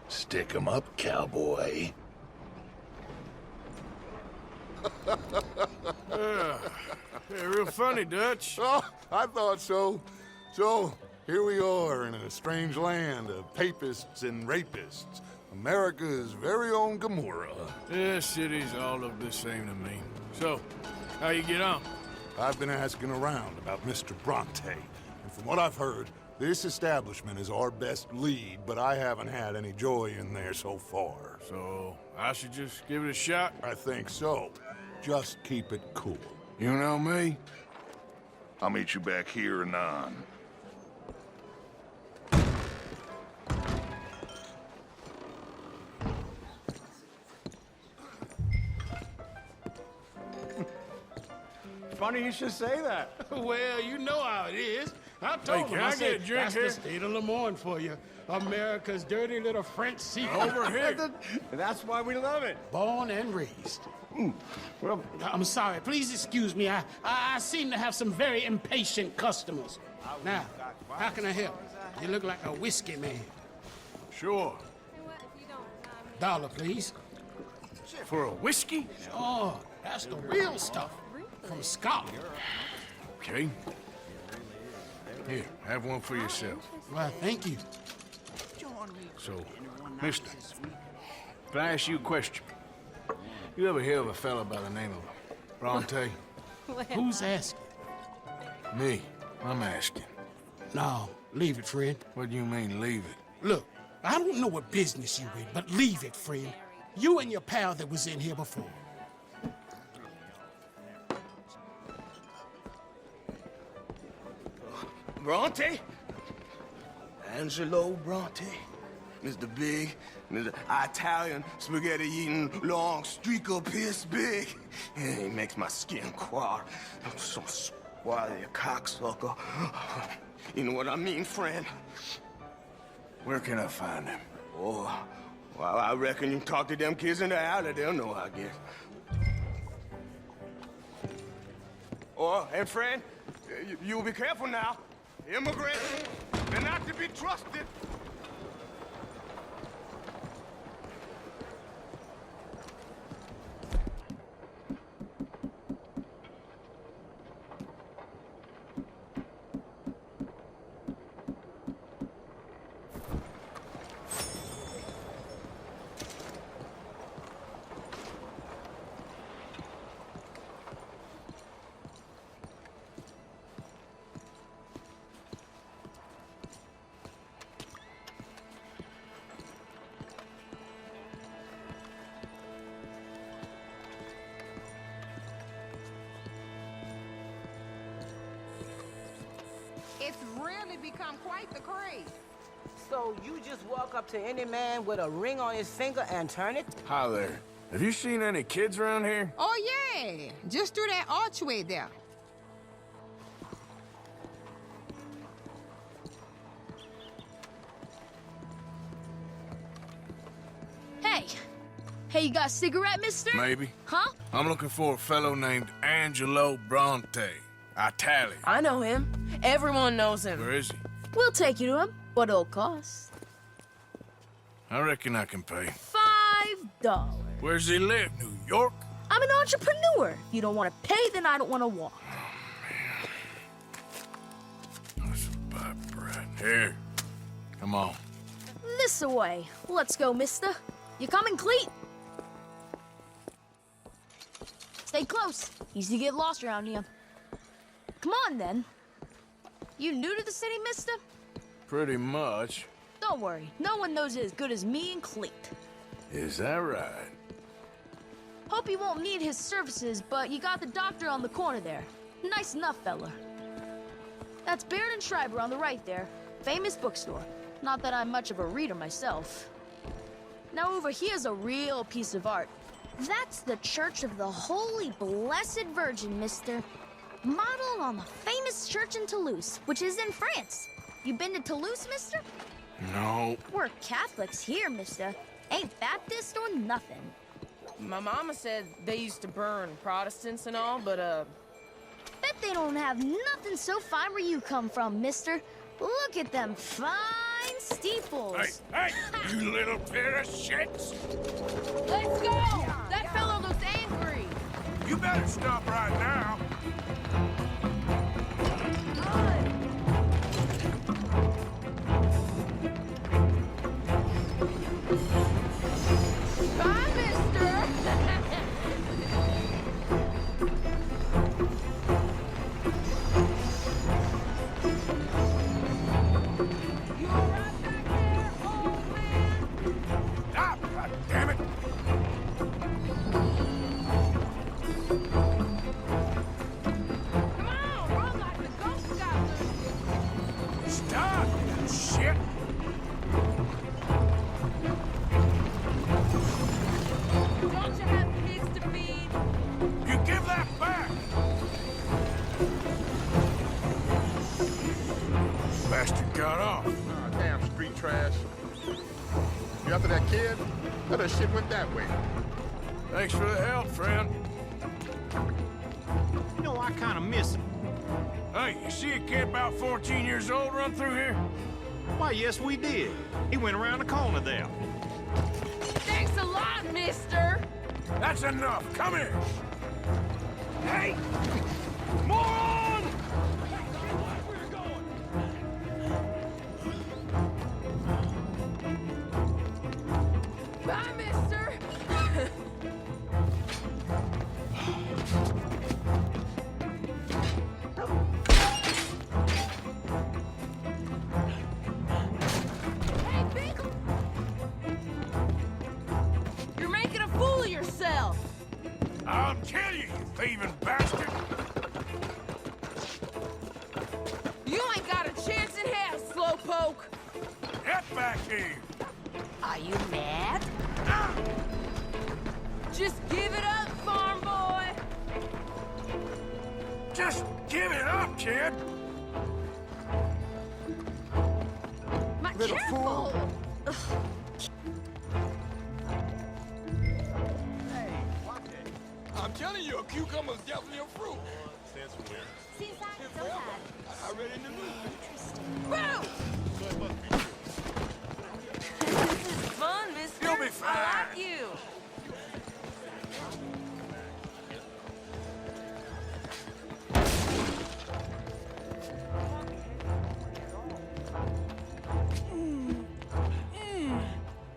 Stick 'em up, cowboy. Yeah, real funny, Dutch. Oh, I thought so. So, here we are in a strange land of papists and rapists. America's very own Gomorrah. Yeah, cities all look the same to me. So, how you get on? I've been asking around about Mr. Bronte, and from what I've heard, this establishment is our best lead, but I haven't had any joy in there so far. So, I should just give it a shot? I think so. Just keep it cool. You know me? I'll meet you back here anon. Funny you should say that. Well, you know how it is. I Hey, told can him, I I get said, a drink that's here? the state of Lemoyne for you. America's dirty little French secret. Over here. That's why we love it. Born and raised. Well, I'm sorry. Please excuse me. I seem to have some very impatient customers. Now, how can I help? You look like a whiskey man. Sure. Dollar, please. For a whiskey? Oh, that's the real stuff. From Scotland. Okay. Here, have one for yourself. Well, thank you. So, mister, can I ask you a question? You ever hear of a fella by the name of Bronte? Who's asking? Me. I'm asking. No, leave it, friend. What do you mean, leave it? Look, I don't know what business you in, but leave it, friend. You and your pal that was in here before. Bronte? Angelo Bronte? Mr. Big, Mr. Italian, spaghetti-eating, long streaker piss big. He makes my skin crawl. I'm so squally a cocksucker. You know what I mean, friend? Where can I find him? Oh, well, I reckon you talk to them kids in the alley, they'll know, I guess. Oh, and friend, you'll be careful now. Immigrants, they're not to be trusted. It's really become quite the craze. So you just walk up to any man with a ring on his finger and turn it? Hi there. Have you seen any kids around here? Oh, yeah. Just through that archway there. Hey, you got a cigarette, mister? Maybe. Huh? I'm looking for a fellow named Angelo Bronte. Italian. I know him. Everyone knows him. Where is he? We'll take you to him. What it'll cost? I reckon I can pay. $5. Where's he live? New York? I'm an entrepreneur. If you don't want to pay, then I don't want to walk. That's a bad bread. Here. Come on. This away. Let's go, mister. You coming, Cleet? Stay close. Easy to get lost around here. Come on, then. You new to the city, mister? Pretty much. Don't worry. No one knows it as good as me and Cleet. Is that right? Hope you won't need his services, but you got the doctor on the corner there. Nice enough, fella. That's Baird and Schreiber on the right there. Famous bookstore. Not that I'm much of a reader myself. Now over here's a real piece of art. That's the Church of the Holy Blessed Virgin, mister. Modeled on the famous church in Toulouse, which is in France. You been to Toulouse, mister? No. We're Catholics here, mister. Ain't Baptist or nothing. My mama said they used to burn Protestants and all, but, Bet they don't have nothing so fine where you come from, mister. Look at them fine steeples. Hey, you little pair of shits! Let's go! That fellow looks angry. You better stop right now. Bye, mister! You all right back there, old man? Ah, God damn it! Come on, run like the Ghost Scouts. Stop, you shit! Don't you have pigs to feed? You give that back! Bastard got off. Ah, damn street trash. You after that kid? How that shit went that way? Thanks for the help, friend. You know, I kind of miss him. Hey, you see a kid about 14 years old run through here? Why, yes, we did. He went around the corner there. Thanks a lot, mister. That's enough. Come here. Hey! Moron! Bye, mister. Hey, big... You're making a fool of yourself. I'll kill you, you thieving bastard! You ain't got a chance in hell, slowpoke. Get back here! Are you mad? Just give it up, farm boy. Just give it up, kid! My Little careful. I'm telling you, a cucumber's definitely a fruit. Since when? Since I so had. I read it in the news. Boo! So it must be true. This is fun, mister. You'll be fine. I like you.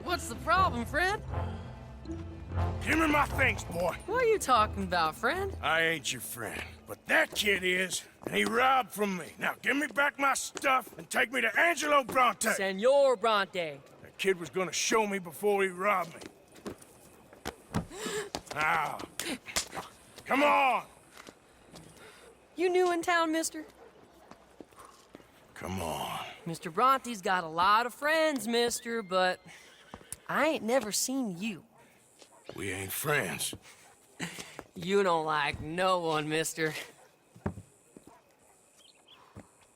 What's the problem, friend? Give me my things, boy. What are you talking about, friend? I ain't your friend, but that kid is, and he robbed from me. Now give me back my stuff and take me to Angelo Bronte. Senor Bronte. That kid was gonna show me before he robbed me. Now, come on. You new in town, mister? Come on. Mr. Bronte's got a lot of friends, mister, but I ain't never seen you. We ain't friends. You don't like no one, mister.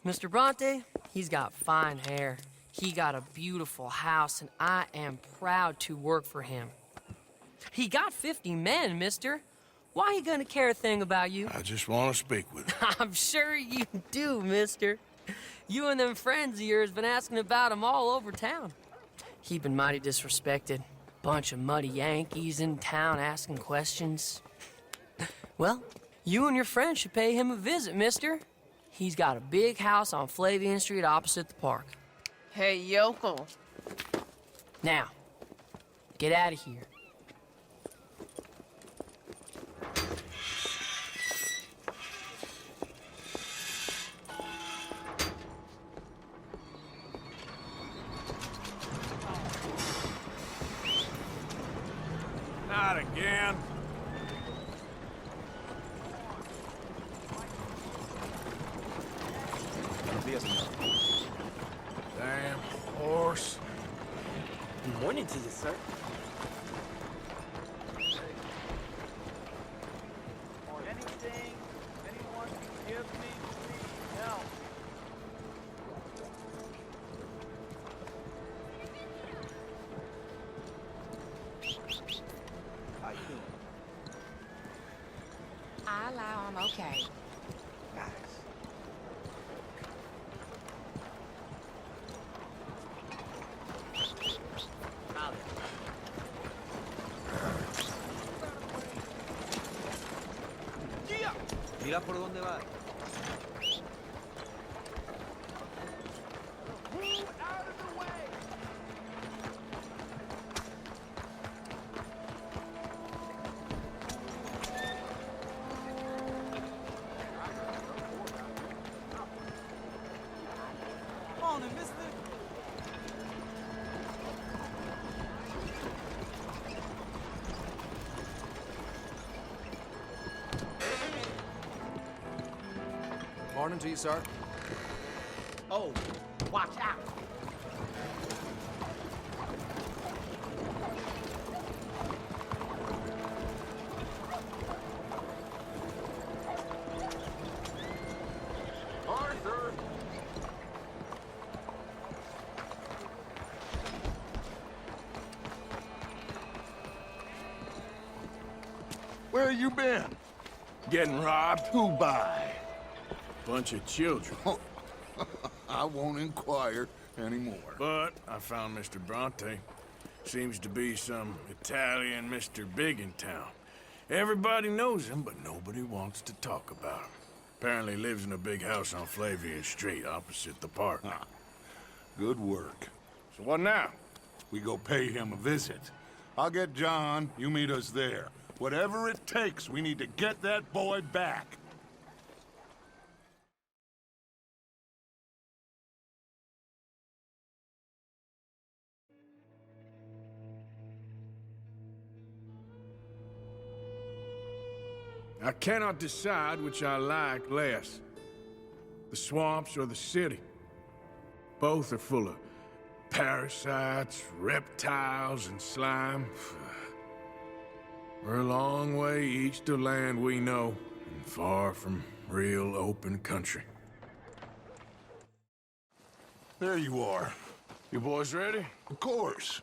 Mr. Bronte, he's got fine hair. He got a beautiful house, and I am proud to work for him. He got 50 men, mister. Why he gonna care a thing about you? I just want to speak with him. I'm sure you do, mister. You and them friends of yours been asking about him all over town. He been mighty disrespected. Bunch of muddy Yankees in town asking questions. Well, you and your friend should pay him a visit, mister. He's got a big house on Flavian Street opposite the park. Hey, yokel. Now, get out of here. Not again. Damn horse. Good morning to you, sir. Anything anyone can give me, please help. How you doing? I allow I'm okay. Nice. Mira por dónde va. Morning to you, sir. Oh, watch out. Arthur! Where you been? Getting robbed? Who by? Bunch of children. I won't inquire anymore. But I found Mr. Bronte. Seems to be some Italian Mr. Big in town. Everybody knows him, but nobody wants to talk about him. Apparently lives in a big house on Flavian Street, opposite the park. Ah, good work. So what now? We go pay him a visit. I'll get John, you meet us there. Whatever it takes, we need to get that boy back. I cannot decide which I like less. The swamps or the city. Both are full of parasites, reptiles, and slime. We're a long way east of land we know, and far from real open country. There you are. You boys ready? Of course.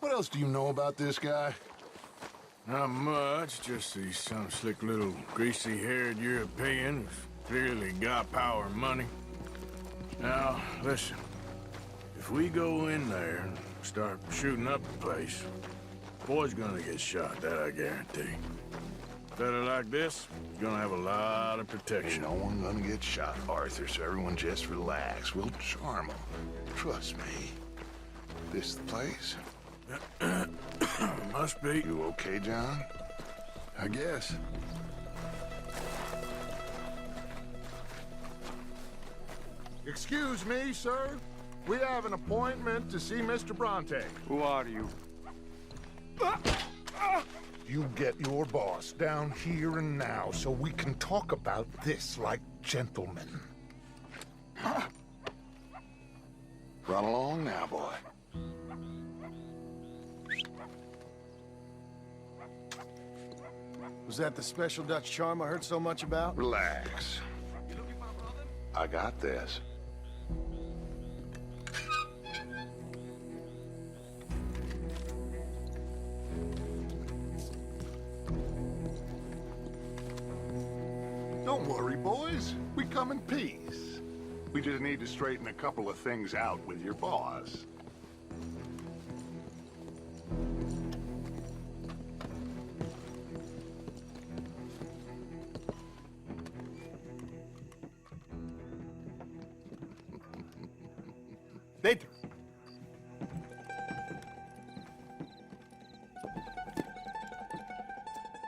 What else do you know about this guy? Not much, just he's some slick little greasy-haired European who's clearly got power and money. Now, listen. If we go in there and start shooting up the place, boy's gonna get shot, that I guarantee. Fella like this, is gonna have a lot of protection. Ain't no one gonna get shot, Arthur, so everyone just relax. We'll charm them. Trust me. This the place? Must be. You okay, John? I guess. Excuse me, sir. We have an appointment to see Mr. Bronte. Who are you? You get your boss down here and now so we can talk about this like gentlemen. Run along now, boy. Was that the special Dutch charm I heard so much about? Relax. I got this. Don't worry, boys. We come in peace. We just need to straighten a couple of things out with your boss. Dentro.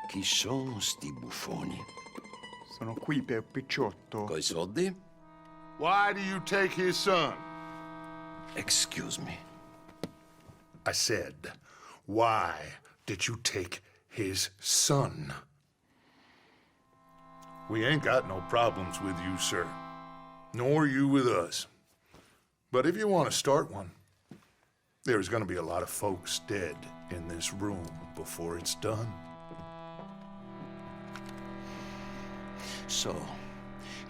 Chi sono sti buffoni? Sono qui per Picciotto. Coi soldi? Why do you take his son? Excuse me. I said, why did you take his son? We ain't got no problems with you, sir. Nor you with us. But if you want to start one, there's gonna be a lot of folks dead in this room before it's done. So,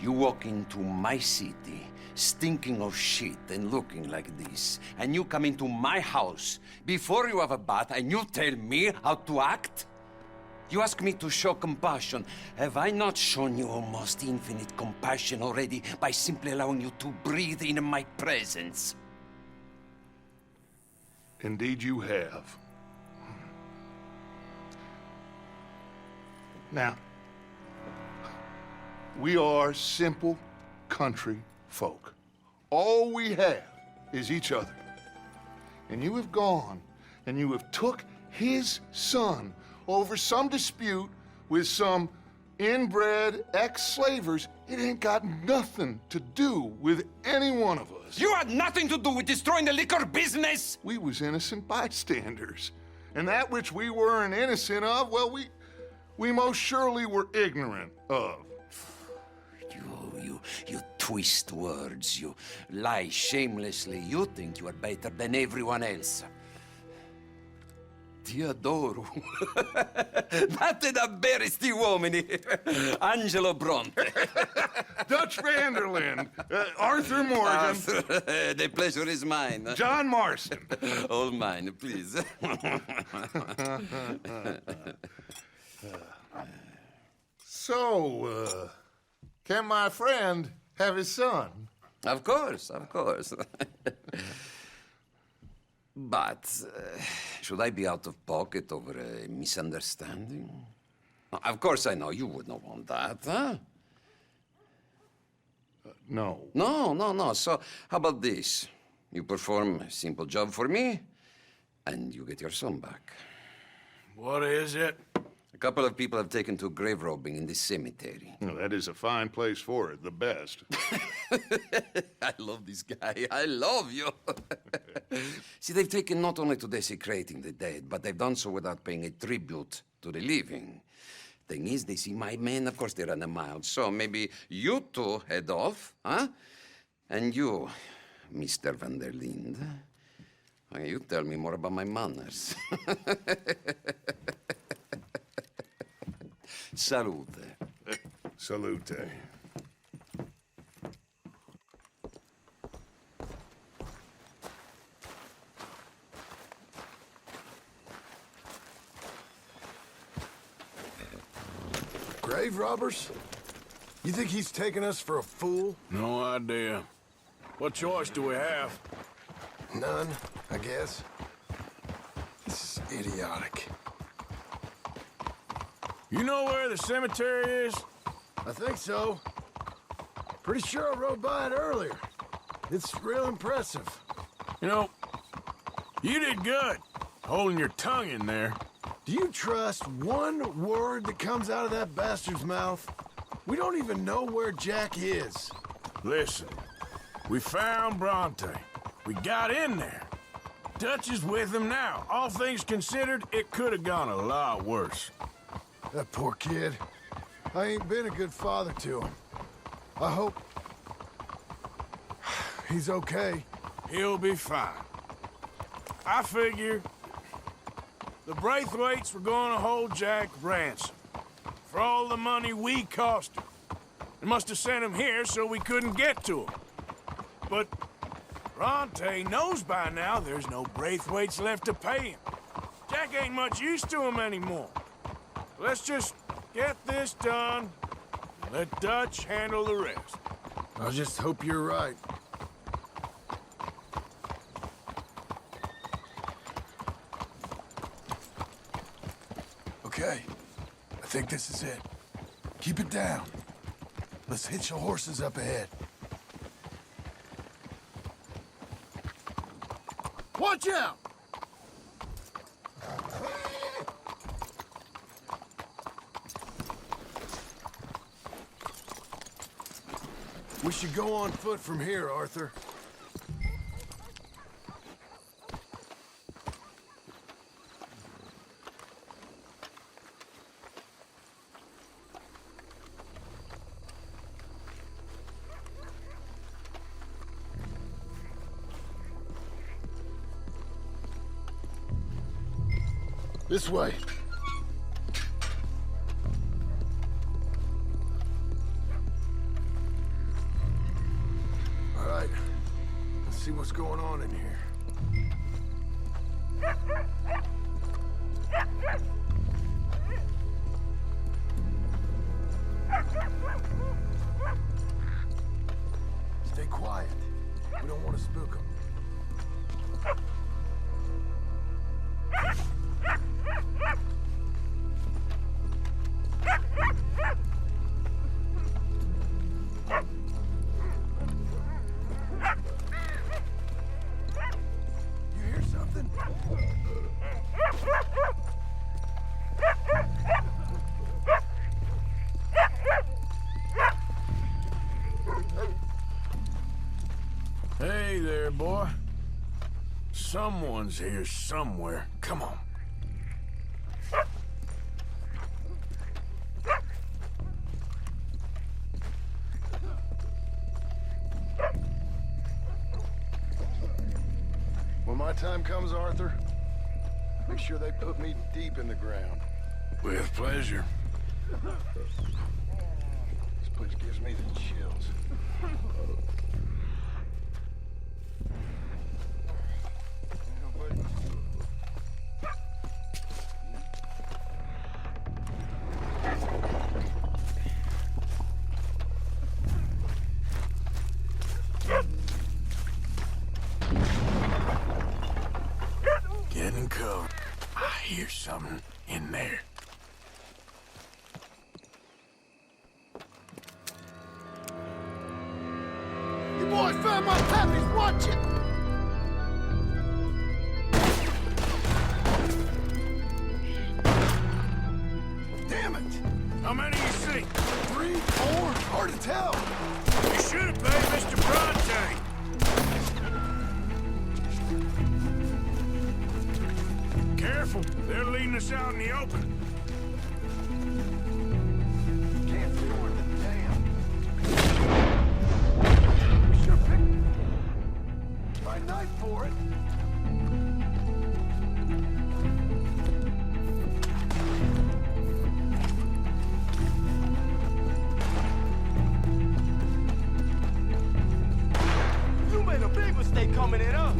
you walk into my city, stinking of shit and looking like this, and you come into my house before you have a bath and you tell me how to act? You ask me to show compassion. Have I not shown you almost infinite compassion already by simply allowing you to breathe in my presence? Indeed you have. Now, We are simple country folk. All we have is each other. And you have gone and you have took his son over some dispute with some inbred ex-slavers. It ain't got nothing to do with any one of us. You had nothing to do with destroying the liquor business! We was innocent bystanders. And that which we weren't innocent of, well, we most surely were ignorant of. You twist words, you lie shamelessly. You think you are better than everyone else. Ti adoro. Date davvero sti uomini. Angelo Bronte. Dutch Vanderland. Arthur Morgan. Arthur, the pleasure is mine. John Marston. All mine, please. So, can my friend have his son? Of course, of course. But should I be out of pocket over a misunderstanding? Of course I know you would not want that, huh? No. No. So how about this? You perform a simple job for me, and you get your son back. What is it? A couple of people have taken to grave robbing in this cemetery. Well, that is a fine place for it, the best. I love this guy. I love you. See, they've taken not only to desecrating the dead, but they've done so without paying a tribute to the living. Thing is, they see my men, of course they run a mile. So maybe you two head off, huh? And you, Mr. Van der Linde, you tell me more about my manners. Salute. Salute. Grave robbers? You think he's taking us for a fool? No idea. What choice do we have? None, I guess. This is idiotic. You know where the cemetery is? I think so. Pretty sure I rode by it earlier. It's real impressive. You know, you did good, holding your tongue in there. Do you trust one word that comes out of that bastard's mouth? We don't even know where Jack is. Listen, we found Bronte. We got in there. Dutch is with him now. All things considered, it could have gone a lot worse. That poor kid. I ain't been a good father to him. I hope he's okay. He'll be fine. I figure the Braithwaites were going to hold Jack ransom for all the money we cost him. They must have sent him here so we couldn't get to him. But Bronte knows by now there's no Braithwaites left to pay him. Jack ain't much use to him anymore. Let's just get this done and let Dutch handle the rest. I just hope you're right. Okay, I think this is it. Keep it down. Let's hitch the horses up ahead. Watch out! We should go on foot from here, Arthur. This way. All right. Let's see what's going on in here. Stay quiet. We don't want to spook them. something? Hey there, boy. Someone's here somewhere. Come on. When my time comes, Arthur, make sure they put me deep in the ground. With pleasure. This place gives me the chills. Getting covered. I hear something in there. You boys found my puppies, watch it! Damn it! How many you see? 3, 4, hard to tell. You should have paid Mr. Bronte. Careful, they're leading us out in the open. Can't see where the damn. We should pick by night for it. You made a big mistake coming in, huh?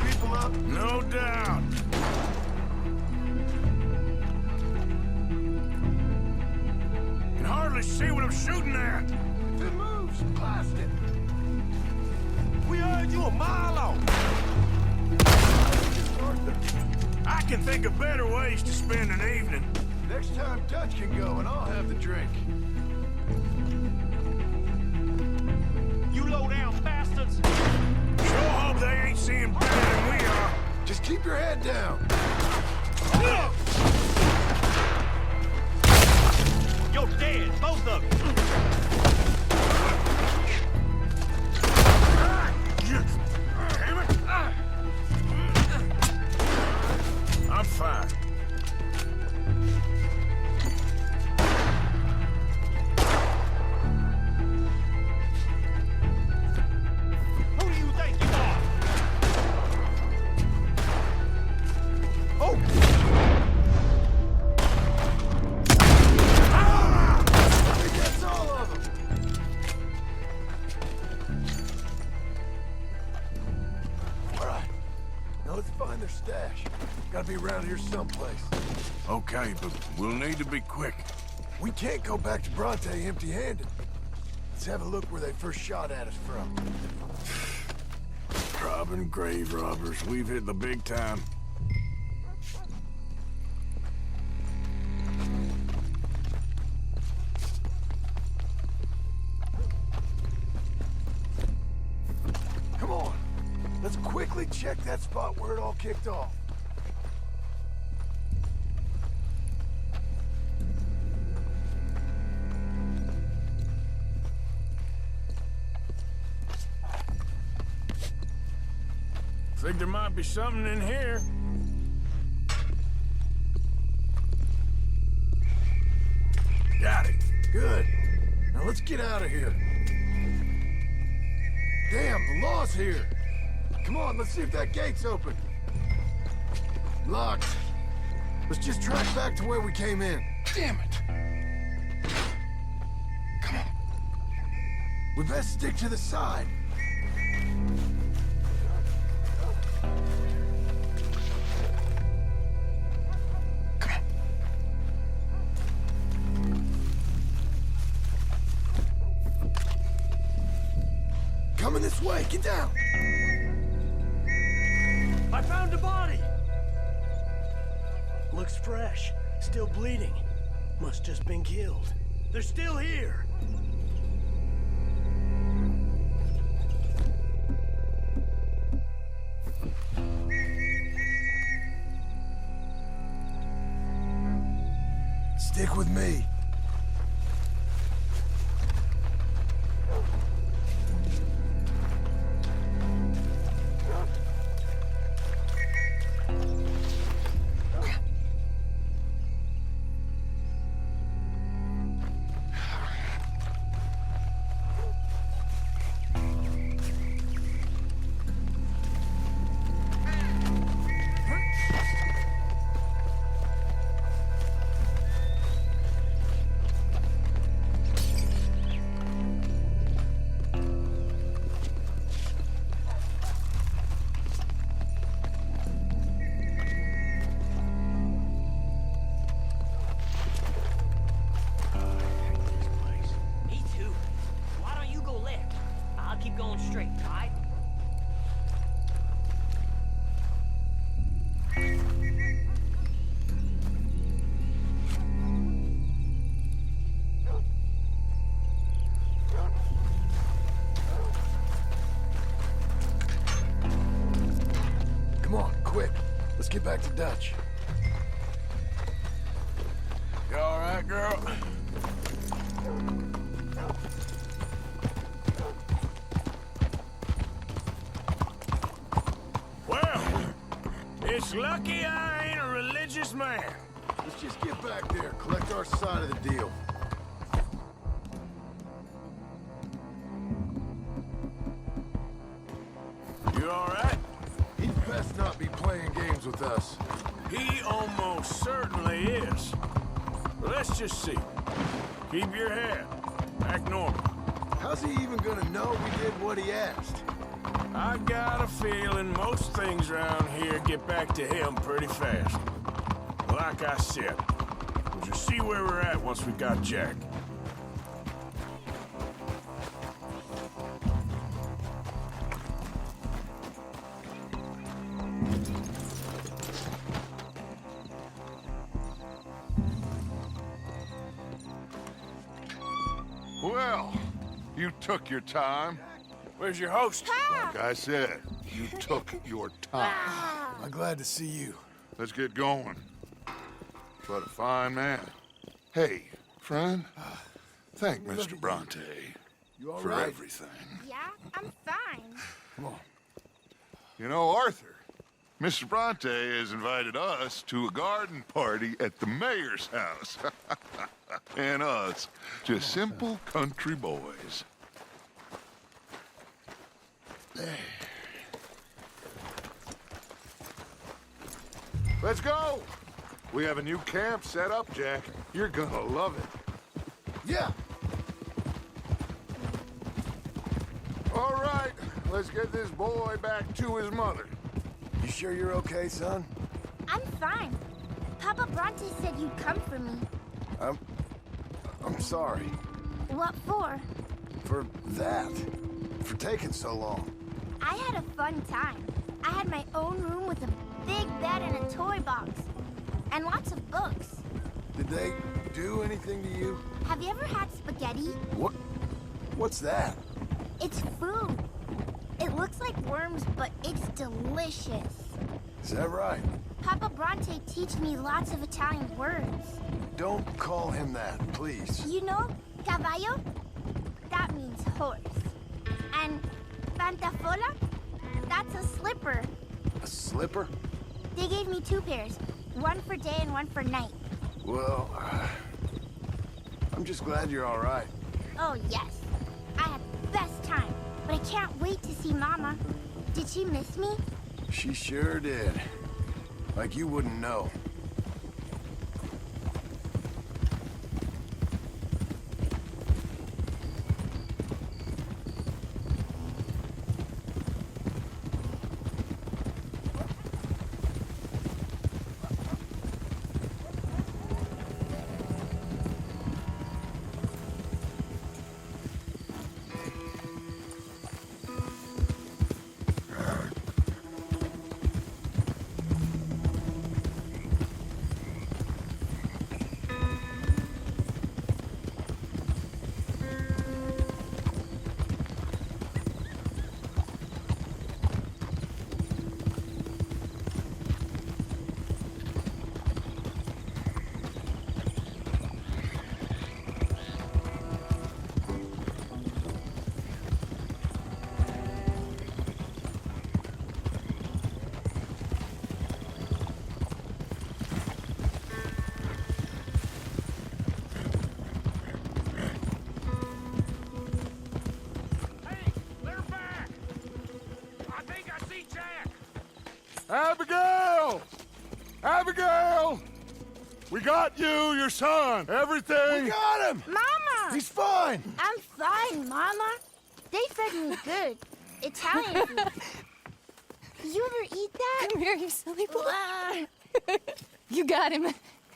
People up. No doubt. Can hardly see what I'm shooting at. If it moves, blast it. We heard you a mile off. I can think of better ways to spend an evening. Next time Dutch can go and I'll have the drink. You low-down bastards. Sure hope they ain't seeing better than we are. Just keep your head down. You're dead, both of you. Damn it! I'm fine. Who do you think you are? Oh! I think that's all of them. All right. Now let's find their stash. Gotta be around here someplace. Okay, but we'll need to be quick. We can't go back to Bronte empty-handed. Let's have a look where they first shot at us from. Robbing grave robbers. We've hit the big time. Come on. Let's quickly check that spot where it all kicked off. Think there might be something in here. Got it. Good. Now let's get out of here. Damn, the law's here. Come on, let's see if that gate's open. Locked. Let's just track back to where we came in. Damn it. Come on. We best stick to the side. Coming this way, get down! I found a body! Looks fresh, still bleeding. Must just been killed. They're still here! Stick with me. Get back to Dutch. You all right, girl? Well, it's lucky I ain't a religious man. Let's just get back there, collect our side of the deal. You all right? He'd best not be playing games with us. He almost certainly is. But let's just see. Keep your head. Act normal. How's he even gonna know we did what he asked? I got a feeling most things around here get back to him pretty fast. Like I said, we'll just see where we're at once we got Jack. Well, you took your time. Where's your host? Like I said, you took your time. I'm glad to see you. Let's get going. What a fine man. Hey, friend, thank Mr. Bronte for everything. Yeah, I'm fine. Come on. You know, Arthur, Mr. Bronte has invited us to a garden party at the mayor's house. And us, just simple country boys. Let's go! We have a new camp set up, Jack. You're gonna love it. Yeah! All right, let's get this boy back to his mother. You sure you're okay, son? I'm fine. Papa Bronte said you'd come for me. I'm sorry. What for? For that. For taking so long. I had a fun time. I had my own room with a big bed and a toy box. And lots of books. Did they do anything to you? Have you ever had spaghetti? What's that? It's food. It looks like worms, but it's delicious. Is that right? Papa Bronte teach me lots of Italian words. Don't call him that, please. You know, caballo? That means horse. And pantafola? That's a slipper. A slipper? They gave me 2 pairs. One for day and one for night. Well, I'm just glad you're all right. Oh, yes. I had the best time. But I can't wait to see Mama. Did she miss me? She sure did. Like you wouldn't know. Abigail! Abigail! We got you, your son, everything. We got him! Mama! He's fine! I'm fine, Mama. They fed me good. Italian food. You ever eat that? Come here, you silly boy. You got him.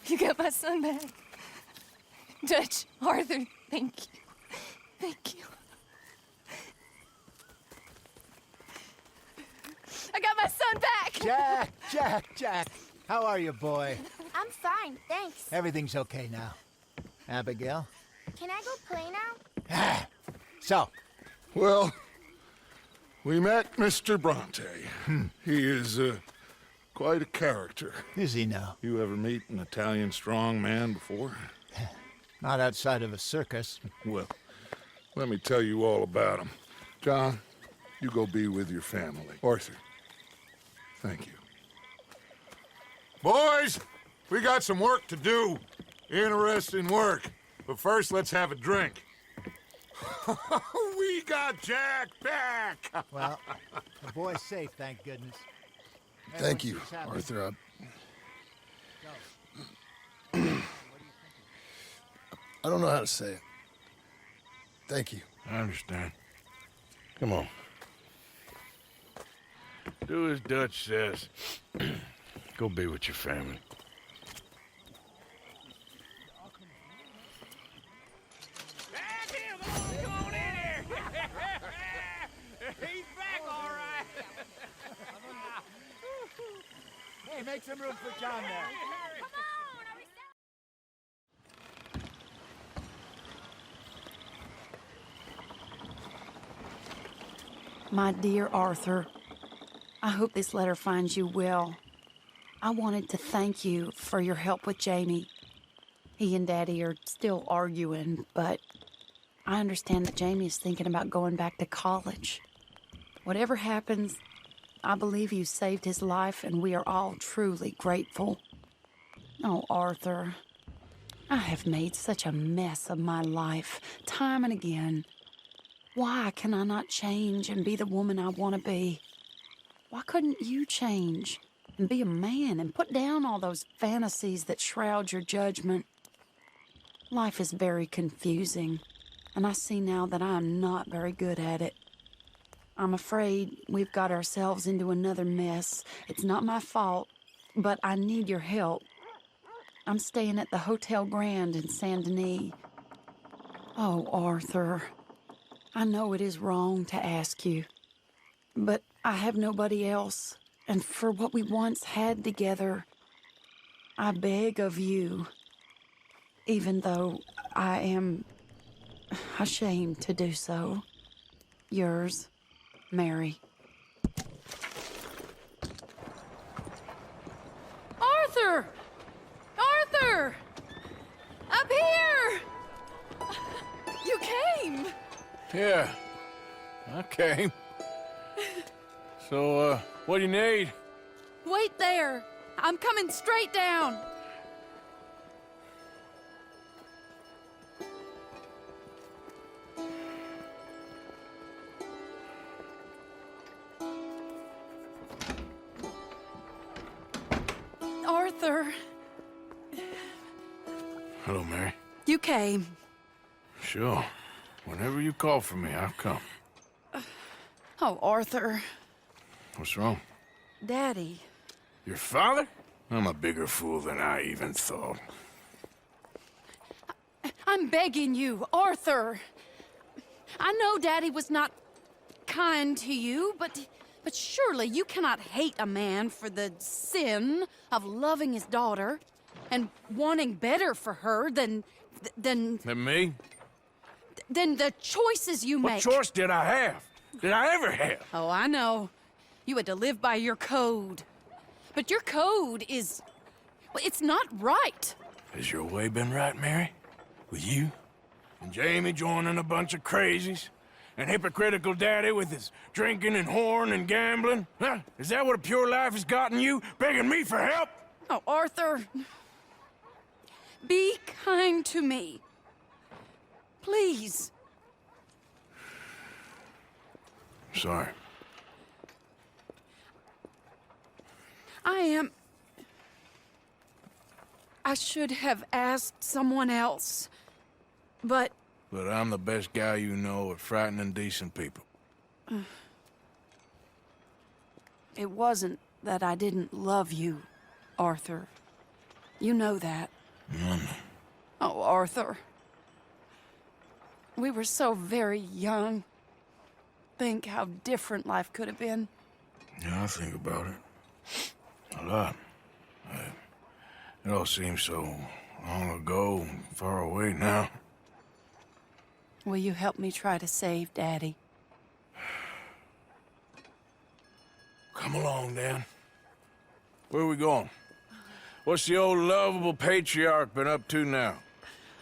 You got my son back. Dutch, Arthur, thank you. Thank you. I got my son back! Jack. How are you, boy? I'm fine, thanks. Everything's okay now. Abigail? Can I go play now? So? Well, we met Mr. Bronte. He is quite a character. Is he now? You ever meet an Italian strong man before? Not outside of a circus. Well, let me tell you all about him. John, you go be with your family. Arthur, thank you. Boys, we got some work to do. Interesting work. But first, let's have a drink. We got Jack back! Well, the boy's safe, thank goodness. Thank you, Arthur. I don't know how to say it. Thank you. I understand. Come on. Do as Dutch says. Go be with your family. He's back, all right. Hey, make some room for John there. My dear Arthur, I hope this letter finds you well. I wanted to thank you for your help with Jamie. He and Daddy are still arguing, but I understand that Jamie is thinking about going back to college. Whatever happens, I believe you saved his life, and we are all truly grateful. Oh, Arthur, I have made such a mess of my life, time and again. Why can I not change and be the woman I want to be? Why couldn't you change and be a man and put down all those fantasies that shroud your judgment? Life is very confusing, and I see now that I am not very good at it. I'm afraid we've got ourselves into another mess. It's not my fault, but I need your help. I'm staying at the Hotel Grand in Saint Denis. Oh, Arthur, I know it is wrong to ask you, but I have nobody else, and for what we once had together, I beg of you, even though I am ashamed to do so. Yours, Mary. Arthur! Arthur! Up here! You came! Yeah, I came. So, what do you need? Wait there! I'm coming straight down! Arthur. Hello, Mary. You came. Sure. Whenever you call for me, I'll come. Oh, Arthur. What's wrong? Daddy. Your father? I'm a bigger fool than I even thought. I'm begging you, Arthur. I know Daddy was not kind to you, but surely you cannot hate a man for the sin of loving his daughter and wanting better for her than Than me? than the choices you make. What choice did I have? Did I ever have? Oh, I know. You had to live by your code. But your code is... well, it's not right. Has your way been right, Mary? With you? And Jamie joining a bunch of crazies? And hypocritical daddy with his drinking and whoring and gambling? Huh? Is that what a pure life has gotten you? Begging me for help? Oh, Arthur. Be kind to me. Please. Sorry. I should have asked someone else, but... But I'm the best guy you know at frightening decent people. It wasn't that I didn't love you, Arthur. You know that. Oh, Arthur. We were so very young. Think how different life could have been. Yeah, I think about it. A lot. It all seems so long ago and far away now. Will you help me try to save Daddy? Come along, Dan. Where are we going? What's the old lovable patriarch been up to now?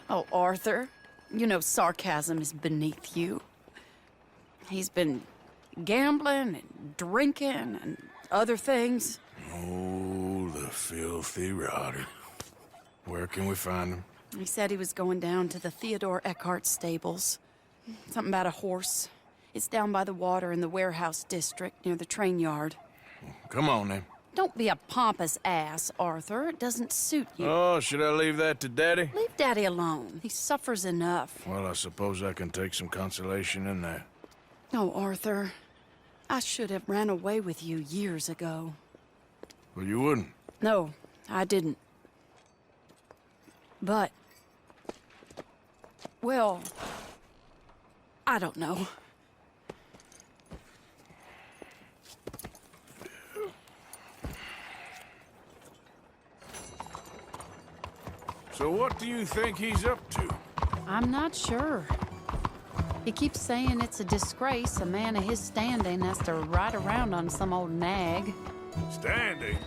Oh, Arthur, you know sarcasm is beneath you. He's been gambling and drinking and other things. Oh, the filthy rotter. Where can we find him? He said he was going down to the Theodore Eckhart stables. Something about a horse. It's down by the water in the warehouse district near the train yard. Come on, then. Don't be a pompous ass, Arthur. It doesn't suit you. Oh, should I leave that to Daddy? Leave Daddy alone. He suffers enough. Well, I suppose I can take some consolation in that. Oh, Arthur. I should have ran away with you years ago. Well, you wouldn't. No, I didn't. But... well... I don't know. So what do you think he's up to? I'm not sure. He keeps saying it's a disgrace a man of his standing has to ride around on some old nag. Standing?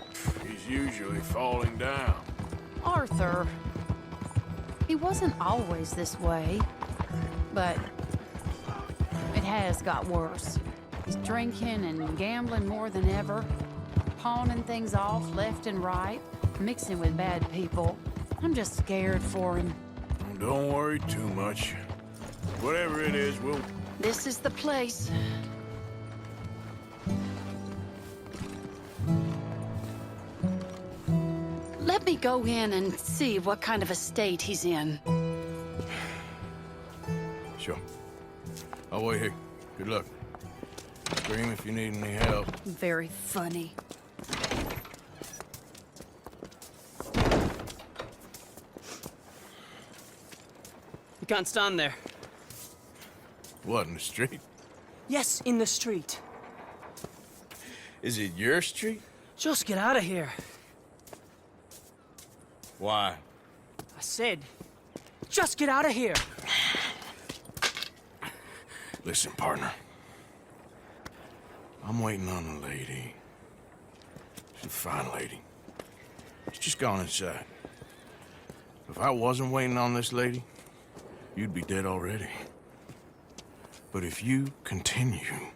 He's usually falling down. Arthur. He wasn't always this way, but it has got worse. He's drinking and gambling more than ever, pawning things off left and right, mixing with bad people. I'm just scared for him. Don't worry too much. Whatever it is, we'll... This is the place. Let me go in and see what kind of a state he's in. Sure. I'll wait here. Good luck. Scream if you need any help. Very funny. You can't stand there. What, in the street? Yes, in the street. Is it your street? Just get out of here. Why? I said, just get out of here. Listen, partner. I'm waiting on a lady. She's a fine lady. She's just gone inside. If I wasn't waiting on this lady, you'd be dead already. But if you continue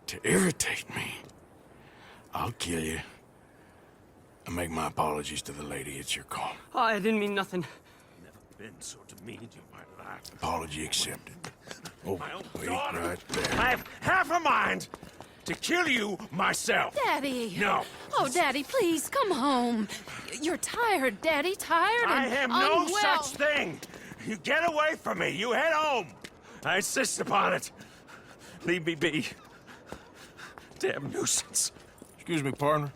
to irritate me, I'll kill you. And make my apologies to the lady. It's your call. Oh, I didn't mean nothing. Never been so demeaned in my life. Apology accepted. Oh, wait daughter. right there. I have half a mind to kill you myself. Daddy! No. Oh, Daddy, please, come home. You're tired, Daddy, tired I and am no unwell. such thing. You get away from me. You head home. I insist upon it. Leave me be. Damn nuisance. Excuse me, partner.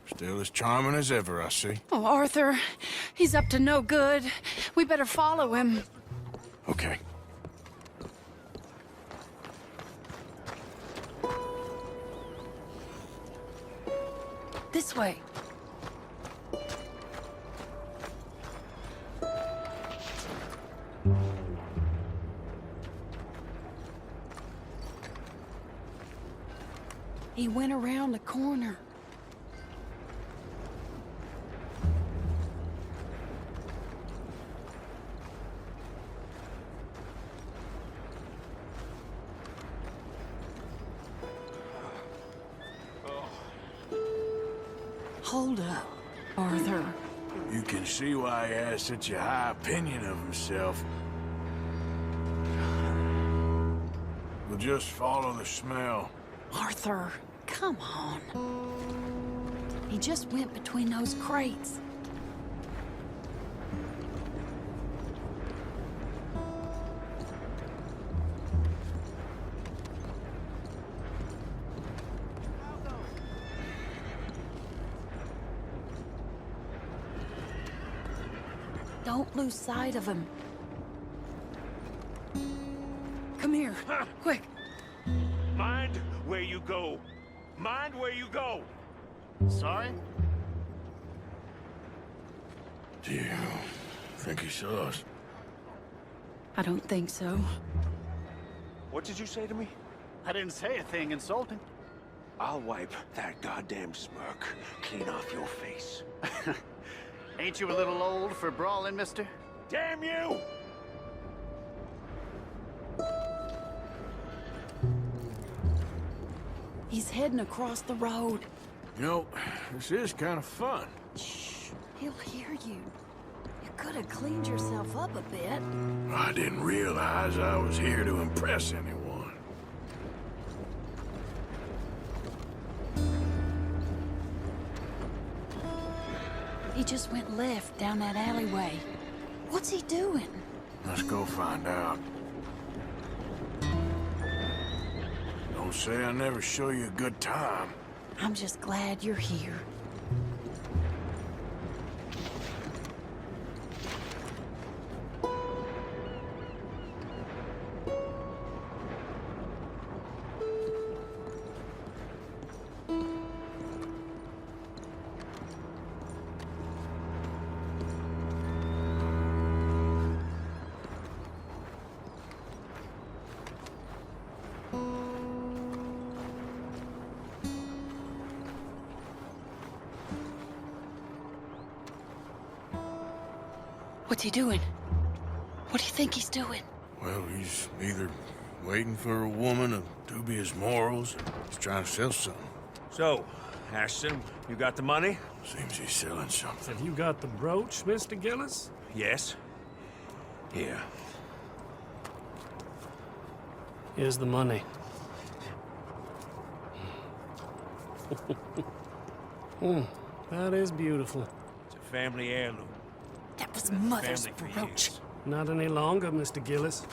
Still as charming as ever, I see. Oh, Arthur, he's up to no good. We better follow him. Okay. This way. He went around the corner. Hold up, Arthur. You can see why he has such a high opinion of himself. We'll just follow the smell. Arthur, come on. He He just went between those crates. Don't lose sight of him. Come here, quick. Mind where you go. Mind where you go. Sorry? Do you think he saw us? I don't think so. What did you say to me? I didn't say a thing insulting. I'll wipe that goddamn smirk clean off your face. Ain't you a little old for brawling, mister? Damn you! He's heading across the road. You know, this is kind of fun. Shh, he'll hear you. You could have cleaned yourself up a bit. I didn't realize I was here to impress anyone. He just went left down that alleyway. What's he doing? Let's go find out. Don't say I never show you a good time. I'm just glad you're here. What's he doing? What do you think he's doing? Well, he's either waiting for a woman of dubious morals or he's trying to sell something. So, Ashton, you got the money? Seems he's selling something. Have you got the brooch, Mr. Gillis? Yes. Here. Here's the money. That is beautiful. It's a family heirloom. That was Mother's brooch. Not any longer, Mr. Gillis.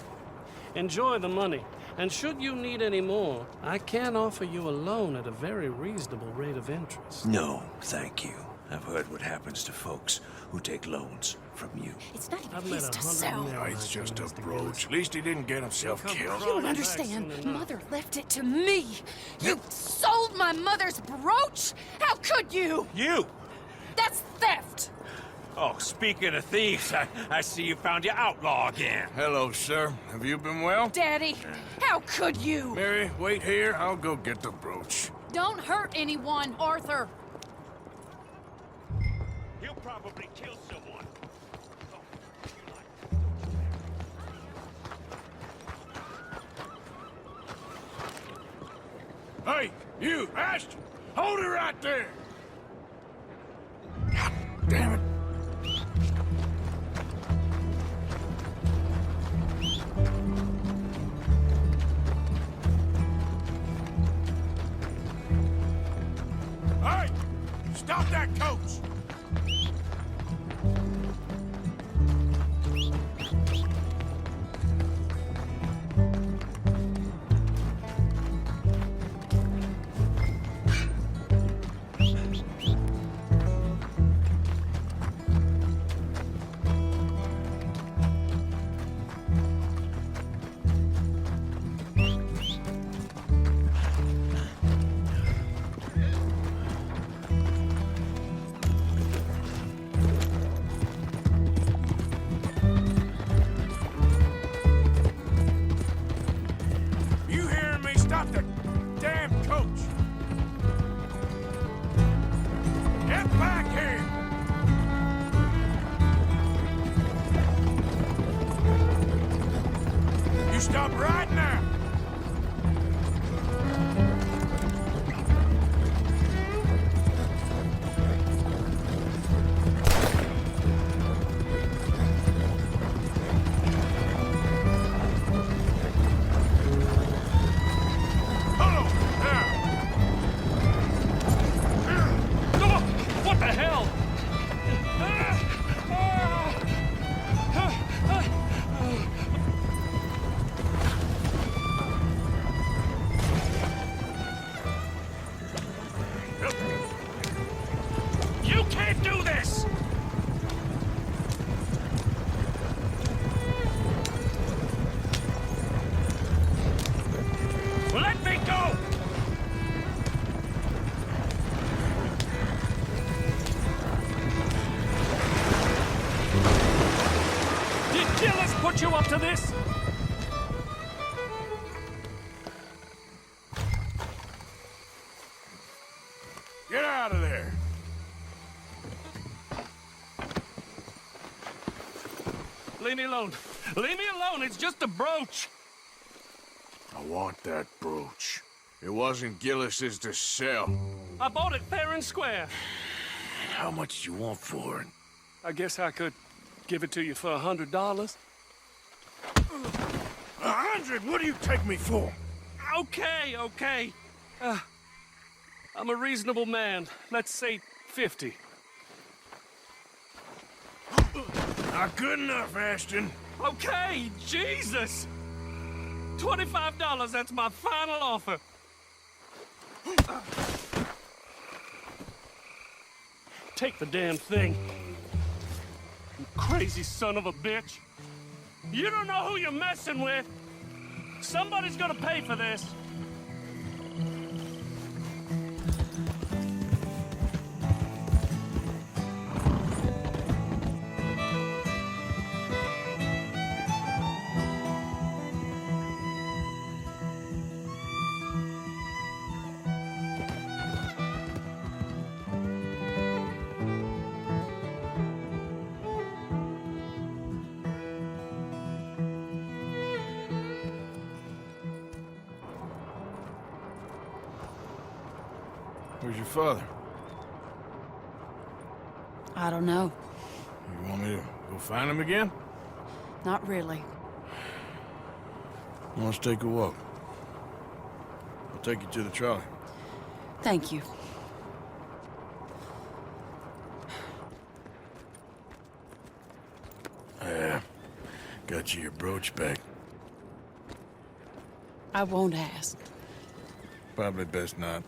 Enjoy the money. And should you need any more, I can offer you a loan at a very reasonable rate of interest. No, thank you. I've heard what happens to folks who take loans from you. It's not even I've his met to 100 sell. men It's just a brooch. At least he didn't get himself killed. You don't understand. Mother left it to me. You sold my mother's brooch? How could you? You! That's theft. Oh, speaking of thieves, I see you found your outlaw again. Hello, sir. Have you been well? Daddy, how could you? Mary, wait here. I'll go get the brooch. Don't hurt anyone, Arthur. He'll probably kill someone. Hey, you, Ashton! Hold it right there! God damn it. Hey! Stop that coach! put you up to this? Get out of there! Leave me alone. Leave me alone. It's just a brooch. I want that brooch. It wasn't Gillis's to sell. I bought it fair and square. How much do you want for it? I guess I could give it to you for $100. 100? What do you take me for? Okay, okay. I'm a reasonable man. Let's say 50. Not good enough, Ashton. Okay, Jesus! $25, that's my final offer. Take the damn thing. You crazy son of a bitch. You don't know who you're messing with. Somebody's gonna pay for this. Where's your father? I don't know. You want me to go find him again? Not really. Let's take a walk. I'll take you to the trolley. Thank you. Yeah. Got you your brooch back. I won't ask. Probably best not.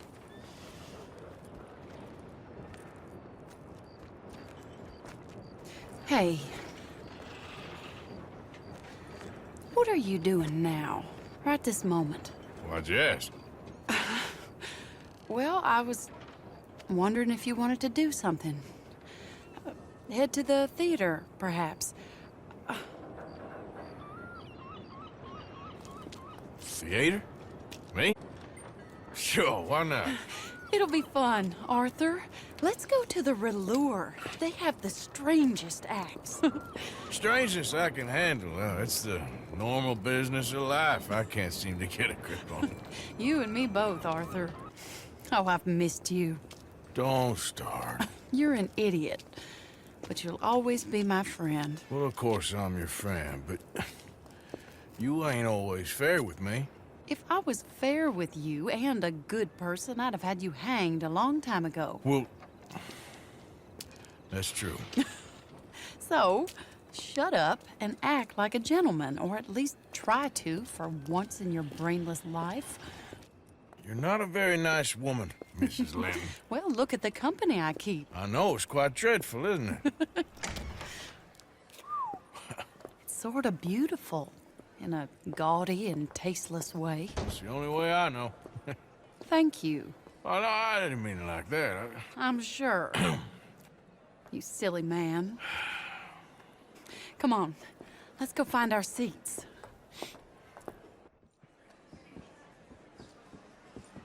Hey. What are you doing now? Right this moment? Why'd you ask? Well, I was wondering if you wanted to do something. Head to the theater, perhaps. Theater? Me? Sure, why not? It'll be fun, Arthur. Let's go to the Relure. They have the strangest acts. Strangeness I can handle. It's the normal business of life. I can't seem to get a grip on it. You and me both, Arthur. Oh, I've missed you. Don't start. You're an idiot, but you'll always be my friend. Well, of course I'm your friend, but you ain't always fair with me. If I was fair with you and a good person, I'd have had you hanged a long time ago. Well, that's true. So, shut up and act like a gentleman, or at least try to for once in your brainless life. You're not a very nice woman, Mrs. Lynn. Well, look at the company I keep. I know, it's quite dreadful, isn't it? It's sort of beautiful, in a gaudy and tasteless way. It's the only way I know. Thank you. Oh, no, I didn't mean it like that. I'm sure. You silly man. Come on, let's go find our seats.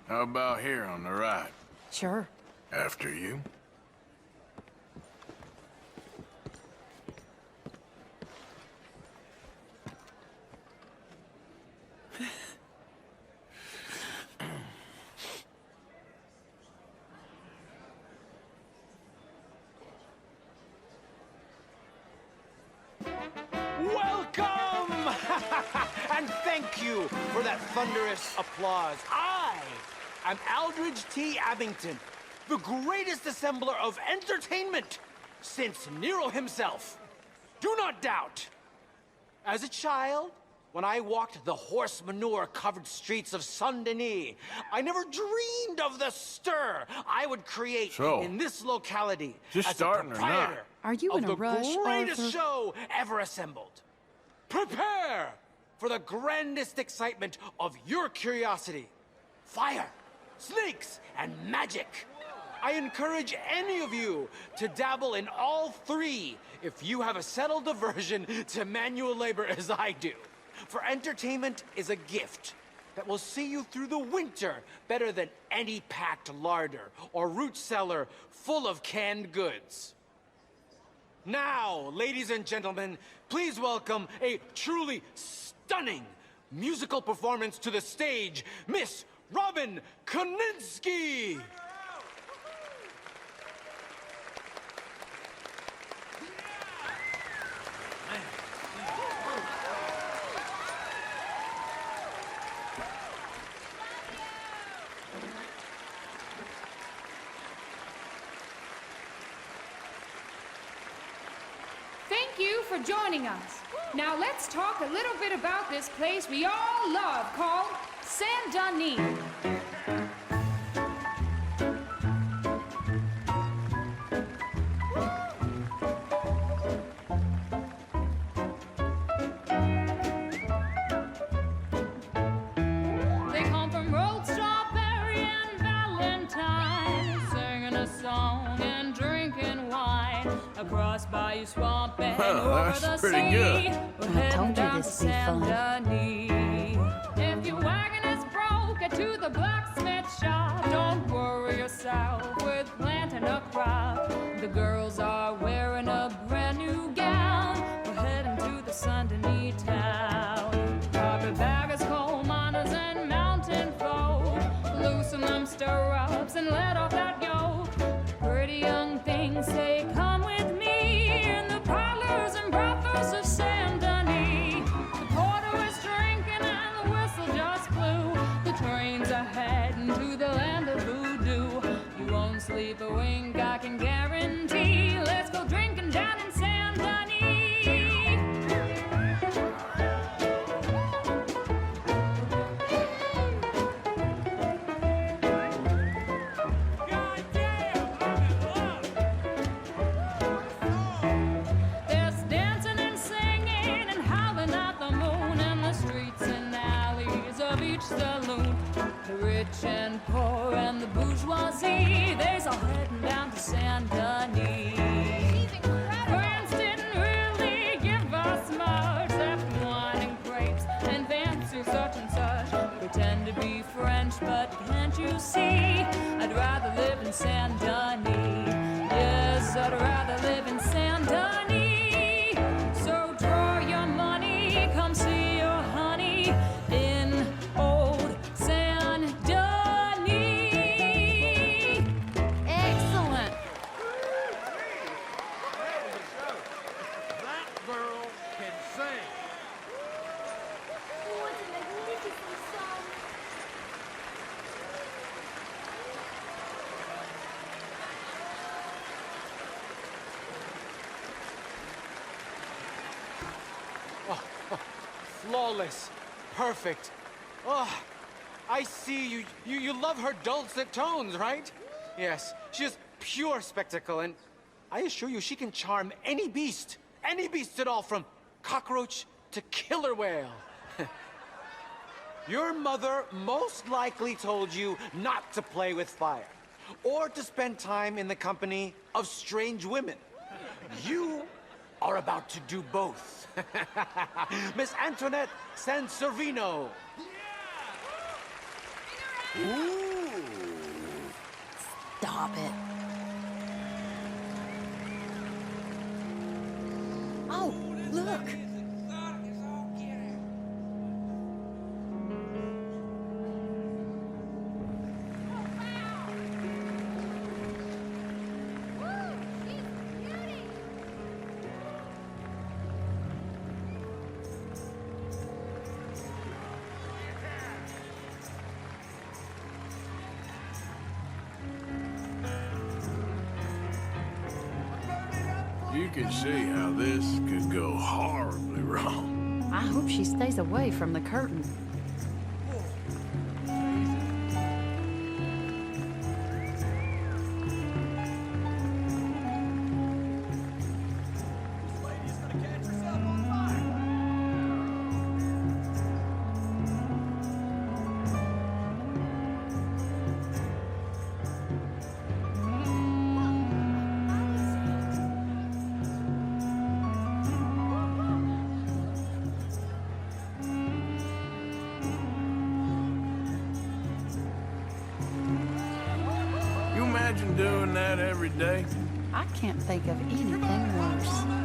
How about here on the right? Sure. After you. Welcome! And thank you for that thunderous applause. I am Aldridge T. Abington, the greatest assembler of entertainment since Nero himself. Do not doubt. As a child, when I walked the horse manure-covered streets of Saint-Denis, I never dreamed of the stir I would create in this locality just as starting a or not? proprietor Are you in a rush, the greatest Arthur? show ever assembled. Prepare for the grandest excitement of your curiosity. Fire, snakes, and magic. I encourage any of you to dabble in all three if you have a settled aversion to manual labor as I do. For entertainment is a gift that will see you through the winter better than any packed larder or root cellar full of canned goods. Now, ladies and gentlemen, please welcome a truly stunning musical performance to the stage, Miss Robin Koninsky! Thank you for joining us. Now let's talk a little bit about this place we all love called Saint Denis. They come from rolled strawberry and Valentine, singing a song and drinking wine across Bayou Swamp and over the sea. Good. We're I heading told you down this to would be Saint fun. Denis. If your wagon is broke, get to the blacksmith shop. Don't worry yourself with planting a crop. The girls are wearing a brand new gown. We're heading to the Saint Denis town. Carpetbaggers, coal miners, and mountain folk, loosen them stirrups and let off that yoke. Pretty young things say, come with me in the parlors and brothels of Saint Denis. The porter is drinking and the whistle just blew. The trains are heading to the land of voodoo. You won't sleep a wink, I can guarantee. Let's go drinking down in Saint Denis. There's dancing and singing and howling at the moon in the streets and alleys of each saloon. The rich and poor and the bourgeoisie, they's all heading down to Saint Denis. France didn't really give us much except wine and grapes and fancy such and such. Pretend to be French, but can't you see? I'd rather live in Saint Denis. Yes, I'd rather live in Saint Denis. So draw your money, come see your honey in old Saint Denis. Excellent. That girl can sing. Flawless. Perfect. Oh, I see you. You love her dulcet tones, right? Yes, she is pure spectacle, and I assure you she can charm any beast at all, from cockroach to killer whale. Your mother most likely told you not to play with fire, or to spend time in the company of strange women. You are about to do both. Miss Antoinette Sanservino. Ooh. Stop it. Oh, look. You can see how this could go horribly wrong. I hope she stays away from the curtain. that every day? I can't think of anything worse.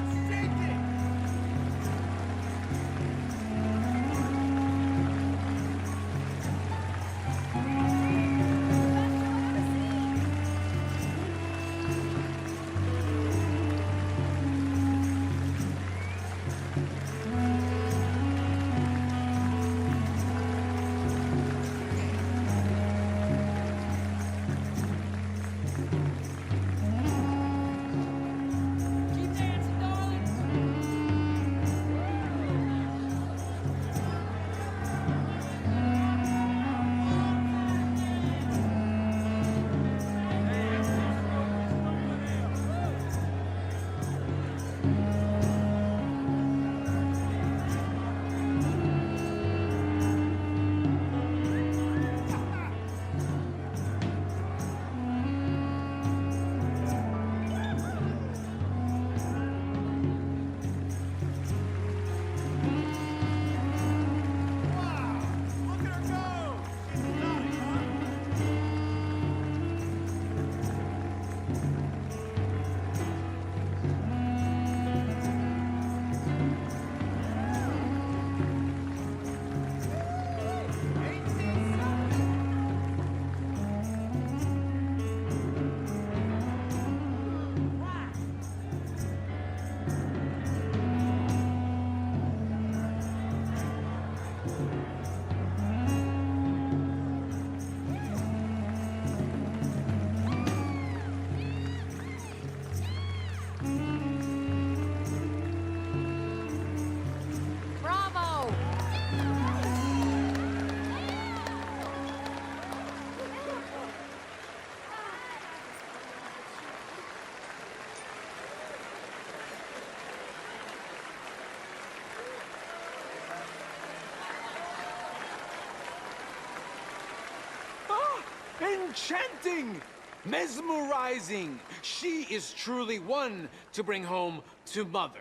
Enchanting! Mesmerizing! She is truly one to bring home to mother.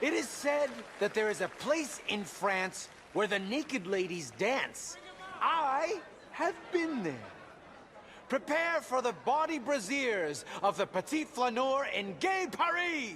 It is said that there is a place in France where the naked ladies dance. I have been there. Prepare for the bawdy brassiers of the Petit Flaneur in Gay Paris!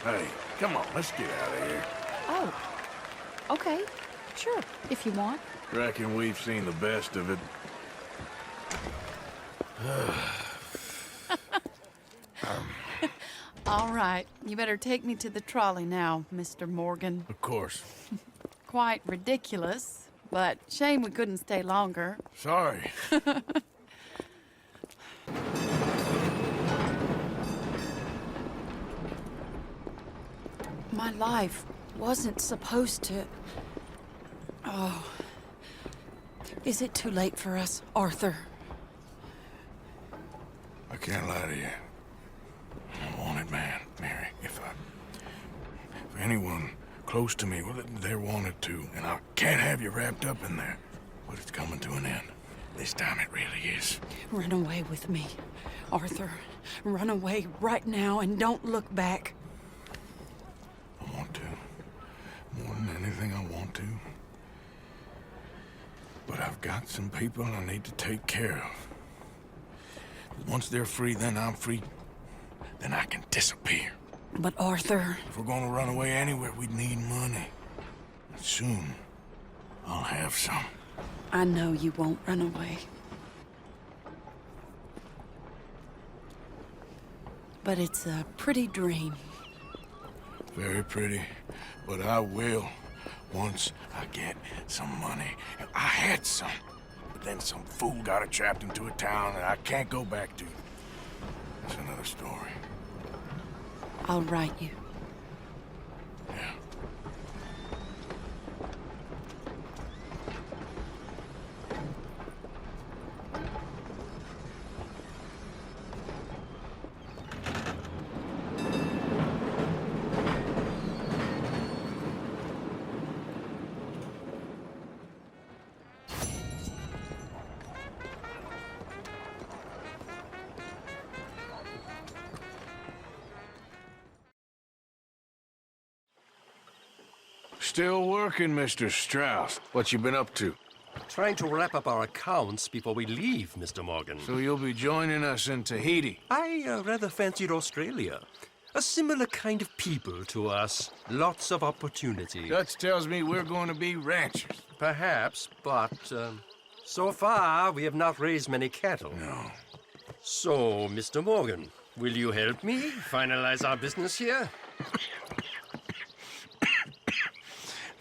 Hey, come on, let's get out of here. Oh, okay. Sure, if you want. Reckon we've seen the best of it. All right, you better take me to the trolley now, Mr. Morgan. Of course. Quite ridiculous, but shame we couldn't stay longer. Sorry. My life wasn't supposed to... Oh. Is it too late for us, Arthur? I can't lie to you. I'm a wanted man, Mary. If anyone close to me, well, they wanted to, and I can't have you wrapped up in there. But it's coming to an end. This time it really is. Run away with me, Arthur. Run away right now and don't look back. I want to. More than anything, I want to. But I've got some people I need to take care of. Once they're free, then I'm free. Then I can disappear. But Arthur... If we're gonna run away anywhere, we'd need money. And soon, I'll have some. I know you won't run away. But it's a pretty dream. Very pretty. But I will, once I get some money. I had some. But then some fool got it trapped into a town that I can't go back to. That's another story. I'll write you. Yeah. Still working, Mr. Strauss. What you been up to? Trying to wrap up our accounts before we leave, Mr. Morgan. So you'll be joining us in Tahiti? I rather fancied Australia. A similar kind of people to us. Lots of opportunity. Dutch tells me we're going to be ranchers. Perhaps, but so far we have not raised many cattle. No. So, Mr. Morgan, will you help me finalize our business here?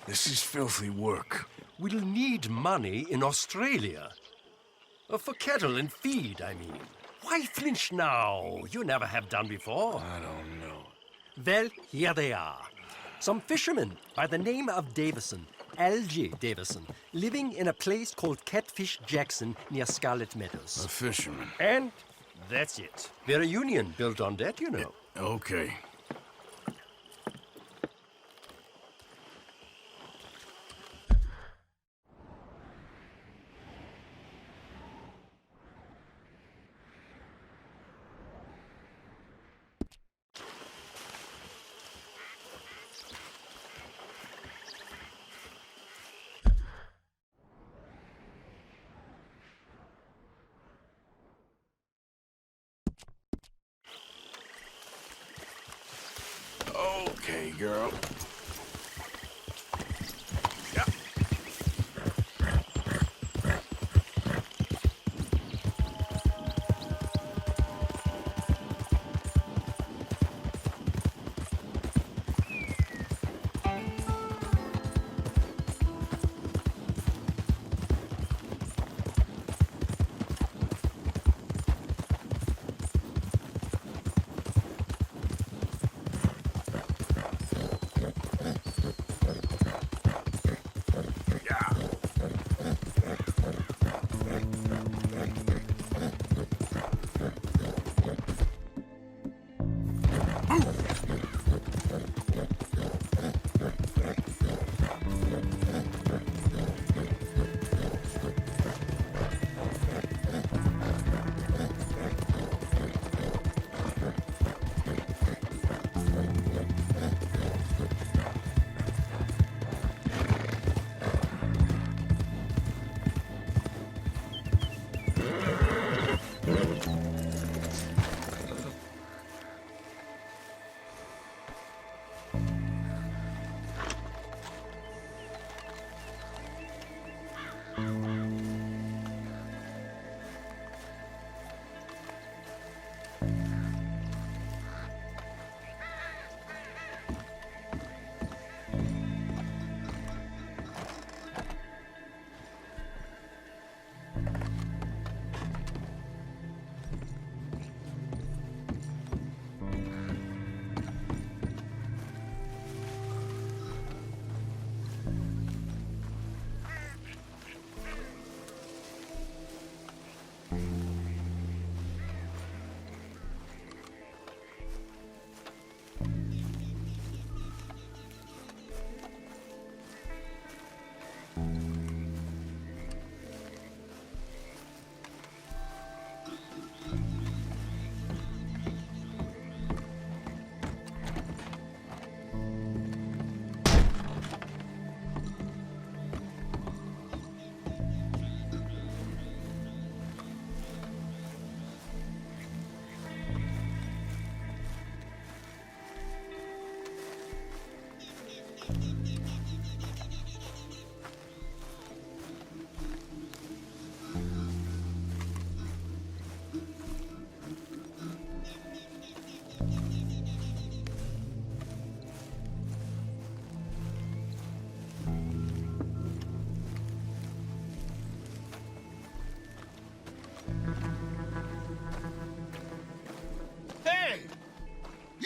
This is filthy work. We'll need money in Australia. For cattle and feed, I mean. Why flinch now? You never have done before. I don't know. Well, here they are. Some fishermen by the name of Davison, L.J. Davison, living in a place called Catfish Jackson near Scarlet Meadows. A fisherman. And that's it. We're a union built on that, you know. Okay. Okay, girl. Yep.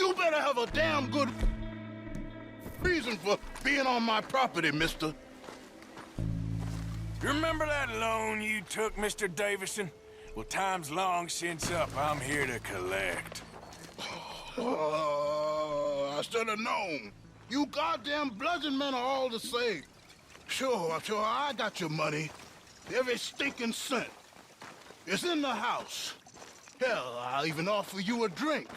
You better have a damn good reason for being on my property, mister. You remember that loan you took, Mr. Davison? Well, time's long since up. I'm here to collect. I should have known. You goddamn bludgeon men are all the same. Sure, I got your money. Every stinking cent. It's in the house. Hell, I'll even offer you a drink.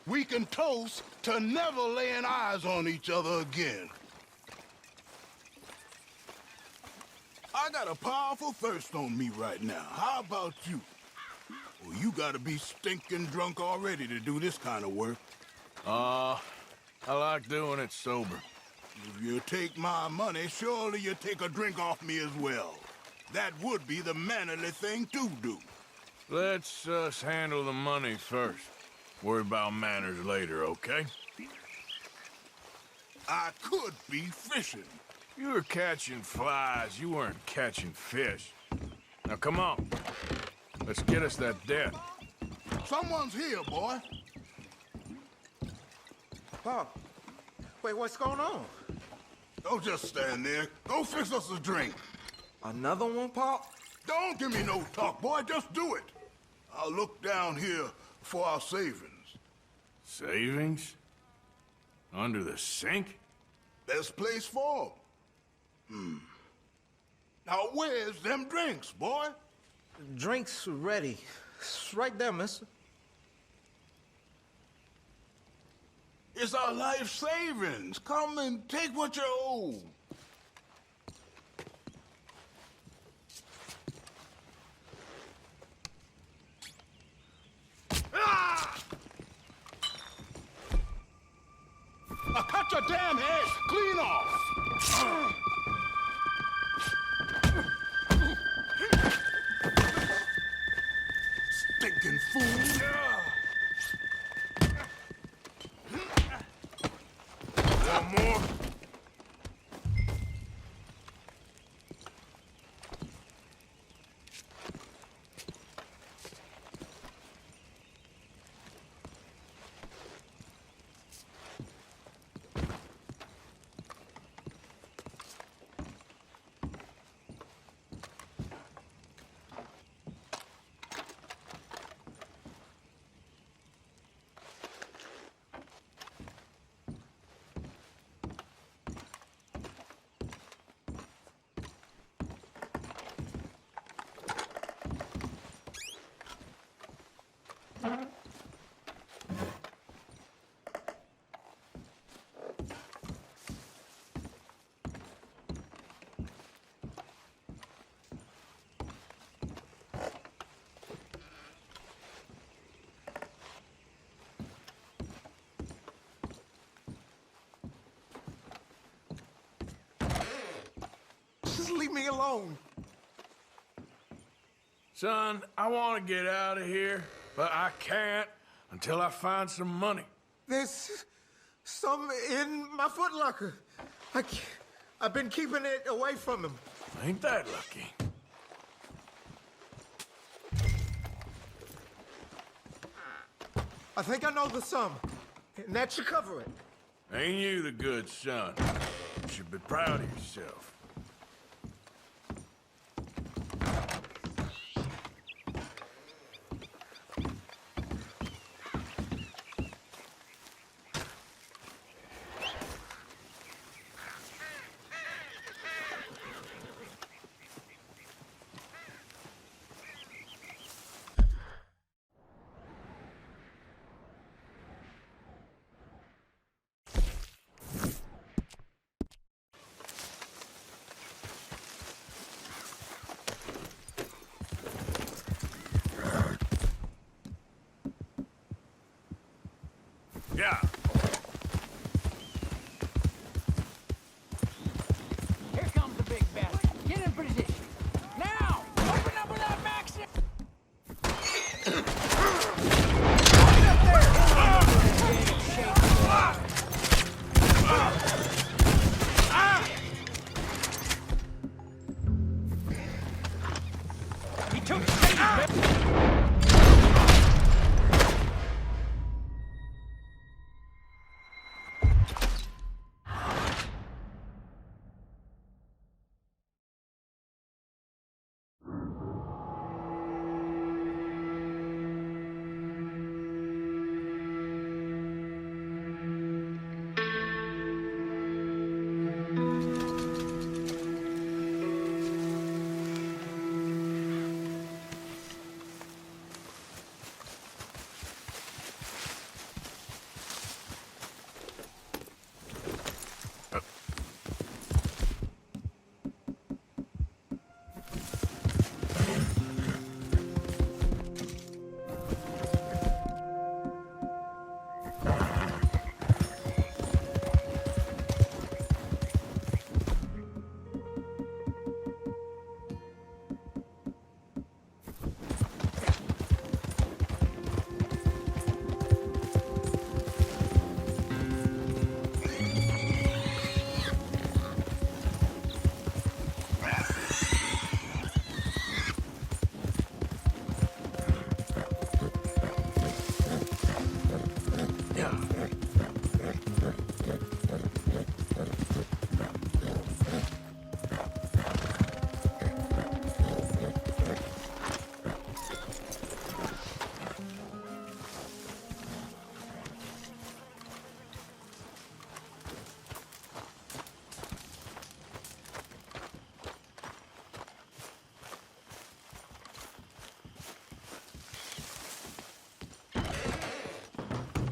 We can toast to never laying eyes on each other again. I got a powerful thirst on me right now. How about you? Well, you gotta be stinking drunk already to do this kind of work. I like doing it sober. If you take my money, surely you take a drink off me as well. That would be the mannerly thing to do. Let's handle the money first. Worry about manners later, okay? I could be fishing. You were catching flies. You weren't catching fish. Now, come on. Let's get us that debt. Someone's here, boy. Pop, wait, what's going on? Don't just stand there. Go fix us a drink. Another one, Pop? Don't give me no talk, boy. Just do it. I'll look down here for our savings. Savings? Under the sink? Best place for 'em. Now, where's them drinks, boy? Drinks ready. It's right there, mister. It's our life savings. Come and take what you owe. Ah! I'll cut your damn head clean off. Stinking fool. One more. Just leave me alone. Son, I want to get out of here, but I can't until I find some money. There's some in my footlocker. I've been keeping it away from him. Ain't that lucky? I think I know the sum, and that should cover it. Ain't you the good son? You should be proud of yourself.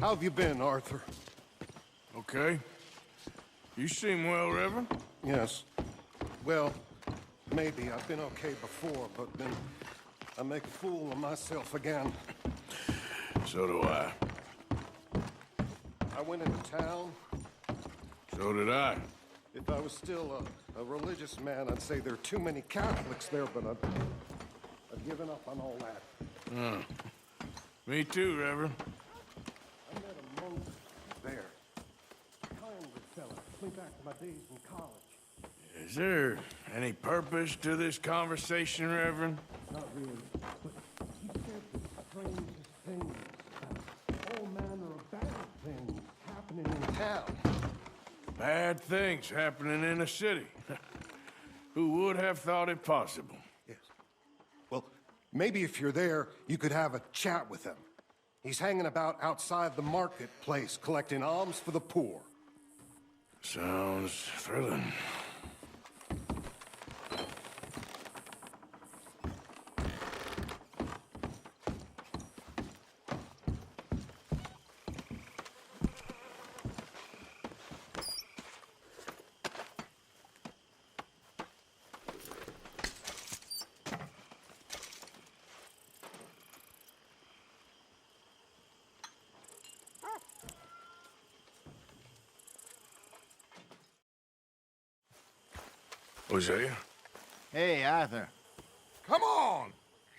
How have you been, Arthur? Okay. You seem well, Reverend. Yes. Well, maybe. I've been okay before, but then I make a fool of myself again. So do I. I went into town. So did I. If I was still a religious man, I'd say there are too many Catholics there, but I've given up on all that. Me too, Reverend. I met a monk there. Kindly fella. Think back to my days in college. Is there any purpose to this conversation, Reverend? Not really, but he said the strangest things. All manner of bad things happening in town. Bad things happening in a city. Who would have thought it possible? Yes. Well, maybe if you're there, you could have a chat with him. He's hanging about outside the marketplace, collecting alms for the poor. Sounds thrilling. Hosea? Hey, Arthur. Come on!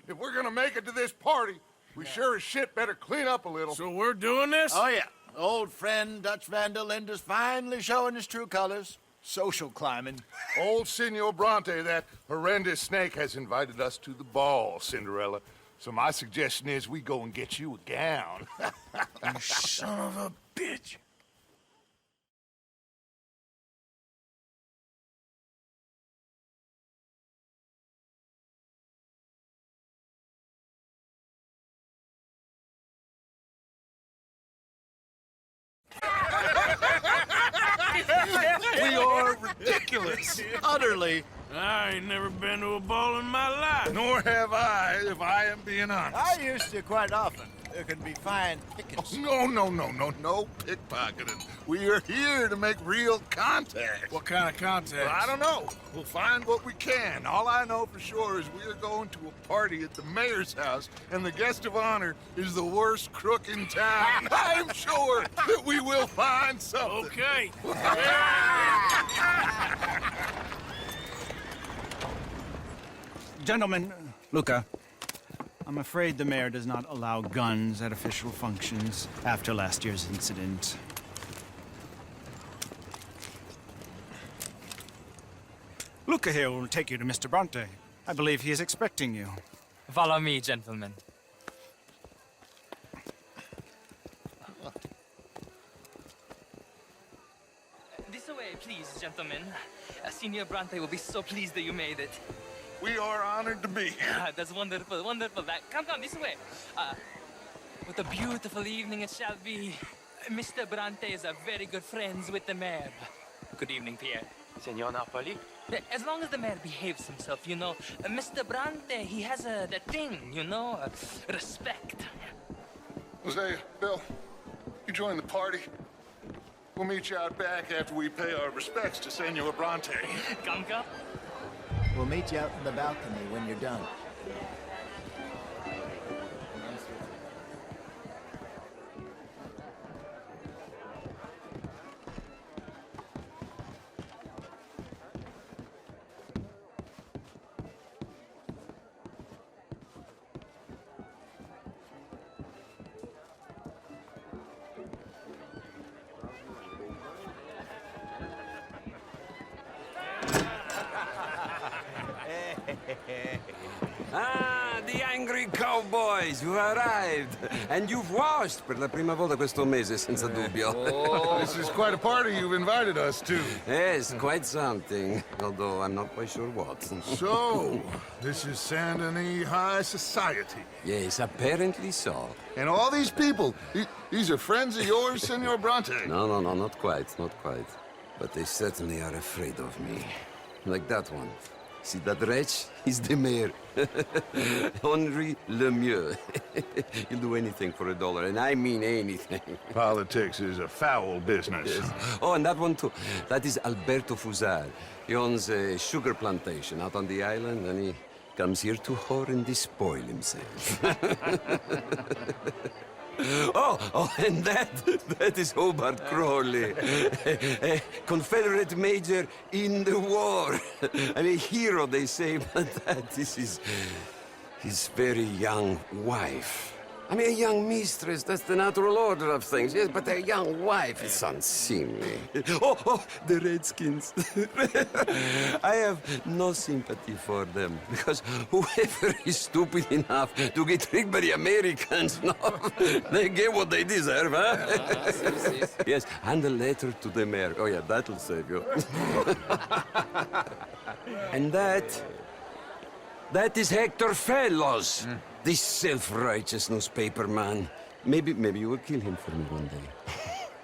If we're gonna make it to this party, we sure as shit better clean up a little. So we're doing this? Oh, yeah. Old friend Dutch Van der Linde's finally showing his true colors. Social climbing. Old Senor Bronte, that horrendous snake, has invited us to the ball, Cinderella. So my suggestion is we go and get you a gown. You son of a bitch. We are ridiculous. Utterly. I ain't never been to a ball in my life. Nor have I, if I am being honest. I used to quite often. There can be fine pickings. Oh, no pickpocketing. We are here to make real contact. What kind of contact? Well, I don't know. We'll find what we can. All I know for sure is we are going to a party at the mayor's house, and the guest of honor is the worst crook in town. I'm sure that we will find something. Okay. Gentlemen, Luca, I'm afraid the mayor does not allow guns at official functions after last year's incident. Luca here will take you to Mr. Bronte. I believe he is expecting you. Follow me, gentlemen. This way, please, gentlemen. Senor Bronte will be so pleased that you made it. We are honored to be here. That's wonderful, wonderful. Come this way. What a beautiful evening it shall be. Mr. Bronte is a very good friends with the mayor. Good evening, Pierre. Senor Napoli? As long as the mayor behaves himself, you know. Mr. Bronte, he has that thing, you know, respect. Hosea, Bill, you join the party. We'll meet you out back after we pay our respects to Senor Bronte. Come. We'll meet you out in the balcony when you're done. Ah, the angry cowboys, you've arrived. And you've washed per la prima volta questo mese, senza dubbio. Oh, this is quite a party you've invited us to. Yes, quite something. Although I'm not quite sure what. So, this is Saint Denis High Society. Yes, apparently so. And all these people, these are friends of yours, Senor Bronte? No, not quite, not quite. But they certainly are afraid of me. Like that one. See that wretch? He's the mayor. Henri Lemieux. He'll do anything for $1, and I mean anything. Politics is a foul business. Yes. Oh, and that one too. That is Alberto Fusar. He owns a sugar plantation out on the island, and he comes here to whore and despoil himself. Oh, and that is Hobart Crawley, a Confederate major in the war, and a hero, they say, but that is his very young wife. I mean, a young mistress, that's the natural order of things, yes, but a young wife is unseemly. Oh, the Redskins. I have no sympathy for them, because whoever is stupid enough to get tricked by the Americans, no, they get what they deserve, huh? Yes, and a letter to the mayor. Oh, yeah, that'll save you. And that is Hector Fellows. This self-righteous newspaper man. Maybe you will kill him for me one day.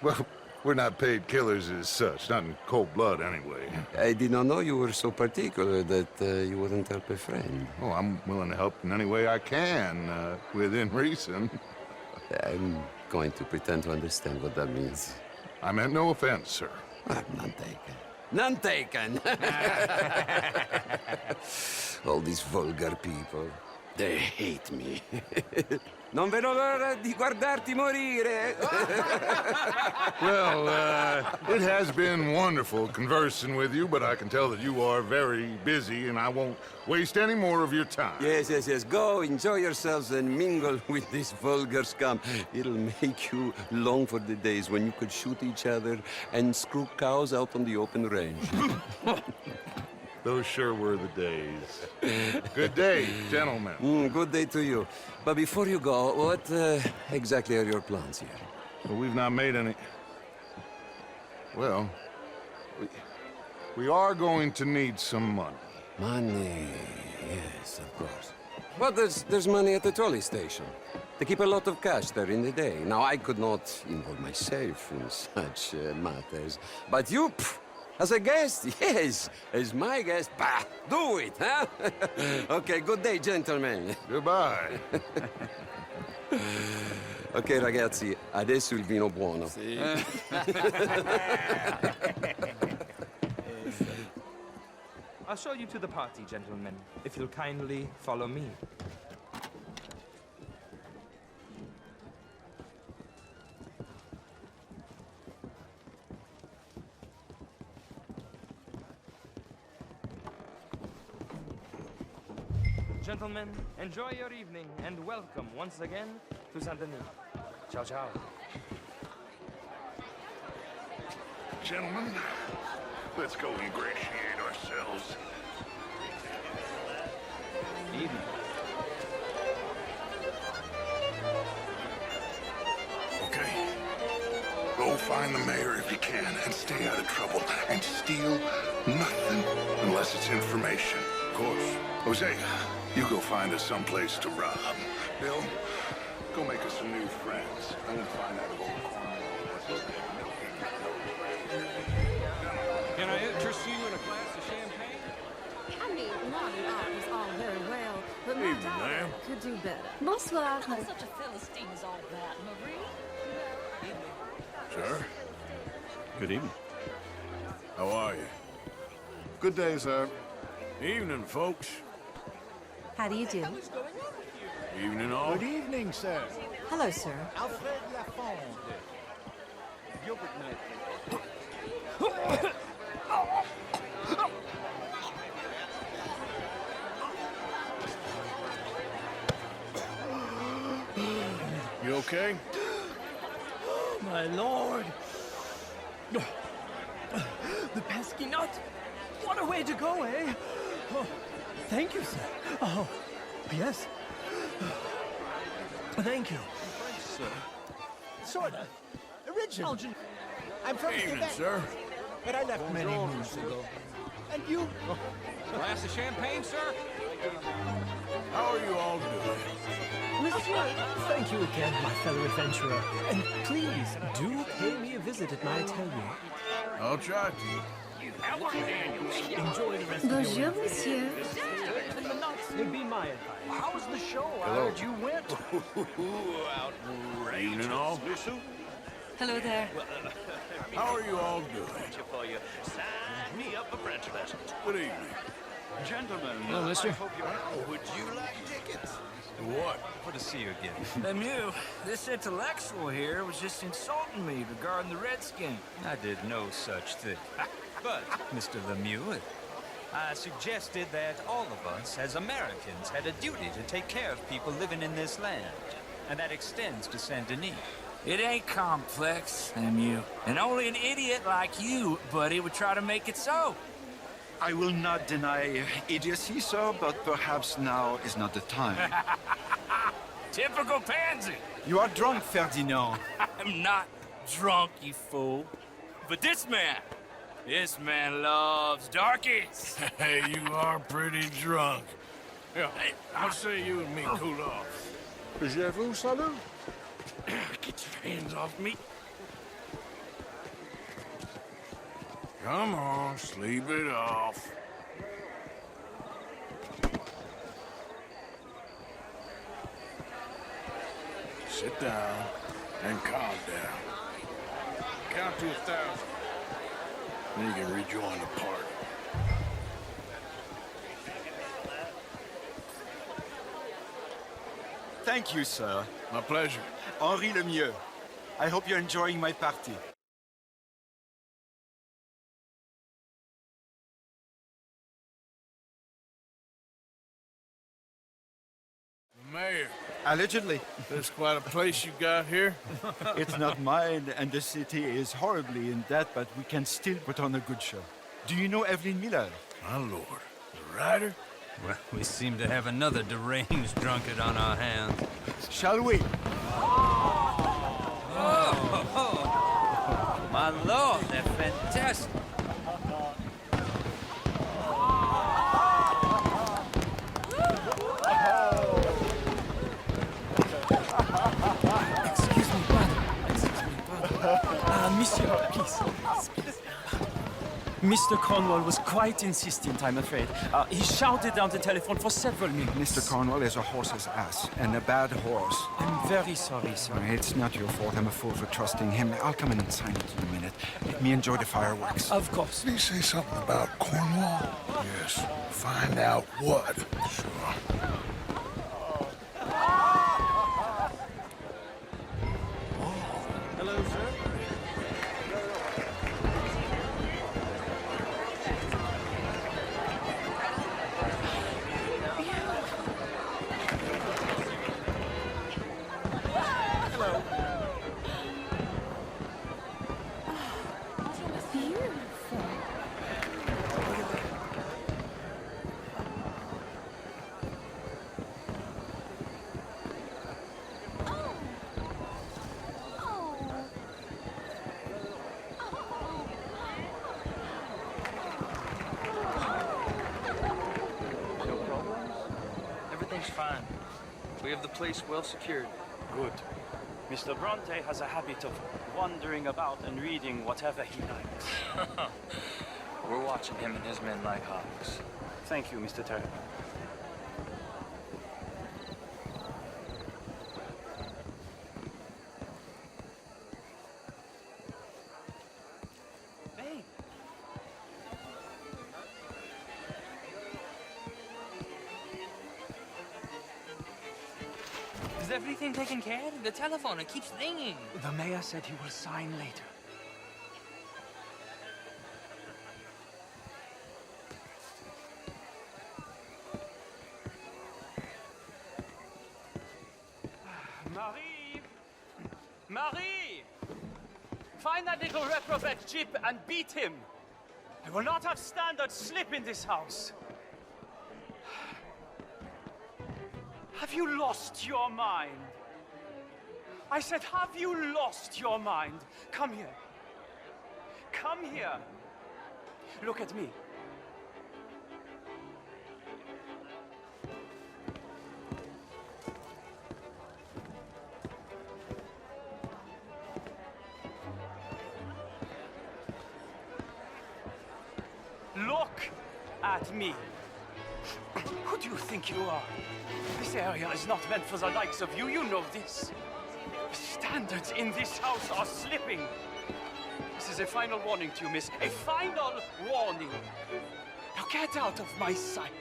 Well, we're not paid killers as such, not in cold blood anyway. I did not know you were so particular that you wouldn't help a friend. Oh, I'm willing to help in any way I can, within reason. I'm going to pretend to understand what that means. I meant no offense, sir. None taken. None taken! All these vulgar people. They hate me. Non vedo l'ora di guardarti morire. Well, it has been wonderful conversing with you, but I can tell that you are very busy, and I won't waste any more of your time. Yes. Go, enjoy yourselves, and mingle with this vulgar scum. It'll make you long for the days when you could shoot each other and screw cows out on the open range. Those sure were the days. Good day, gentlemen. Good day to you. But before you go, what exactly are your plans here? Well, we've not made any... Well, we are going to need some money. Money, yes, of course. But there's money at the trolley station. They keep a lot of cash there in the day. Now, I could not involve myself in such matters. But you... As a guest, yes. As my guest, bah, do it, huh? Okay, good day, gentlemen. Goodbye. Ok, ragazzi, adesso il vino buono. Sì. I'll show you to the party, gentlemen, if you'll kindly follow me. Gentlemen, enjoy your evening and welcome once again to Saint Denis. Ciao, ciao. Gentlemen, let's go ingratiate ourselves. Evening. Okay. Go find the mayor if you can and stay out of trouble. And steal nothing unless it's information. Of course. Jose, you go find us someplace to rob. Bill, go make us some new friends. I'm gonna find out old Cornwall what's okay. Can I interest you in a glass of champagne? I mean, modern art is all very well, but my Evening, daughter ma'am. could do better. Bonsoir. Not such a Philistine as all that, Marie. Sir? Good evening. How are you? Good day, sir. Evening, folks. How do you do? Evening, all. Good evening, sir. Hello, sir. Alfred Lafonde. Gilded knight. You okay? My lord! The pesky nut! What a way to go, eh? Oh, thank you, sir. Oh, yes. Thank you. Sir. Sort of. Original. I'm from Evening, Quebec, sir. but I left many moons ago. And you? Glass of champagne, sir? How are you all doing? Monsieur, thank you again, my fellow adventurer. And please, do pay me a visit at my atelier. I'll try to. Enjoy the rest Bonjour, of your monsieur. It'd be my advice. How was the show? I Hello. heard you went. Evening all. Hello there. How are you all doing? For you. Sign me up for French lessons. Good evening. Gentlemen, Hello, mister. I hope you're... Would you like tickets? What? Good to see you again. Lemieux, this intellectual here was just insulting me regarding the Redskin. I did no such thing. But, Mr. Lemieux, I suggested that all of us, as Americans, had a duty to take care of people living in this land. And that extends to Saint Denis. It ain't complex, Lemieux. And only an idiot like you, buddy, would try to make it so. I will not deny idiocy, sir, but perhaps now is not the time. Typical pansy. You are drunk, Ferdinand. I'm not drunk, you fool. But this man loves darkies. Hey, you are pretty drunk. Yeah, I'll say you and me cool off. Je vous salue. Get your hands off me. Come on, sleep it off. Sit down and calm down. Count to 1,000. Then you can rejoin the party. Thank you, sir. My pleasure. Henri Lemieux. I hope you're enjoying my party. Mayor. Allegedly. That's quite a place you got here. It's not mine, and the city is horribly in debt, but we can still put on a good show. Do you know Evelyn Miller? My lord. The writer? Well, we seem to have another deranged drunkard on our hands. Shall we? Oh, my lord, they're fantastic. Monsieur, please. Mr. Cornwall was quite insistent, I'm afraid. He shouted down the telephone for several minutes. Mr. Cornwall is a horse's ass, and a bad horse. I'm very sorry, sir. It's not your fault. I'm a fool for trusting him. I'll come in and sign it in a minute. Let me enjoy the fireworks. Of course. Did he say something about Cornwall? Yes. Find out what. Sure. Hello, sir. Fine. We have the place well secured. Good. Mr. Bronte has a habit of wandering about and reading whatever he likes. We're watching him and his men like hawks. Thank you, Mr. Terry. Hey! Is everything taken care of? The telephone, it keeps ringing. The mayor said he will sign later. Marie! Marie! Find that little reprobate Chip and beat him. I will not have standard slip in this house. Have you lost your mind? I said, have you lost your mind? Come here. Come here. Look at me. at me. Who do you think you are? This area is not meant for the likes of you. You know this. The standards in this house are slipping. This is a final warning to you, miss. A final warning. Now get out of my sight.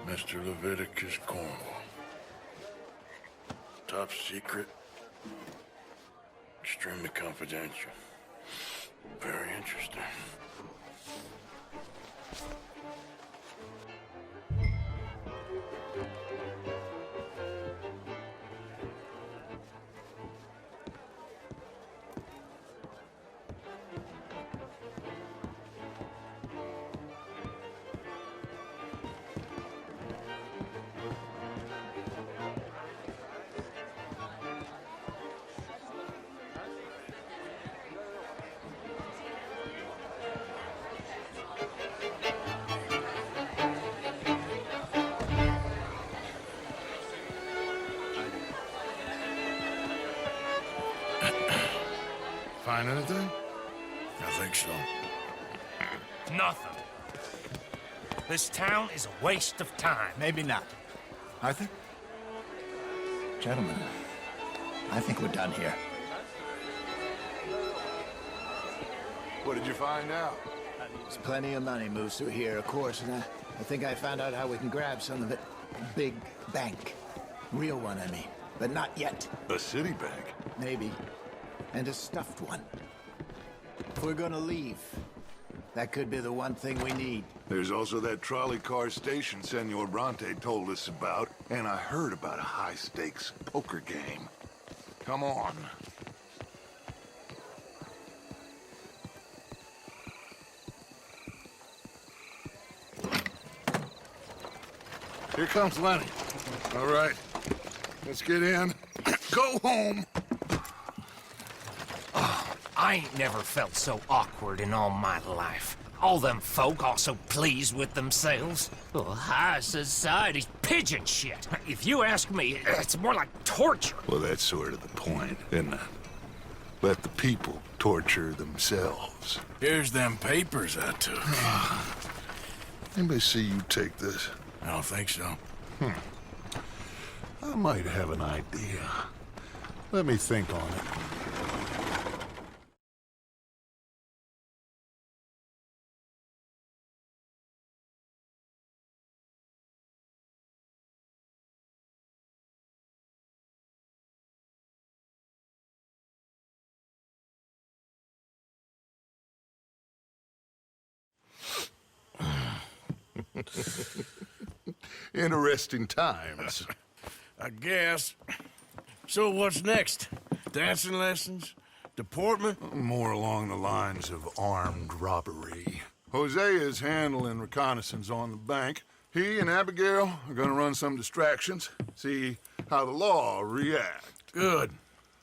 Mr. Leviticus Cornwall. Top secret. Extremely confidential. Very interesting. Find anything? I think so. Nothing. This town is a waste of time. Maybe not. Arthur? Gentlemen, I think we're done here. What did you find out? There's plenty of money moves through here, of course, and I think I found out how we can grab some of it. Big bank. Real one, I mean. But not yet. A city bank? Maybe. And a stuffed one. If we're gonna leave, that could be the one thing we need. There's also that trolley car station Senor Bronte told us about, and I heard about a high-stakes poker game. Come on. Here comes Lenny. All right, let's get in. Go home. I ain't never felt so awkward in all my life. All them folk all so pleased with themselves. Oh, high society's pigeon shit. If you ask me, it's more like torture. Well, that's sort of the point, isn't it? Let the people torture themselves. Here's them papers I took. Anybody see you take this? I don't think so. I might have an idea. Let me think on it. Interesting times. I guess. So what's next? Dancing lessons? Deportment? More along the lines of armed robbery. Hosea is handling reconnaissance on the bank. He and Abigail are gonna run some distractions, see how the law react. Good.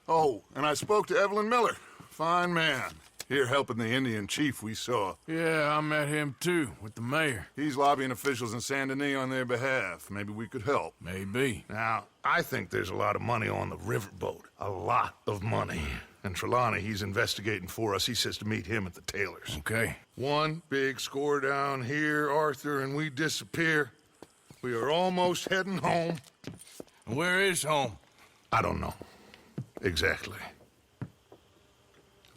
Oh, and I spoke to Evelyn Miller. Fine man. Here helping the Indian chief we saw. Yeah, I met him too, with the mayor. He's lobbying officials in Saint Denis on their behalf. Maybe we could help. Maybe. Now, I think there's a lot of money on the riverboat. A lot of money. And Trelawney, he's investigating for us. He says to meet him at the tailor's. Okay. One big score down here, Arthur, and we disappear. We are almost heading home. Where is home? I don't know. Exactly.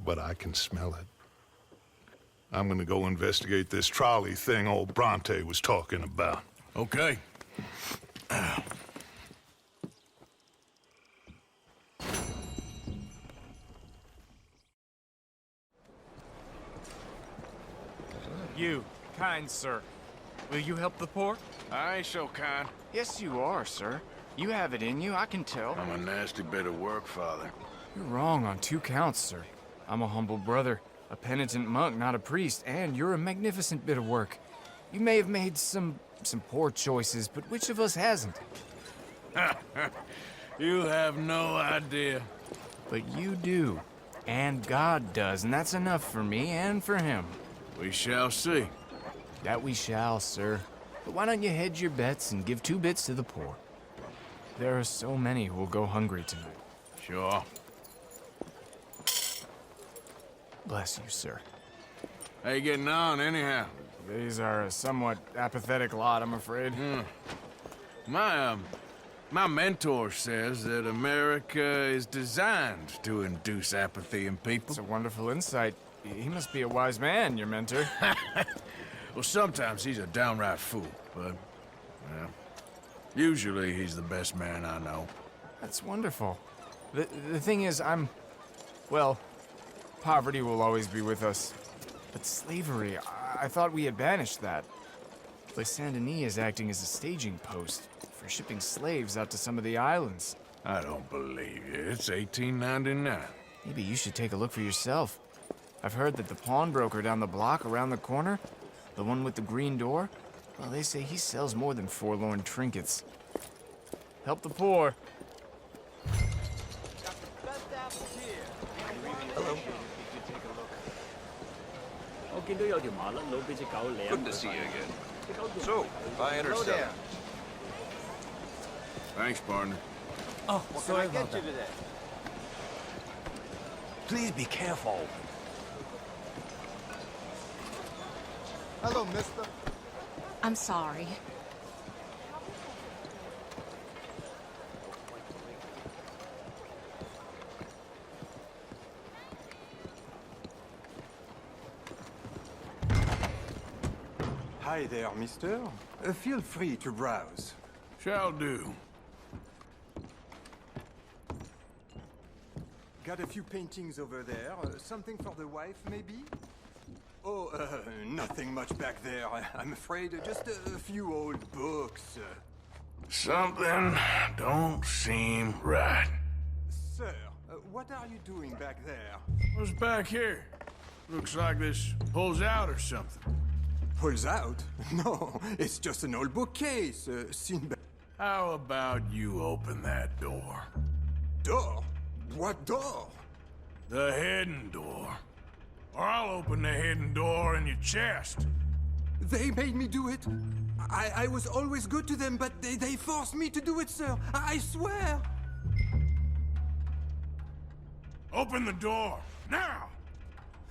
But I can smell it. I'm gonna go investigate this trolley thing old Bronte was talking about. Okay. You, kind sir, will you help the poor? I ain't so kind. Yes, you are, sir. You have it in you, I can tell. I'm a nasty bit of work, Father. You're wrong on 2 counts, sir. I'm a humble brother, a penitent monk, not a priest, and you're a magnificent bit of work. You may have made some poor choices, but which of us hasn't? You have no idea. But you do. And God does, and that's enough for me and for him. We shall see. That we shall, sir. But why don't you hedge your bets and give 2 bits to the poor? There are so many who will go hungry tonight. Sure. Bless you, sir. How you getting on, anyhow? These are a somewhat apathetic lot, I'm afraid. My mentor says that America is designed to induce apathy in people. It's a wonderful insight. He must be a wise man, your mentor. Well, sometimes he's a downright fool, but, well, usually he's the best man I know. That's wonderful. The thing is, well, poverty will always be with us. But slavery, I thought we had banished that. Like Saint Denis is acting as a staging post for shipping slaves out to some of the islands. I don't believe you. It's 1899. Maybe you should take a look for yourself. I've heard that the pawnbroker down the block around the corner, the one with the green door, well, they say he sells more than forlorn trinkets. Help the poor. Hello. Good to see you again. So, I understand. Thanks, partner. Oh, sorry about that. Please be careful. Hello, mister. I'm sorry. Hi there, mister. Feel free to browse. Shall do. Got a few paintings over there. Something for the wife, maybe? Oh, nothing much back there, I'm afraid. Just a few old books. Something don't seem right. Sir, what are you doing back there? What's back here? Looks like this pulls out or something. Pulls out? No, it's just an old bookcase. Seen back. How about you open that door? Door? What door? The hidden door. Or I'll open the hidden door in your chest. They made me do it. I was always good to them, but they forced me to do it, sir. I swear. Open the door, now!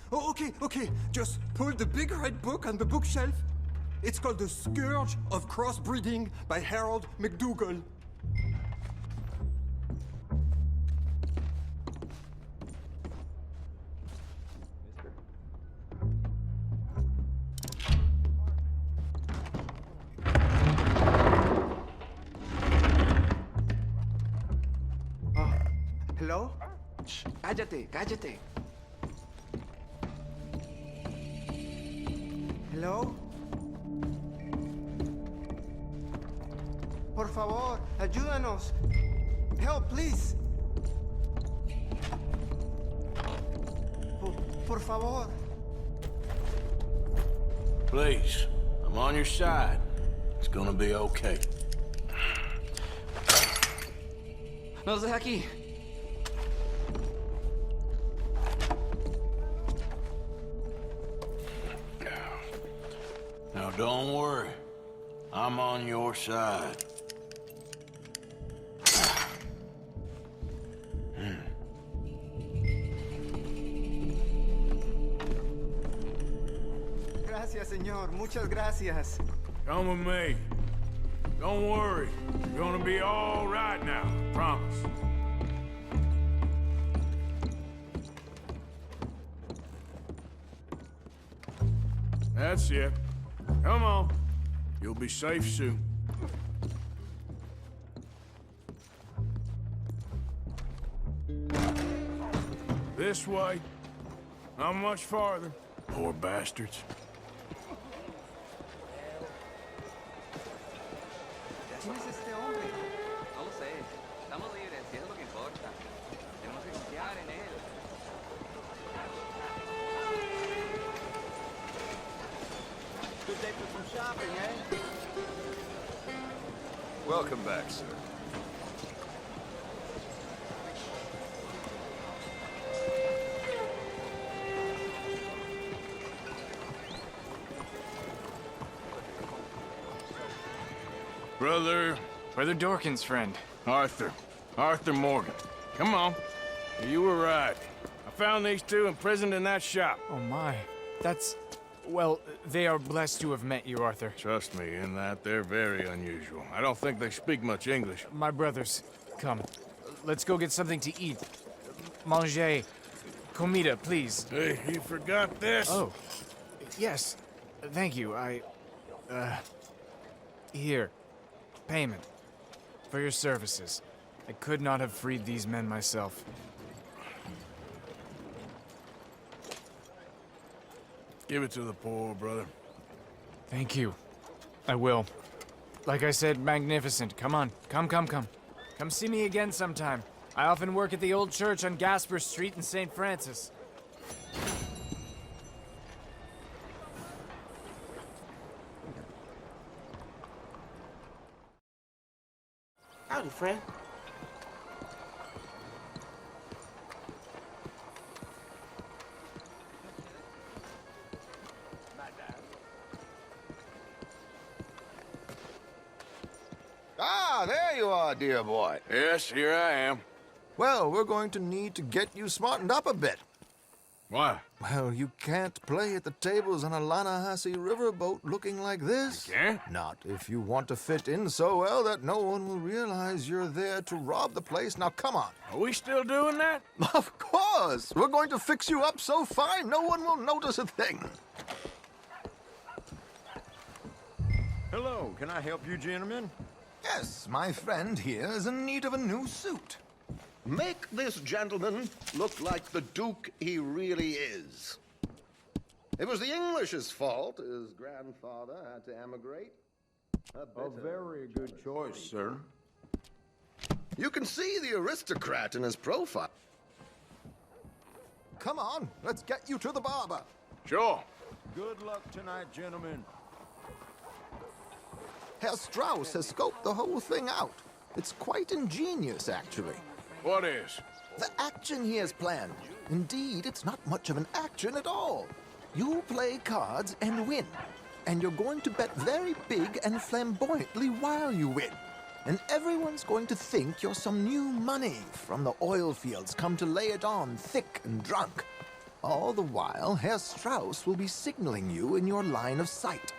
Oh, okay. Just pull the big red book on the bookshelf. It's called The Scourge of Crossbreeding by Harold McDougall. Hello? Shh, cállate. Hello? Por favor, ayúdanos. Help, please. Por favor. Please, I'm on your side. It's gonna be okay. Nos deja aquí. Now don't worry. I'm on your side. Gracias, señor. Muchas gracias. Come with me. Don't worry. You're gonna be all right now. Promise. That's it. Come on. You'll be safe soon. This way. Not much farther. Poor bastards. ¿Quién es este hombre? No lo sé. Estamos libres, y eso es lo que importa. Tenemos que confiar en él. Good day for some shopping, eh? Welcome back, sir. Brother Dorkin's friend. Arthur Morgan. Come on. You were right. I found these two imprisoned in that shop. Oh my. That's... Well, they are blessed to have met you, Arthur. Trust me, in that they're very unusual. I don't think they speak much English. My brothers, come. Let's go get something to eat. Manger. Comida, please. Hey, you forgot this? Oh. Yes. Thank you. Here. Payment. For your services. I could not have freed these men myself. Give it to the poor, brother. Thank you. I will. Like I said, magnificent. Come on. Come. Come see me again sometime. I often work at the old church on Gasper Street in St. Francis. Howdy, friend. Ah, there you are, dear boy. Yes, here I am. Well, we're going to need to get you smartened up a bit. Why? Well, you can't play at the tables on a Lannahechee riverboat looking like this. You can't? Not if you want to fit in so well that no one will realize you're there to rob the place. Now, come on. Are we still doing that? Of course! We're going to fix you up so fine no one will notice a thing. Hello, can I help you, gentlemen? Yes, my friend here is in need of a new suit. Make this gentleman look like the Duke he really is. It was the English's fault his grandfather had to emigrate. A very good choice, sir. You can see the aristocrat in his profile. Come on, let's get you to the barber. Sure. Good luck tonight, gentlemen. Herr Strauss has scoped the whole thing out. It's quite ingenious, actually. What is? The action he has planned. Indeed, it's not much of an action at all. You play cards and win. And you're going to bet very big and flamboyantly while you win. And everyone's going to think you're some new money from the oil fields come to lay it on thick and drunk. All the while, Herr Strauss will be signaling you in your line of sight.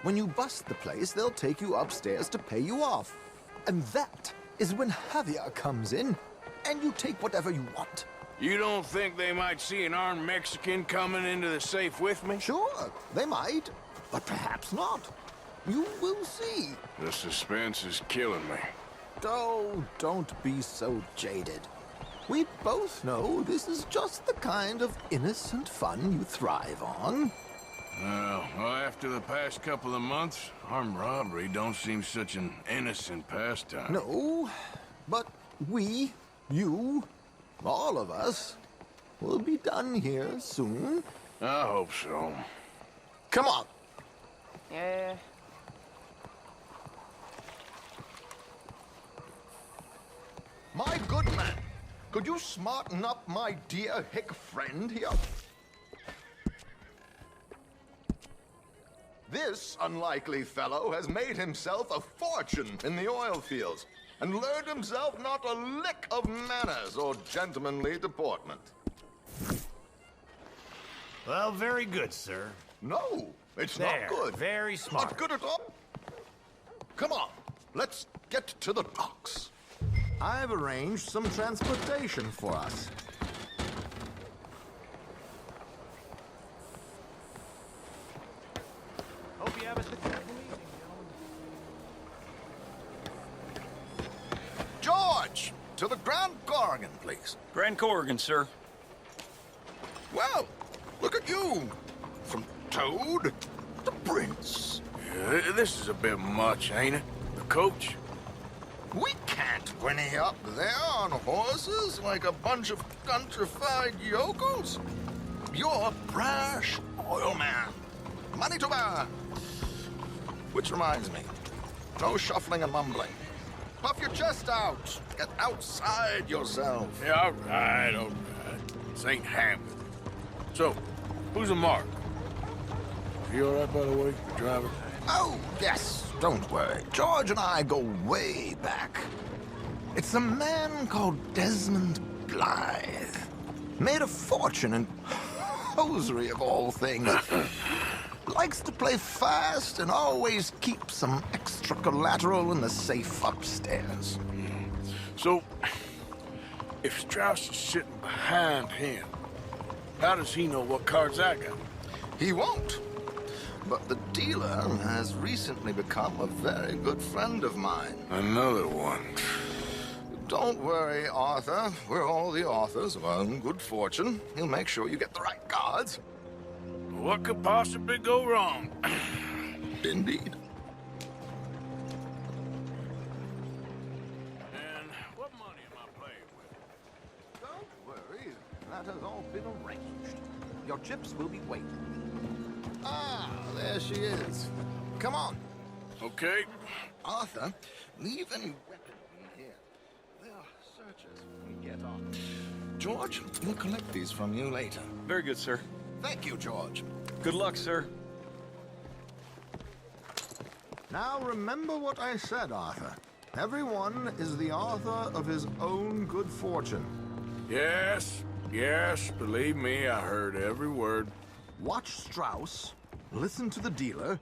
When you bust the place, they'll take you upstairs to pay you off. And that is when Javier comes in, and you take whatever you want. You don't think they might see an armed Mexican coming into the safe with me? Sure, they might, but perhaps not. You will see. The suspense is killing me. Oh, don't be so jaded. We both know this is just the kind of innocent fun you thrive on. Well, after the past couple of months, armed robbery don't seem such an innocent pastime. No, but we, you, all of us, will be done here soon. I hope so. Come on. Yeah. My good man, could you smarten up my dear hick friend here? This This unlikely fellow has made himself a fortune in the oil fields and learned himself not a lick of manners or gentlemanly deportment. Well, very good, sir. No, it's There, not good. very smart. Not good at all. Come on, let's get to the docks. I've arranged some transportation for us. Hope you have a successful evening, gentlemen. George, to the Grand Corrigan, please. Grand Corrigan, sir. Well, look at you. From Toad to Prince. Yeah, this is a bit much, ain't it? The coach? We can't whinny up there on horses like a bunch of countrified yokels. You're a brash oil man. Money to burn. Which reminds me, no shuffling and mumbling. Puff your chest out. Get outside yourself. Yeah, all right, all right. This ain't happening. So, who's a mark? Is he all right, by the way, the driver? Oh, yes. Don't worry. George and I go way back. It's a man called Desmond Blythe. Made a fortune in hosiery of all things. Likes to play fast and always keeps some extra collateral in the safe upstairs. So, if Strauss is sitting behind him, how does he know what cards I got? He won't. But the dealer has recently become a very good friend of mine. Another one. Don't worry, Arthur. We're all the authors of our own good fortune. He'll make sure you get the right cards. What could possibly go wrong? Indeed. And what money am I playing with? Don't worry. That has all been arranged. Your chips will be waiting. Ah, there she is. Come on. Okay. Arthur, leave any weaponry here. They'll search us when we get on. George, we'll collect these from you later. Very good, sir. Thank you, George. Good luck, sir. Now remember what I said, Arthur. Everyone is the author of his own good fortune. Yes, yes, believe me, I heard every word. Watch Strauss, listen to the dealer,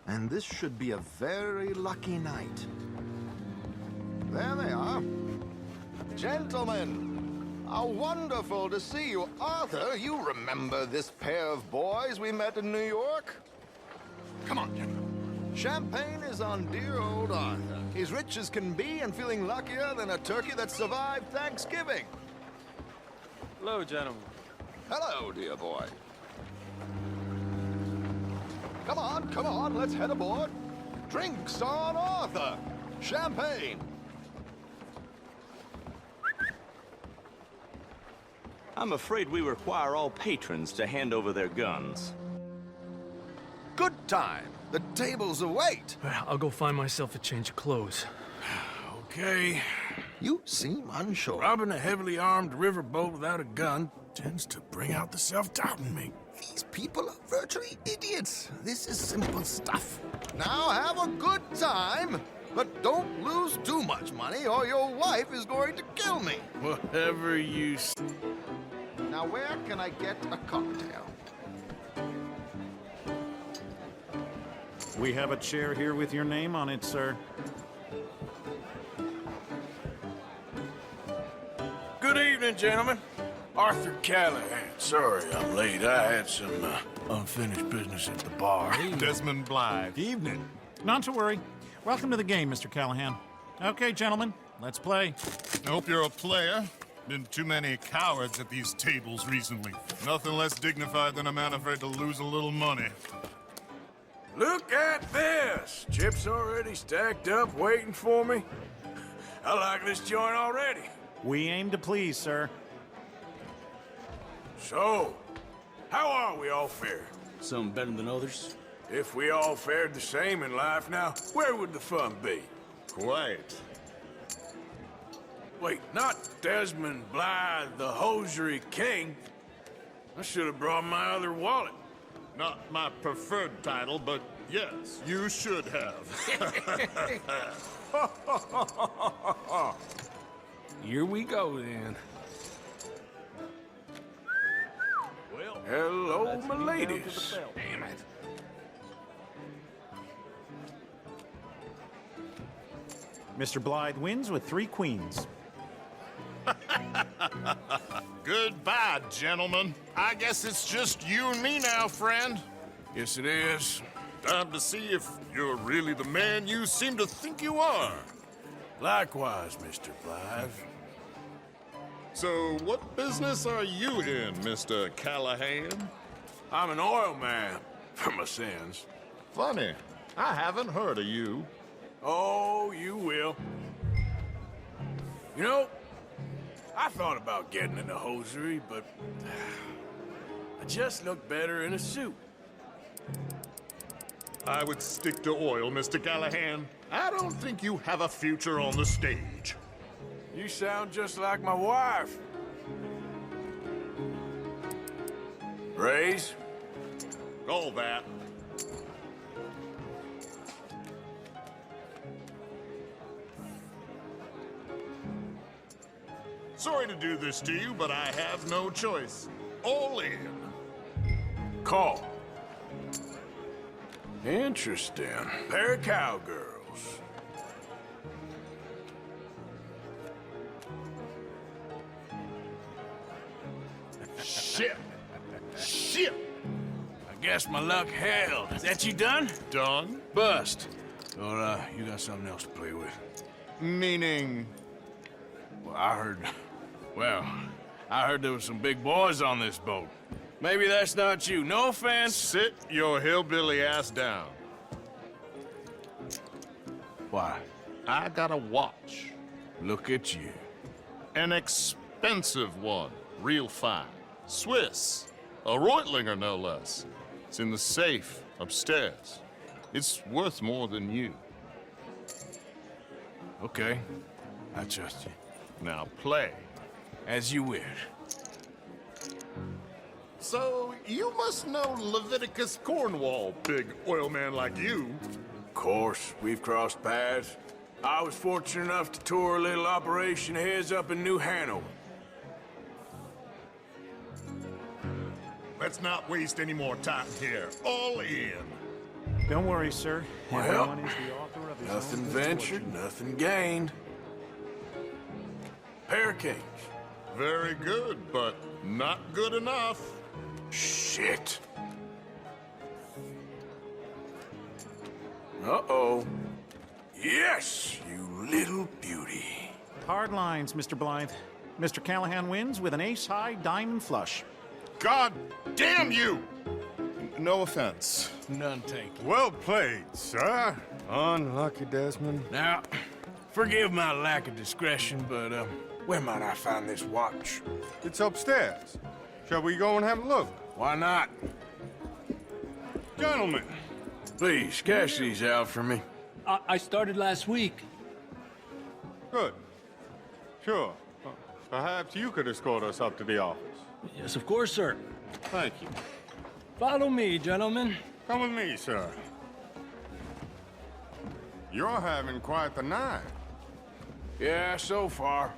and this should be a very lucky night. There they are. Gentlemen, how wonderful to see you. Arthur, you remember this pair of boys we met in New York? Come on, gentlemen. Champagne is on dear old Arthur. He's rich as can be and feeling luckier than a turkey that survived Thanksgiving. Hello, gentlemen. Hello, dear boy. Come on, let's head aboard. Drinks on Arthur. Champagne. I'm afraid we require all patrons to hand over their guns. Good time. The tables await. I'll go find myself a change of clothes. Okay. You seem unsure. Robbing a heavily armed riverboat without a gun tends to bring out the self-doubt in me. These people are virtually idiots. This is simple stuff. Now have a good time, but don't lose too much money or your wife is going to kill me. Whatever you... Now where can I get a cocktail? We have a chair here with your name on it, sir. Good evening, gentlemen. Arthur Callahan. Sorry I'm late. I had some unfinished business at the bar. Desmond Blythe. Evening. Not to worry. Welcome to the game, Mr. Callahan. Okay, gentlemen, let's play. I hope you're a player. Been too many cowards at these tables recently. Nothing less dignified than a man afraid to lose a little money. Look at this! Chips already stacked up, waiting for me. I like this joint already. We aim to please, sir. So, how are we all fared? Some better than others. If we all fared the same in life now, where would the fun be? Quiet. Wait, not Desmond Blythe, the hosiery king. I should have brought my other wallet. Not my preferred title, but Yes, you should have. Here we go, then. Well, hello, my ladies. Damn it. Mr. Blythe wins with 3 queens. Goodbye, gentlemen. I guess it's just you and me now, friend. Yes, it is. Time to see if you're really the man you seem to think you are. Likewise, Mr. Blythe. So, what business are you in, Mr. Callahan? I'm an oil man, for my sins. Funny, I haven't heard of you. Oh, you will. You know, I thought about getting into hosiery, but I just look better in a suit. I would stick to oil, Mr. Callahan. I don't think you have a future on the stage. You sound just like my wife. Raise? All that. Sorry to do this to you, but I have no choice. All in. Call. Interesting. Pair of cowgirls. Shit. Shit. I guess my luck held. Is that you done? Done. Bust. Or, you got something else to play with. Meaning? Well, I heard there was some big boys on this boat. Maybe that's not you. No offense. Sit your hillbilly ass down. Why? I got a watch. Look at you. An expensive one. Real fine. Swiss. A Reutlinger, no less. It's in the safe upstairs. It's worth more than you. Okay. I trust you. Now play. As you wish. So, you must know Leviticus Cornwall, big oil man like you. Of course, we've crossed paths. I was fortunate enough to tour a little operation of his up in New Hanover. Let's not waste any more time here. All in. Don't worry, sir. Well, Everyone is the author of his nothing own ventured, misfortune. nothing gained. Pair of kings. Very good, but not good enough. Shit. Uh-oh. Yes, you little beauty. Hard lines, Mr. Blythe. Mr. Callahan wins with an ace-high diamond flush. God damn you! No offense. None taken. Well played, sir. Unlucky, Desmond. Now, forgive my lack of discretion, but, where might I find this watch? It's upstairs. Shall we go and have a look? Why not? Gentlemen. Please, cash these out for me. I started last week. Good. Sure. Perhaps you could escort us up to the office. Yes, of course, sir. Thank you. Follow me, gentlemen. Come with me, sir. You're having quite the night. Yeah, so far.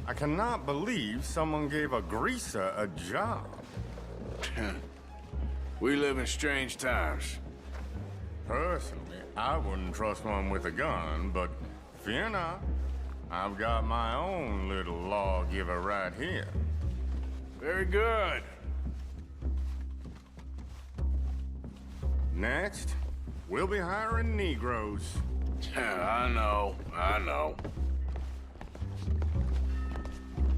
I cannot believe someone gave a greaser a job. We live in strange times. Personally, I wouldn't trust one with a gun, but fear not. I've got my own little lawgiver right here. Very good. Next, we'll be hiring Negroes. I know.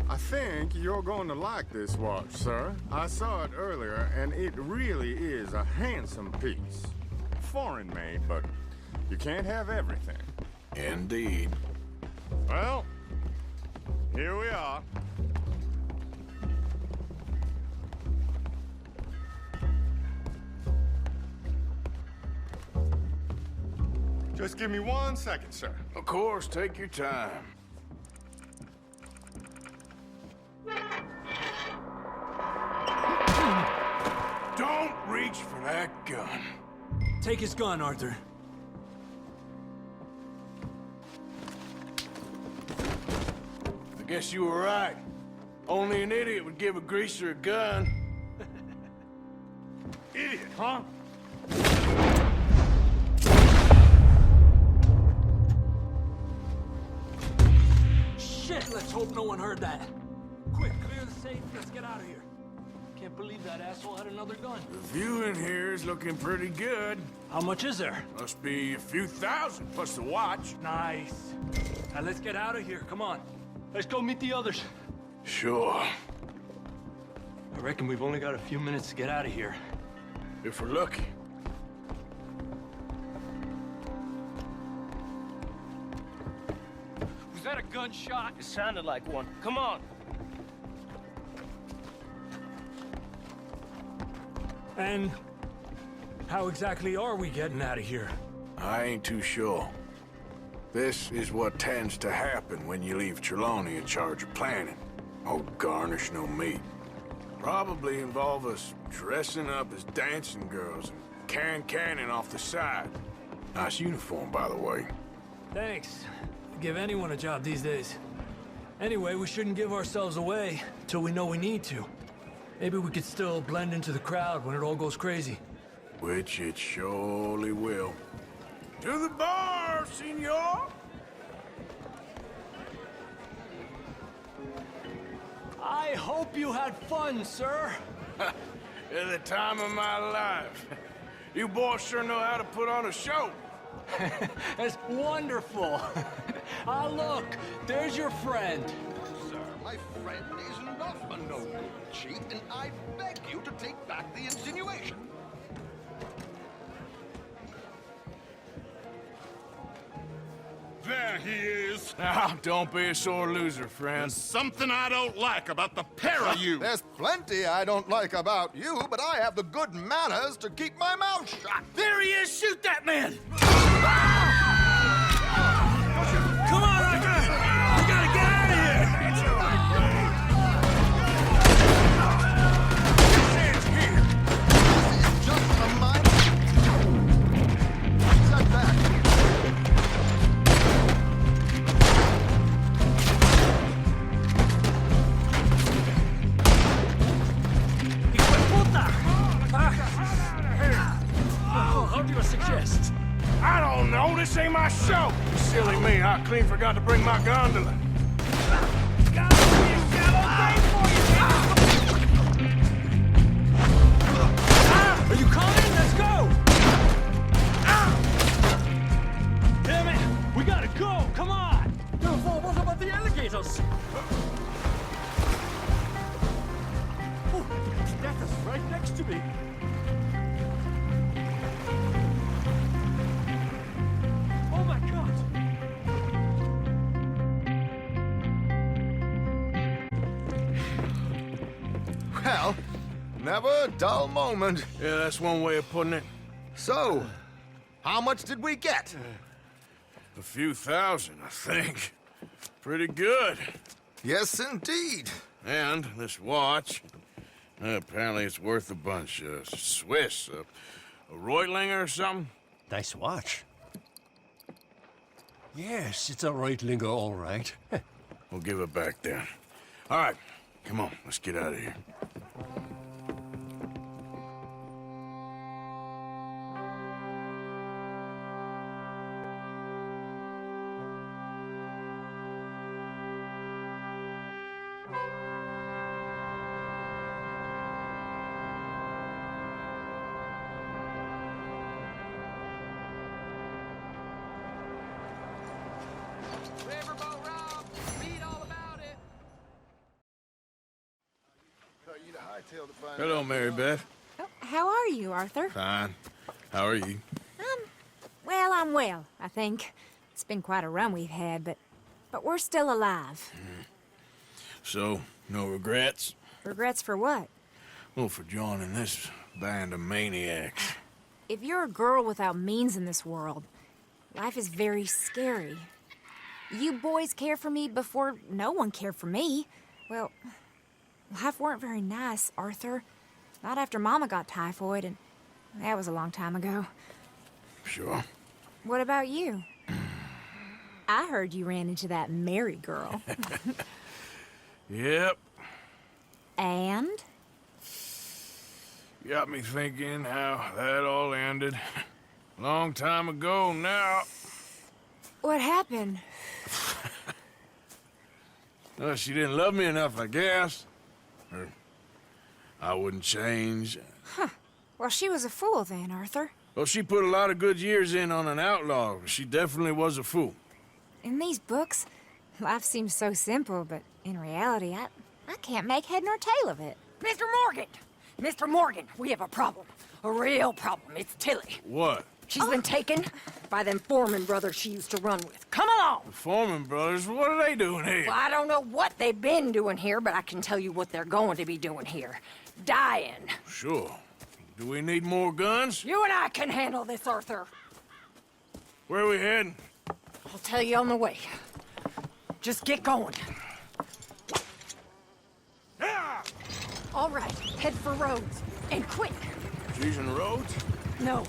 I think you're going to like this watch, sir. I saw it earlier, and it really is a handsome piece. Foreign made, but you can't have everything. Indeed. Well, here we are. Just give me 1 second, sir. Of course, take your time. Don't reach for that gun. Take his gun, Arthur. I guess you were right. Only an idiot would give a greaser a gun. Idiot, huh? Shit, let's hope no one heard that. Quick, clear the safe, let's get out of here. Can't believe that asshole had another gun. The view in here is looking pretty good. How much is there? Must be a few thousand, plus the watch. Nice. Now let's get out of here, come on. Let's go meet the others. Sure. I reckon we've only got a few minutes to get out of here. If we're lucky. Was that a gunshot? It sounded like one. Come on. And how exactly are we getting out of here? I ain't too sure. This is what tends to happen when you leave Trelawney in charge of planning. Oh, garnish no meat. Probably involve us dressing up as dancing girls and canning off the side. Nice uniform, by the way. Thanks. Give anyone a job these days. Anyway, we shouldn't give ourselves away till we know we need to. Maybe we could still blend into the crowd when it all goes crazy. Which it surely will. To the bar, senor! I hope you had fun, sir. At the time of my life. You boys sure know how to put on a show. That's wonderful. Ah, look, there's your friend. Sir, my friend is not a known cheat, and I beg you to take back the insinuation. There he is. Now, don't be a sore loser, friend. There's something I don't like about the pair of you. There's plenty I don't like about you, but I have the good manners to keep my mouth shut. There he is! Shoot that man! Come on, Arthur! We gotta get out of here! This is just a minor setback. How do you suggest? I don't know, this ain't my show. Silly me, I clean forgot to bring my gondola. Are you coming? Let's go! Damn it! We gotta go! Come on! What about the alligators? Oh, death is right next to me. Oh my God! Well, never a dull moment. Yeah, that's one way of putting it. So, how much did we get? A few thousand, I think. Pretty good. Yes, indeed. And this watch, apparently it's worth a bunch. Swiss, a Reutlinger or something? Nice watch. Yes, it's a Reutlinger, all right. We'll give it back then. All right, come on, let's get out of here. Hello, Mary Beth. Oh, how are you, Arthur? Fine. How are you? Well, I'm well, I think. It's been quite a run we've had, but we're still alive. So, no regrets? Regrets for what? Well, for joining this band of maniacs. If you're a girl without means in this world, life is very scary. You boys cared for me before no one cared for me. Well, life weren't very nice, Arthur. Not after Mama got typhoid, and that was a long time ago. Sure. What about you? I heard you ran into that Mary girl. Yep. And? Got me thinking how that all ended. Long time ago now. What happened? Well, she didn't love me enough, I guess. Or I wouldn't change. Huh. Well, she was a fool then, Arthur. Well, she put a lot of good years in on an outlaw. She definitely was a fool. In these books, life seems so simple, but in reality, I can't make head nor tail of it. Mr. Morgan! Mr. Morgan, we have a problem. A real problem. It's Tilly. What? She's been taken by them Foreman brothers she used to run with. Come along! The Foreman brothers? What are they doing here? Well, I don't know what they've been doing here, but I can tell you what they're going to be doing here. Dying. Sure. Do we need more guns? You and I can handle this, Arthur. Where are we heading? I'll tell you on the way. Just get going. All right, head for Rhodes. And quick. She's in Rhodes? No.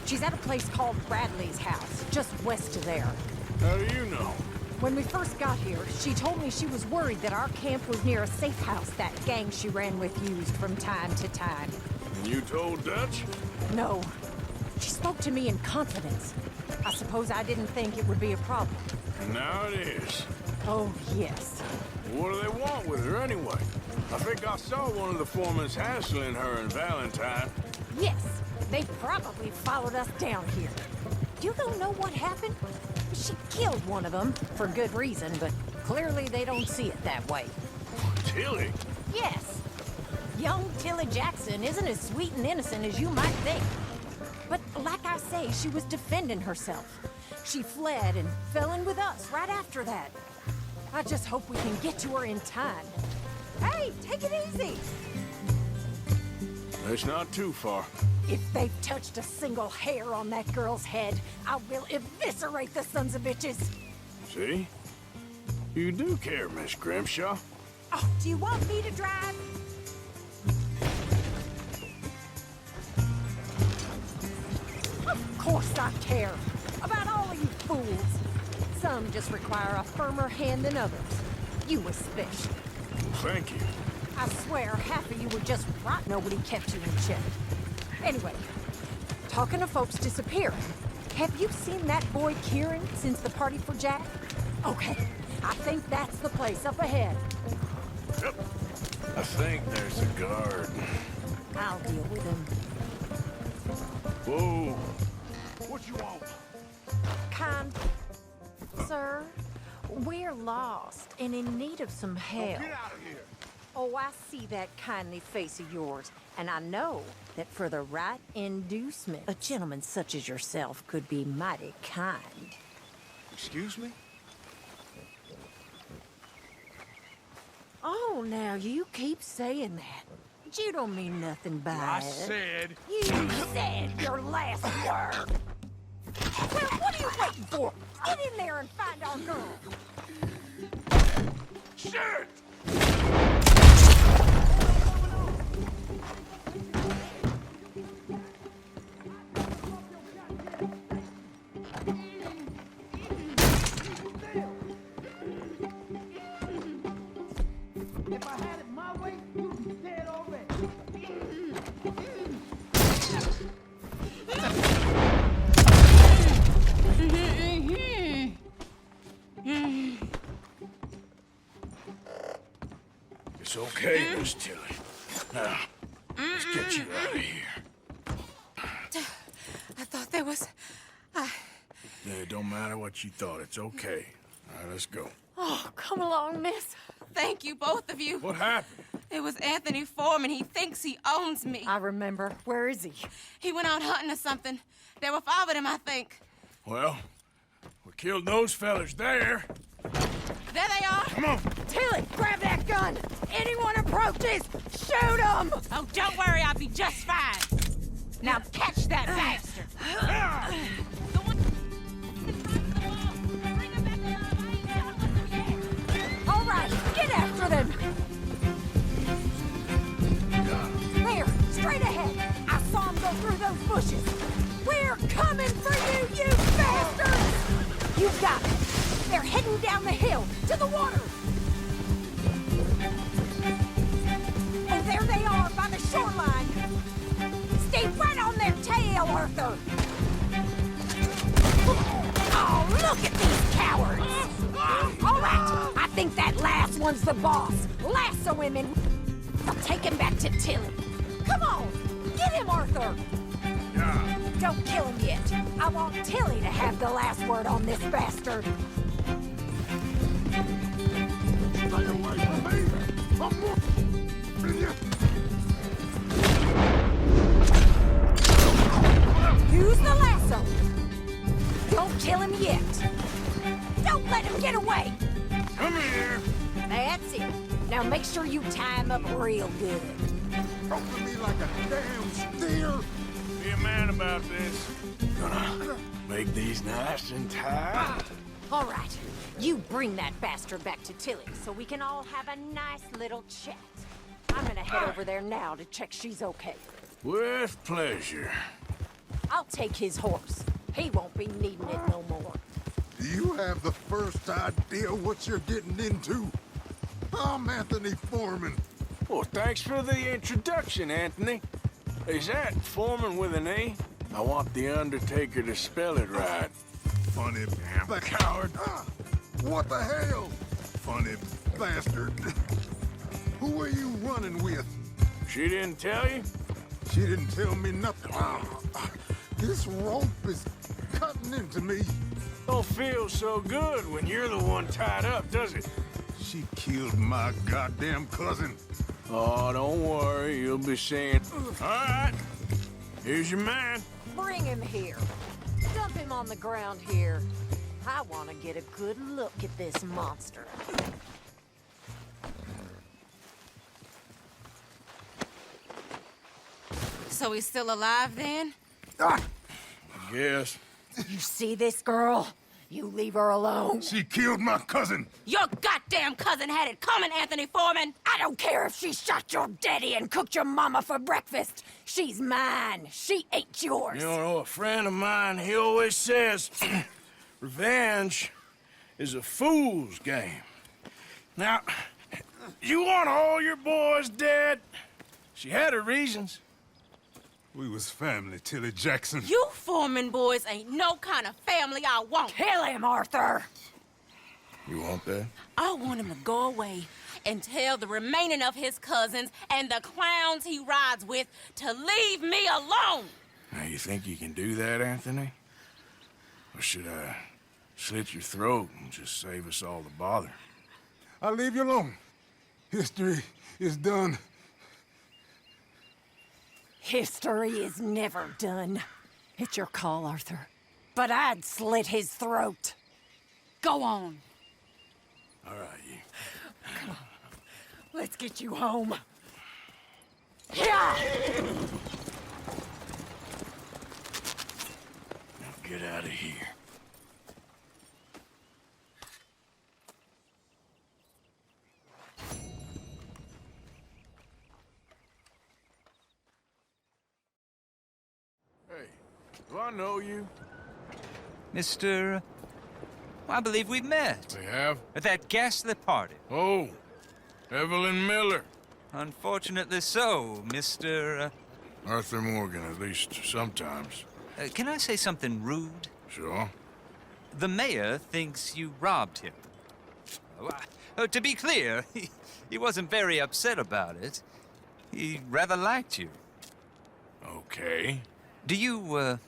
She's at a place called Bradley's house, just west of there. How do you know? When we first got here, she told me she was worried that our camp was near a safe house that gang she ran with used from time to time. And you told Dutch? No. She spoke to me in confidence. I suppose I didn't think it would be a problem. And now it is. Oh, yes. What do they want with her anyway? I think I saw one of the Foremans hassling her and Valentine. Yes. They probably followed us down here. You don't know what happened? She killed one of them, for good reason, but clearly they don't see it that way. Tilly? Yes. Young Tilly Jackson isn't as sweet and innocent as you might think. But like I say, she was defending herself. She fled and fell in with us right after that. I just hope we can get to her in time. Hey, take it easy! It's not too far. If they've touched a single hair on that girl's head, I will eviscerate the sons of bitches! See? You do care, Miss Grimshaw. Oh, do you want me to drive? Of course I care. About all of you fools. Some just require a firmer hand than others. You especially. Thank you. I swear, half of you were just right. Nobody kept you in check. Anyway, talking to folks disappearing. Have you seen that boy Kieran since the party for Jack? Okay, I think that's the place up ahead. Yep. I think there's a guard. I'll deal with him. Whoa. What you want? Kind sir, we're lost and in need of some help. Get out of here. Oh, I see that kindly face of yours, and I know that for the right inducement, a gentleman such as yourself could be mighty kind. Excuse me? Oh, now you keep saying that. But you don't mean nothing by I it. said... You said your last word. Well, what are you waiting for? Get in there and find our girl. Shit! If I had it my way, you'd be dead already. It's okay, Miss Tilly. Now, let's get you out of here. I thought there was... It don't matter what you thought. It's okay. All right, let's go. Oh, come along, miss. Thank you, both of you. What happened? It was Anthony Foreman. He thinks he owns me. I remember. Where is he? He went out hunting or something. There were 5 of them, I think. Well, we killed those fellas there. There they are. Come on. Tilly, grab that gun. Anyone approaches, shoot them. Oh, don't worry. I'll be just fine. Now catch that bastard. All right, get after them. There, straight ahead. I saw him go through those bushes. We're coming for To the water! Oh, there they are, by the shoreline! Stay right on their tail, Arthur! Oh, look at these cowards! All right, I think that last one's the boss. Lasso him and I'll take him back to Tilly. Come on, get him, Arthur! Don't kill him yet. I want Tilly to have the last word on this bastard. Stay away from me! Use the lasso. Don't kill him yet. Don't let him get away. Come here. That's it. Now make sure you tie him up real good. Open me like a damn steer! Be a man about this. Gonna make these nice and tight. All right, you bring that bastard back to Tilly so we can all have a nice little chat. I'm gonna head over there now to check she's okay. With pleasure. I'll take his horse. He won't be needing it no more. Do you have the first idea what you're getting into? I'm Anthony Foreman. Well, thanks for the introduction, Anthony. Is that Foreman with an E? I want the Undertaker to spell it right. Funny coward. What the hell? Funny bastard. Who are you running with? She didn't tell you? She didn't tell me nothing. This rope is cutting into me. Don't feel so good when you're the one tied up, does it? She killed my goddamn cousin. Oh, don't worry. You'll be seeing. All right. Here's your man. Bring him here. Dump him on the ground here. I want to get a good look at this monster. So he's still alive then? Yes. You see this girl? You leave her alone. She killed my cousin. Your goddamn cousin had it coming, Anthony Foreman! I don't care if she shot your daddy and cooked your mama for breakfast. She's mine. She ain't yours. You know, a friend of mine, he always says, revenge is a fool's game. Now, you want all your boys dead? She had her reasons. We was family, Tilly Jackson. You Foreman boys ain't no kind of family I want. Kill him, Arthur! You want that? I want him to go away and tell the remaining of his cousins and the clowns he rides with to leave me alone. Now, you think you can do that, Anthony? Or should I slit your throat and just save us all the bother? I'll leave you alone. History is done. History is never done. It's your call, Arthur. But I'd slit his throat. Go on. All right, you. Come on. Let's get you home. Yeah! Now get out of here. Hey, do I know you? Mr. I believe we've met. We have? At that ghastly party. Oh, Evelyn Miller. Unfortunately so, Mr. Arthur Morgan, at least sometimes. Can I say something rude? Sure. The mayor thinks you robbed him. To be clear, he wasn't very upset about it. He rather liked you. Okay. Do you, well,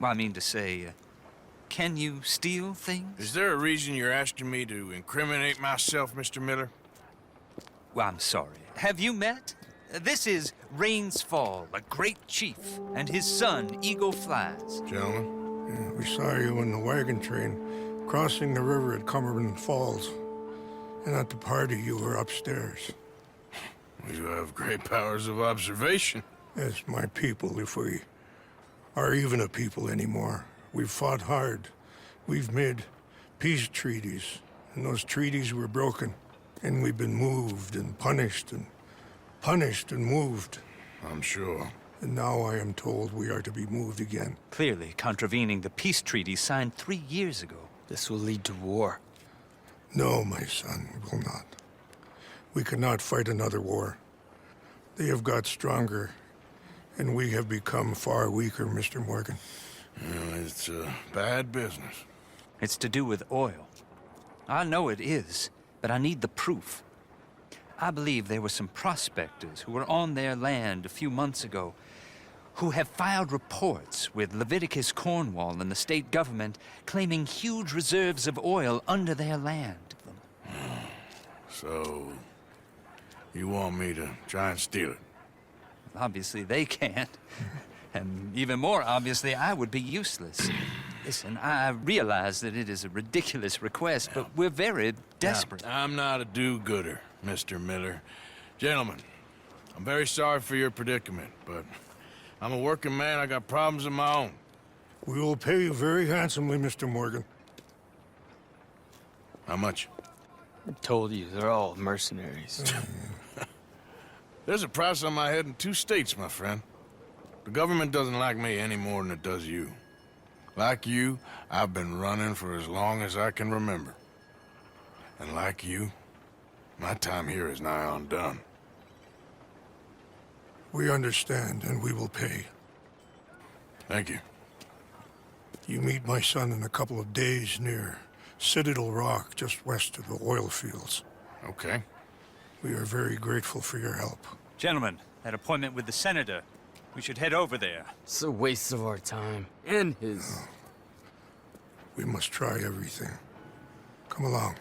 I mean to say, can you steal things? Is there a reason you're asking me to incriminate myself, Mr. Miller? Well, I'm sorry. Have you met? This is Rains Fall, a great chief, and his son, Eagle Flies. Gentlemen? Yeah, we saw you in the wagon train crossing the river at Cumberland Falls. And at the party, you were upstairs. You have great powers of observation. Yes, my people, if we are even a people anymore. We've fought hard. We've made peace treaties, and those treaties were broken. And we've been moved and punished and moved. I'm sure. And now I am told we are to be moved again. Clearly contravening the peace treaty signed 3 years ago. This will lead to war. No, my son, we will not. We cannot fight another war. They have got stronger, and we have become far weaker, Mr. Morgan. It's bad business. It's to do with oil. I know it is, but I need the proof. I believe there were some prospectors who were on their land a few months ago who have filed reports with Leviticus Cornwall and the state government claiming huge reserves of oil under their land. So, you want me to try and steal it? Obviously they can't. And even more obviously, I would be useless. Listen, I realize that it is a ridiculous request, but we're very desperate. Now, I'm not a do-gooder, Mr. Miller. Gentlemen, I'm very sorry for your predicament, but I'm a working man. I got problems of my own. We will pay you very handsomely, Mr. Morgan. How much? I told you, they're all mercenaries. There's a price on my head in 2 states, my friend. The government doesn't like me any more than it does you. Like you, I've been running for as long as I can remember. And like you, my time here is nigh on done. We understand, and we will pay. Thank you. You meet my son in a couple of days near Citadel Rock, just west of the oil fields. Okay. We are very grateful for your help. Gentlemen, that appointment with the senator. We should head over there. It's a waste of our time. And his. Oh. We must try everything. Come along.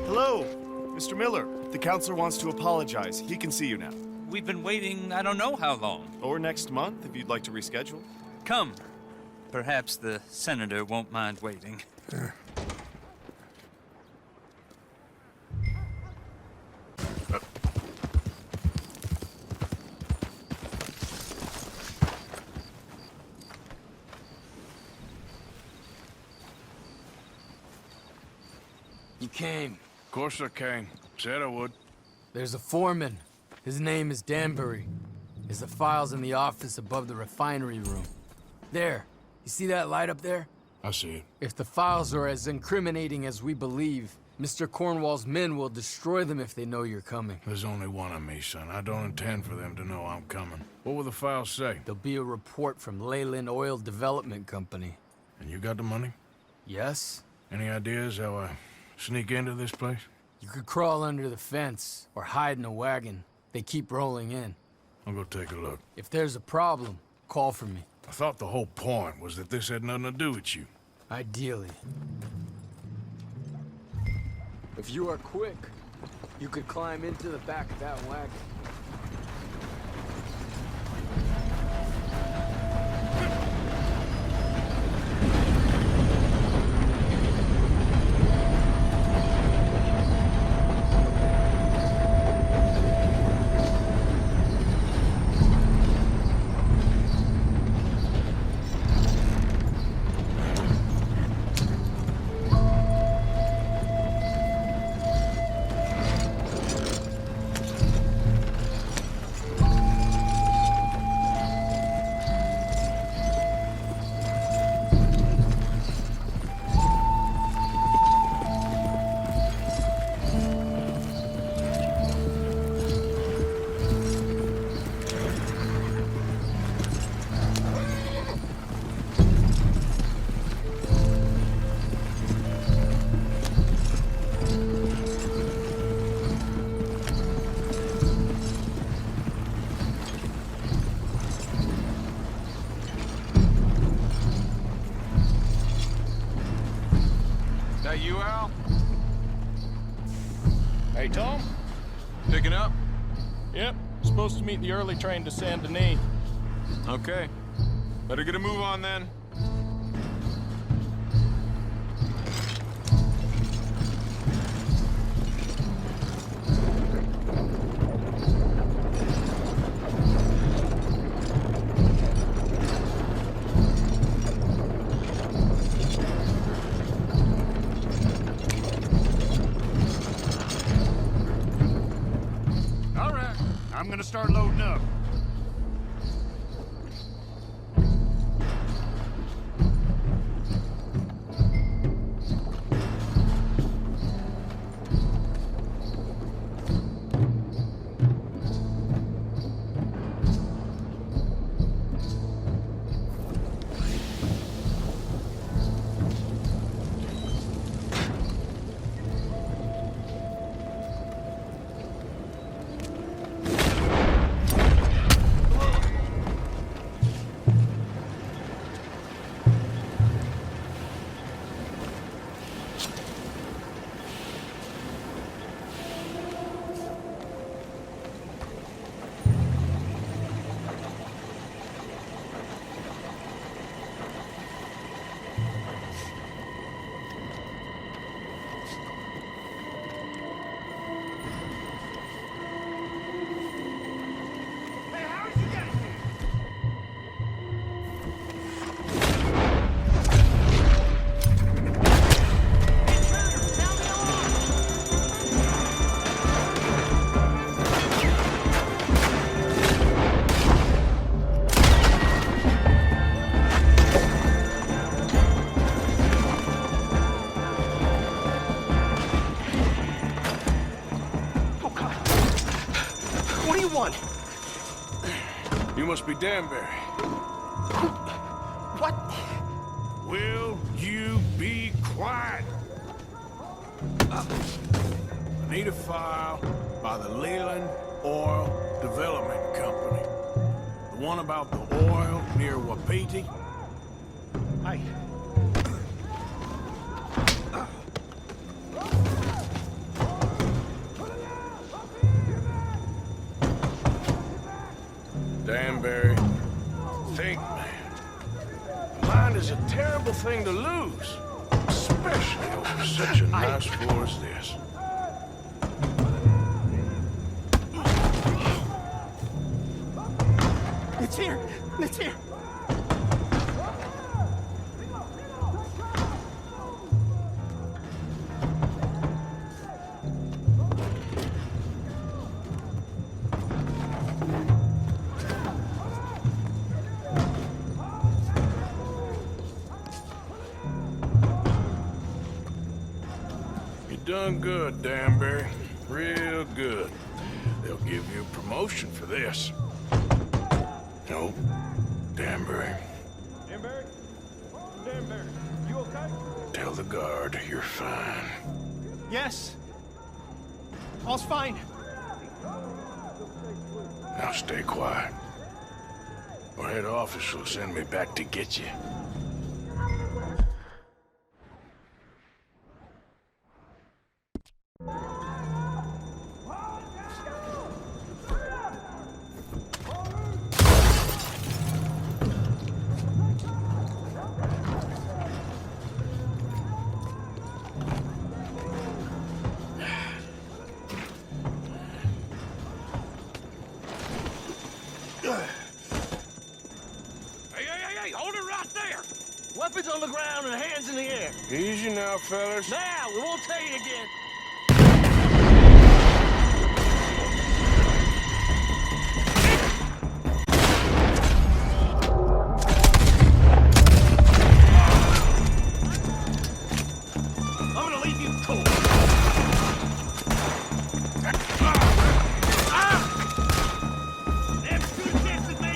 Hello, Mr. Miller. The counselor wants to apologize. He can see you now. We've been waiting I don't know how long. Or next month, if you'd like to reschedule. Come. Perhaps the senator won't mind waiting. Yeah. You came. Of course I came. Said I would. There's a foreman. His name is Danbury. There's the files in the office above the refinery room. There. You see that light up there? I see it. If the files are as incriminating as we believe, Mr. Cornwall's men will destroy them if they know you're coming. There's only one of me, son. I don't intend for them to know I'm coming. What will the files say? There'll be a report from Leyland Oil Development Company. And you got the money? Yes. Any ideas how I sneak into this place? You could crawl under the fence or hide in a wagon. They keep rolling in. I'll go take a look. If there's a problem, call for me. I thought the whole point was that this had nothing to do with you. Ideally. If you are quick, you could climb into the back of that wagon. That you, Al? Hey, Tom? Picking up? Yep, supposed to meet the early train to Saint Denis. Okay. Better get a move on then. All right, I'm gonna start loading up. must be Danbury. What? Will you be quiet? I need a file by the Leland Oil Development Company. The one about the oil near Wapiti. Hey. Danbury, think, man. Mind is a terrible thing to lose, especially over such a nice floor as this. It's here! It's here! You done good, Danbury. Real good. They'll give you a promotion for this. No, Danbury. Danbury? Danbury, you okay? Tell the guard you're fine. Yes. All's fine. Now stay quiet. Or head office will send me back to get you. Weapons on the ground and hands in the air. Easy now, fellas. Now, we won't tell you again. I'm gonna leave you cold. Never stood a chance with me.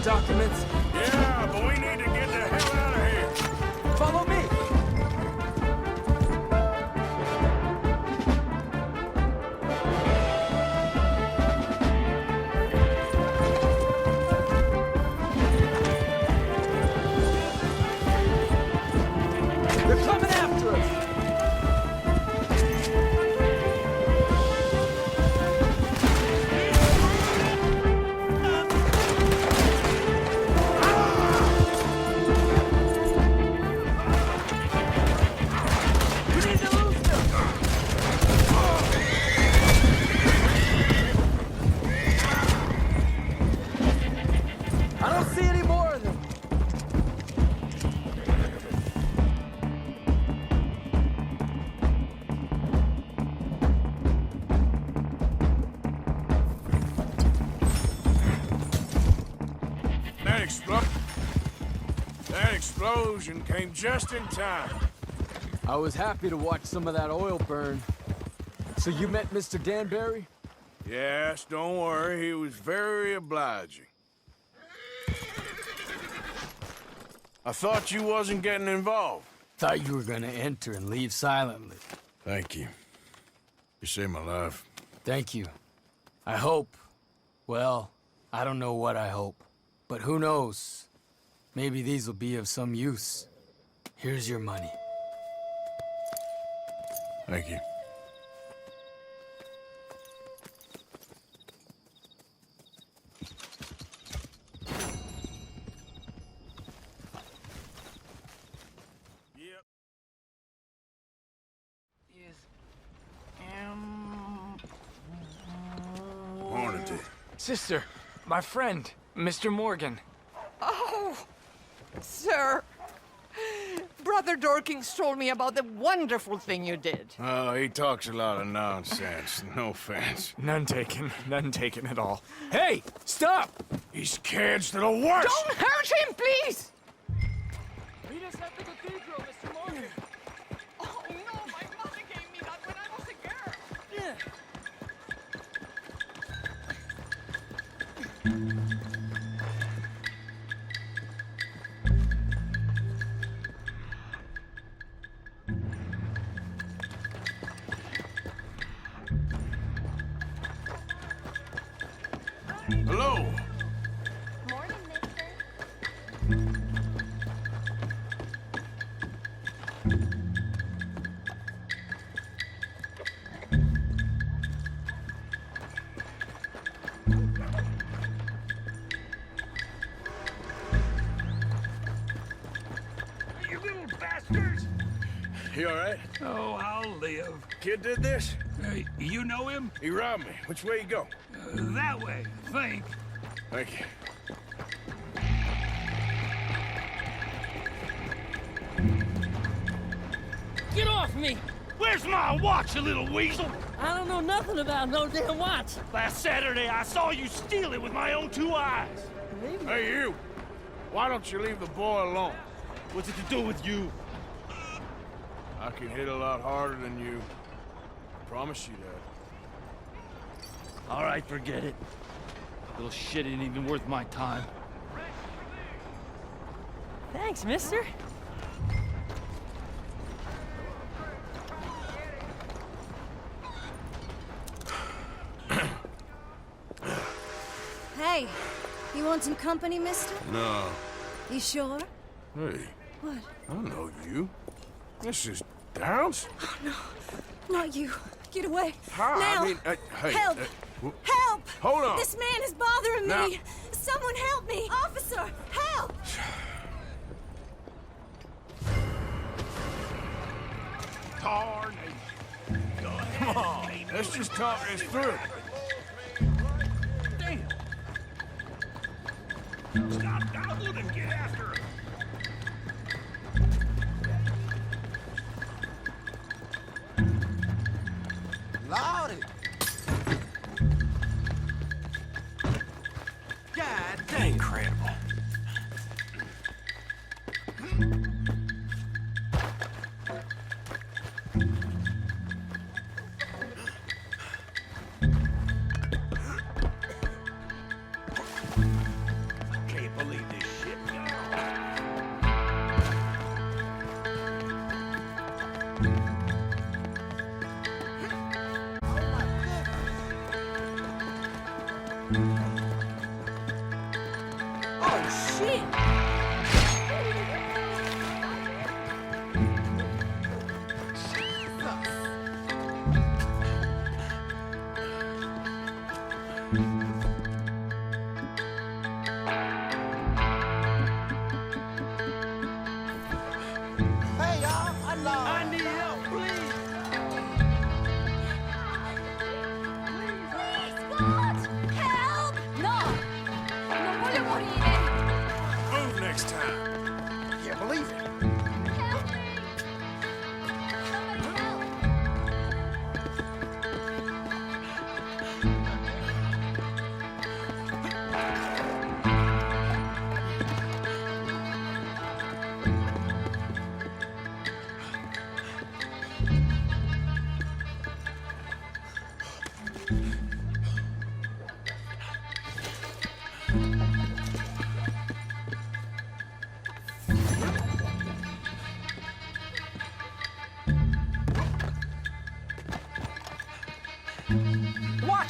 Documents? Yeah, but we need to get the hell out of here. Follow me. They're coming after us. I don't see any more of them. That explosion came just in time. I was happy to watch some of that oil burn. So you met Mr. Danbury? Yes, don't worry. He was very obliging. I thought you wasn't getting involved. Thought you were gonna enter and leave silently. Thank you. You saved my life. Thank you. I hope. Well, I don't know what I hope. But who knows? Maybe these will be of some use. Here's your money. Thank you. Sister, my friend, Mr. Morgan. Oh, sir. Brother Dorkins told me about the wonderful thing you did. Oh, he talks a lot of nonsense. No offense. None taken at all. Hey, stop! These kids, they're the worst! Don't hurt him, please! Meet us at the cathedral, Mr. Morgan. Oh, no, my mother gave me that when I was a girl. Yeah. Hello. Morning, mister. You little bastards! You all right? Oh, I'll live. Kid did this? You know him? He robbed me. Which way you go? That way, I think. Thank you. Get off me! Where's my watch, you little weasel? I don't know nothing about no damn watch. Last Saturday, I saw you steal it with my own 2 eyes. Hey, you! Why don't you leave the boy alone? What's it to do with you? I can hit a lot harder than you. Promise you that. All right, forget it. Little shit ain't even worth my time. Thanks, mister. Hey, you want some company, mister? No. You sure? Hey, What? I know you. This is Downs? Oh, no. Not you. Get away. How? Now. I mean, hey. Help! Help! Hold on. This man is bothering Now. me. Someone help me. Officer, help! Come on. Let's just talk this through. Damn! Stop gobbling and get after her! Lordy! God dang. Incredible. Can't believe this shit. Oh, shit! Hey, y'all, I'm lost. I need help, please! Help! No! Non voglio morire! Move next time. Yeah, believe it. Help me! Somebody help!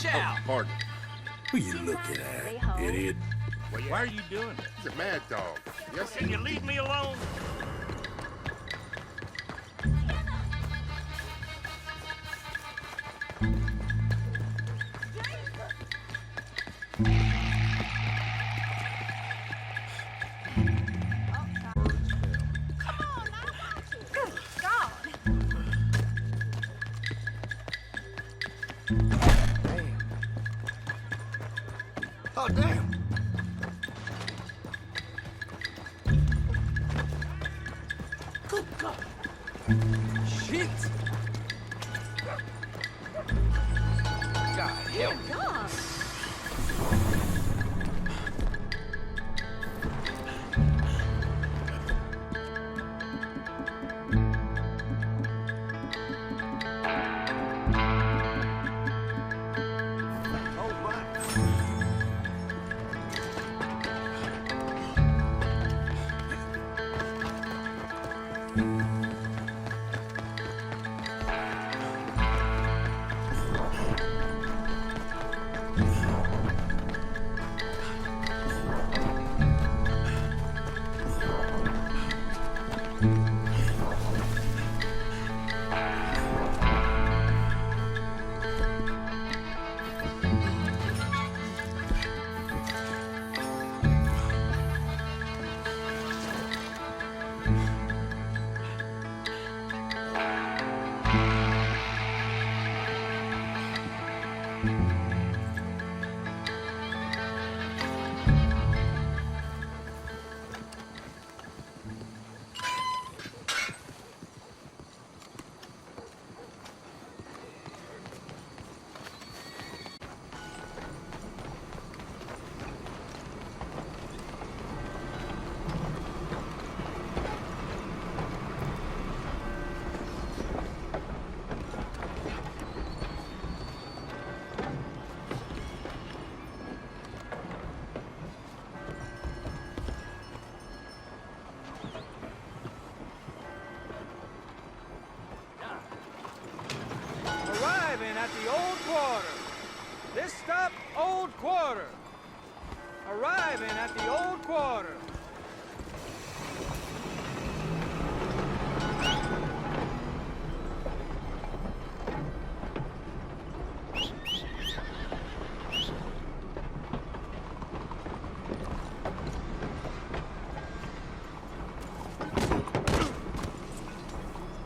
Watch out! Pardon. Who you looking at, idiot? Why are you doing it? He's a mad dog. Yes, Can you leave me alone? Good God. Oh, damn. Good God. Shit. God, help me. Arriving at the Old Quarter. This stop, Old Quarter. Arriving at the Old Quarter.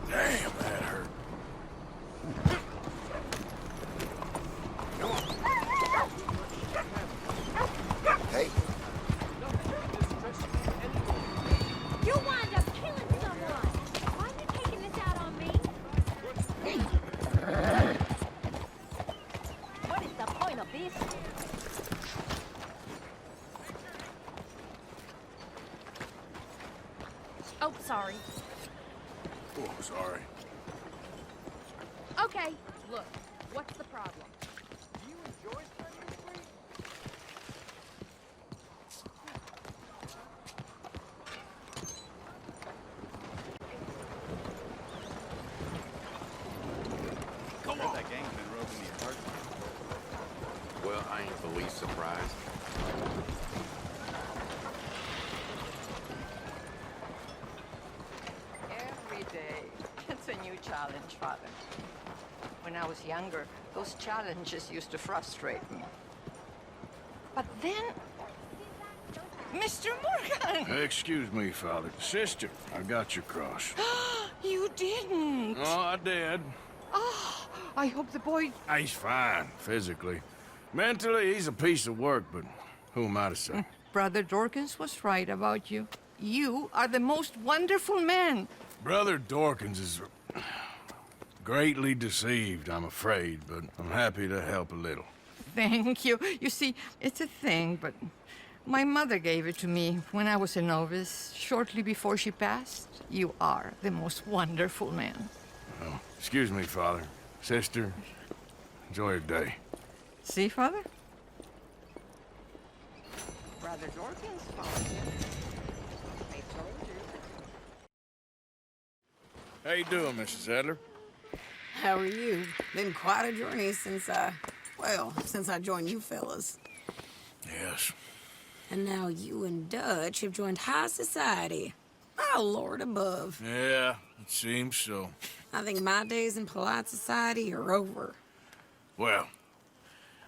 Damn, that hurt. Hey, You'll wind up killing someone. Why are you taking this out on me? What is the point of this? Oh, sorry. Oh, sorry. Okay, look, what's the problem? Do you enjoy spending the free? Come on. That gang's been roping me hard. Well, I ain't the least surprised. Every day, it's a new challenge, Father. When I was younger, those challenges used to frustrate me. But then, Mr. Morgan! Excuse me, Father. Sister, I got your cross. You didn't! Oh, I did. Oh, I hope the boy... He's fine, physically. Mentally, he's a piece of work, but who am I to say? Brother Dorkins was right about you. You are the most wonderful man. Brother Dorkins is greatly deceived, I'm afraid, but I'm happy to help a little. Thank you. You see, it's a thing, but my mother gave it to me when I was a novice, shortly before she passed. You are the most wonderful man. Oh, excuse me, Father. Sister, enjoy your day. See, Father? Brother Dorkins found you. I told you. How you doing, Mrs. Adler? How are you? Been quite a journey since, Well, since I joined you fellas. Yes. And now you and Dutch have joined high society. My lord above. Yeah, it seems so. I think my days in polite society are over. Well,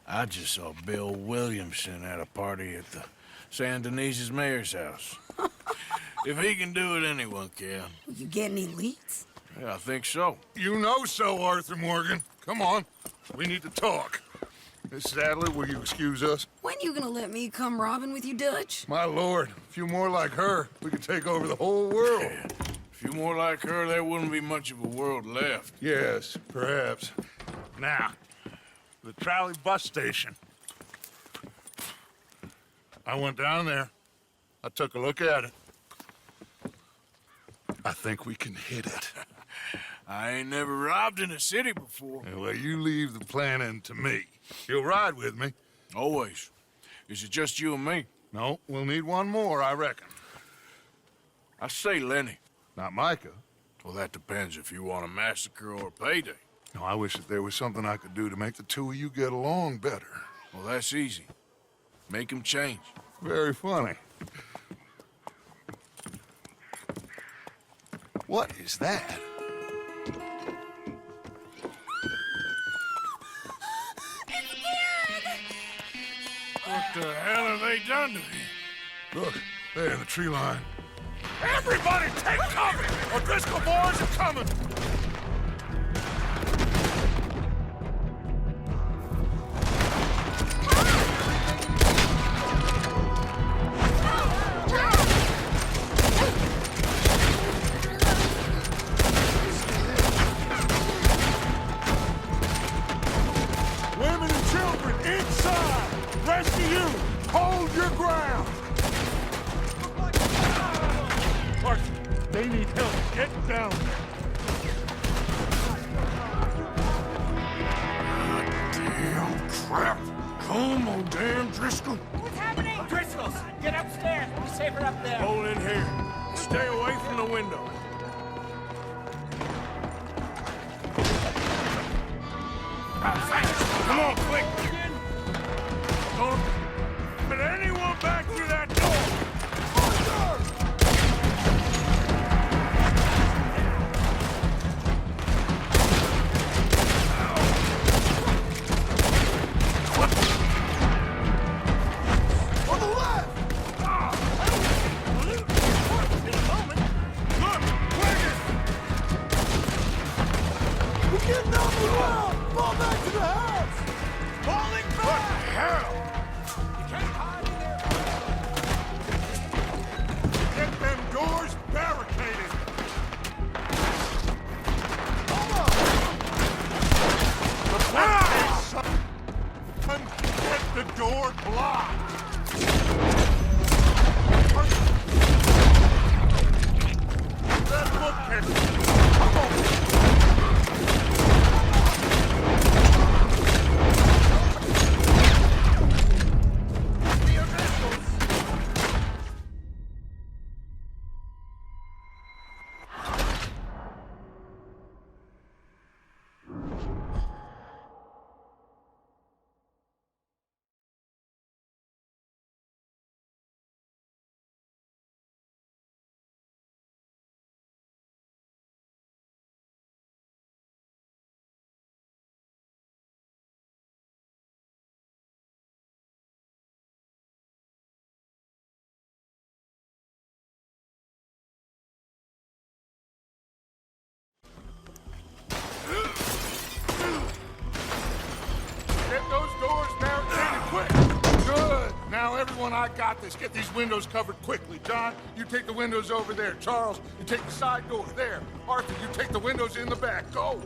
I just saw Bill Williamson at a party at the San Denis's mayor's house. If he can do it, anyone can. You get any leads? Yeah, I think so. You know so, Arthur Morgan. Come on. We need to talk. Miss Sadler, will you excuse us? When you gonna let me come robbing with you, Dutch? My lord, a few more like her, we could take over the whole world. Yeah. A few more like her, there wouldn't be much of a world left. Yes, perhaps. Now, the trolley bus station. I went down there. I took a look at it. I think we can hit it. I ain't never robbed in a city before. Well, you leave the planning to me. You'll ride with me? Always. Is it just you and me? No, we'll need one more, I reckon. I say Lenny. Not Micah. Well, that depends if you want a massacre or a payday. No, I wish that there was something I could do to make the two of you get along better. Well, that's easy. Make them change. Very funny. What is that? What the hell have they done to him? Look, there in the tree line. Everybody take cover! O'Driscoll boys are coming! Women and children inside! Rest of you, hold your ground! They need help. Get down. Damn crap. Come on, damn Driscoll. What's happening? Driscoll's, get upstairs. We'll be safer up there. Hold in here. Stay away from the window. Come on, quick. Don't let anyone back through that door. Everyone, I got this. Get these windows covered quickly. John, you take the windows over there. Charles, you take the side door there. Arthur, you take the windows in the back. Go!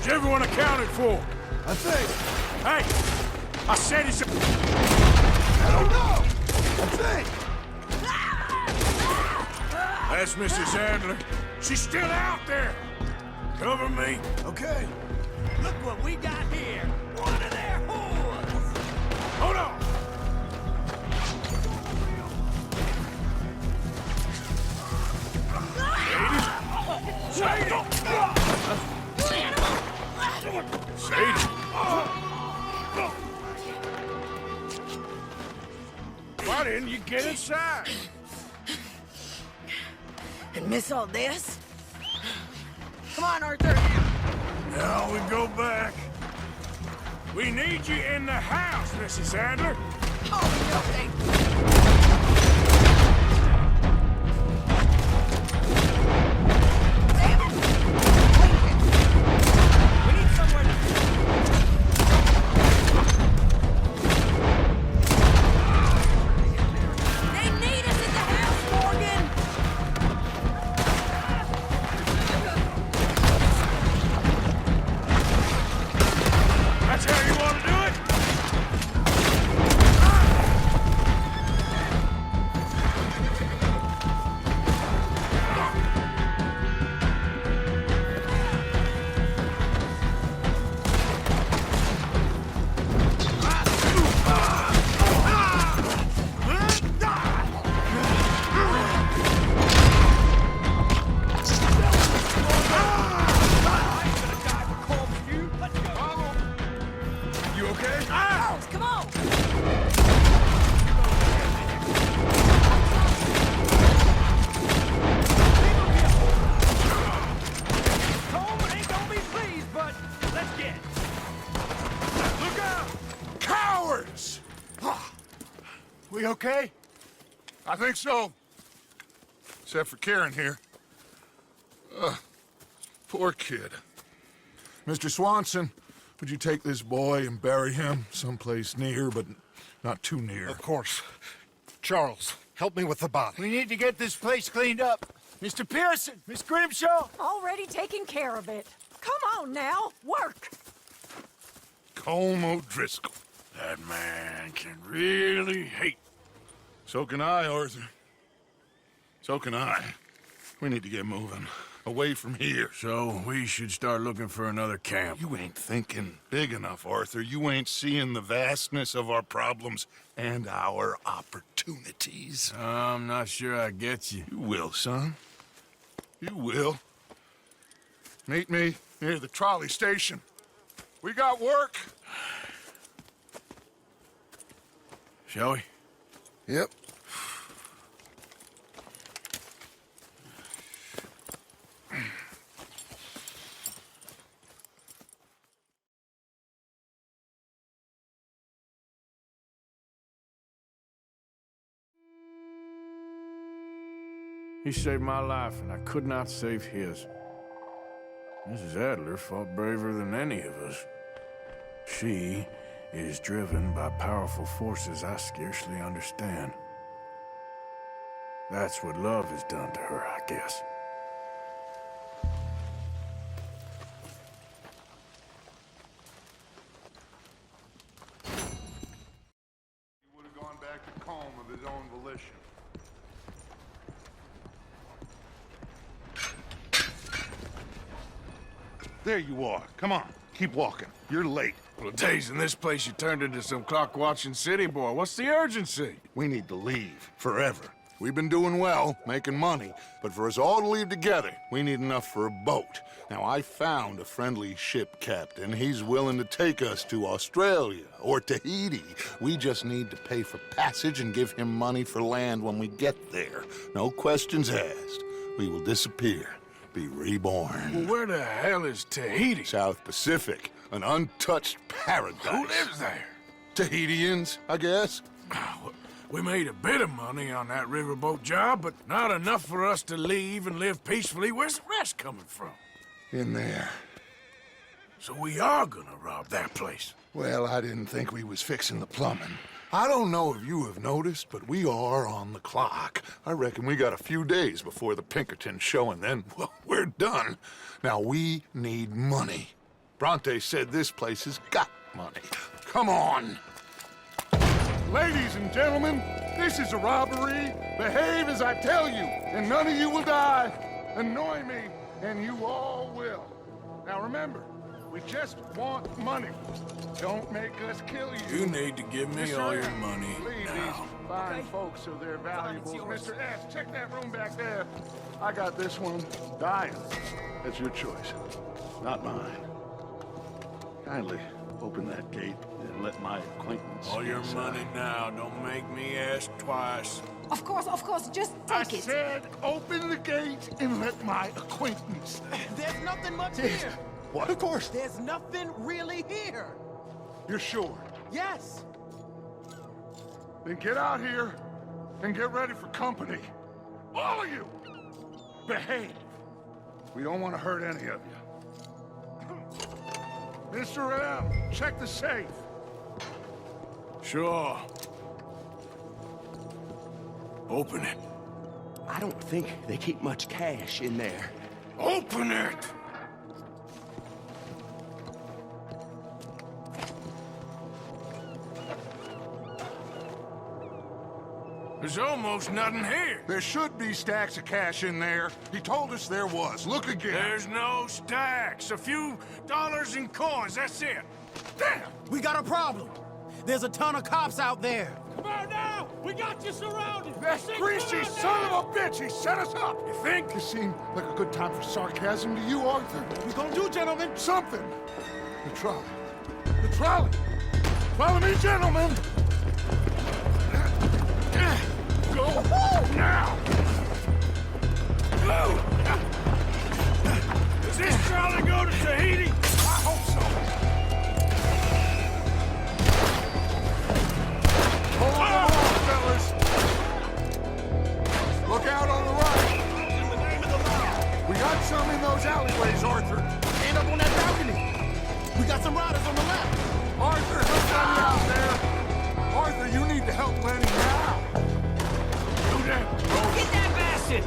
Is everyone accounted for? I think. Hey! I said it's a... I don't know! I think! That's Mrs. Adler. She's still out there. Cover me. Okay. Look what we got here. One of their whores. Hold on. Sadie! Sadie! Why didn't you get inside? And miss all this? Come on, Arthur. Now we go back. We need you in the house, Mrs. Adler. Oh, no, thank We okay? I think so. Except for Karen here. Poor kid. Mr. Swanson, would you take this boy and bury him someplace near, but not too near? Of course. Charles, help me with the body. We need to get this place cleaned up. Mr. Pearson, Miss Grimshaw. Already taking care of it. Come on now, work. Colm O'Driscoll. That man can really hate. So can I, Arthur. So can I. We need to get moving. Away from here. So we should start looking for another camp. You ain't thinking big enough, Arthur. You ain't seeing the vastness of our problems and our opportunities. I'm not sure I get you. You will, son. You will. Meet me near the trolley station. We got work. Shall we? Yep. He saved my life, and I could not save his. Mrs. Adler fought braver than any of us. She is driven by powerful forces I scarcely understand. That's what love has done to her, I guess. He would have gone back to Colm of his own volition. There you are. Come on, keep walking. You're late. Well, days in this place, you turned into some clock-watching city boy. What's the urgency? We need to leave. Forever. We've been doing well, making money, but for us all to leave together, we need enough for a boat. Now, I found a friendly ship captain. He's willing to take us to Australia or Tahiti. We just need to pay for passage and give him money for land when we get there. No questions asked. We will disappear, be reborn. Well, where the hell is Tahiti? South Pacific, an untouched paradise. Who lives there? Tahitians, I guess. We made a bit of money on that riverboat job, but not enough for us to leave and live peacefully. Where's the rest coming from? In there. So we are gonna rob that place. Well, I didn't think we was fixing the plumbing. I don't know if you have noticed, but we are on the clock. I reckon we got a few days before the Pinkertons show, and then, well, we're done. Now, we need money. Bronte said this place has got money. Come on! Ladies and gentlemen, this is a robbery. Behave as I tell you, and none of you will die. Annoy me, and you all will. Now remember, we just want money. Don't make us kill you. You need to give me all your money Leave now. these fine folks so they're valuables. Mr. S, check that room back there. I got this one dying. That's your choice, not mine. Kindly open that gate and let my acquaintance All your inside. money now. Don't make me ask twice. Of course, just take I said open the gate and let my acquaintance. There's nothing much Yes. here. What? Of course. There's nothing really here. You're sure? Yes. Then get out here and get ready for company. All of you! Behave. We don't want to hurt any of you. Mr. M, check the safe. Sure. Open it. I don't think they keep much cash in there. Open it! There's almost nothing here. There should be stacks of cash in there. He told us there was. Look again. There's no stacks. A few dollars in coins, that's it. Damn! We got a problem. There's a ton of cops out there. Come on now! We got you surrounded! That Sing greasy come on son now! of a bitch! He set us up! You think? This seemed like a good time for sarcasm to you, Arthur. What we gonna do, gentlemen? Something. The trolley. The trolley! Follow me, gentlemen! Go now! Go! Does this trolley go to Tahiti? I hope so. Hold on, fellas. Look out on the right. In the name of the law. We got some in those alleyways, Arthur. Stand up on that balcony. We got some riders on the left. Arthur, help Lenny out there. Arthur, you need to help Lenny now. Do that. Get that bastard!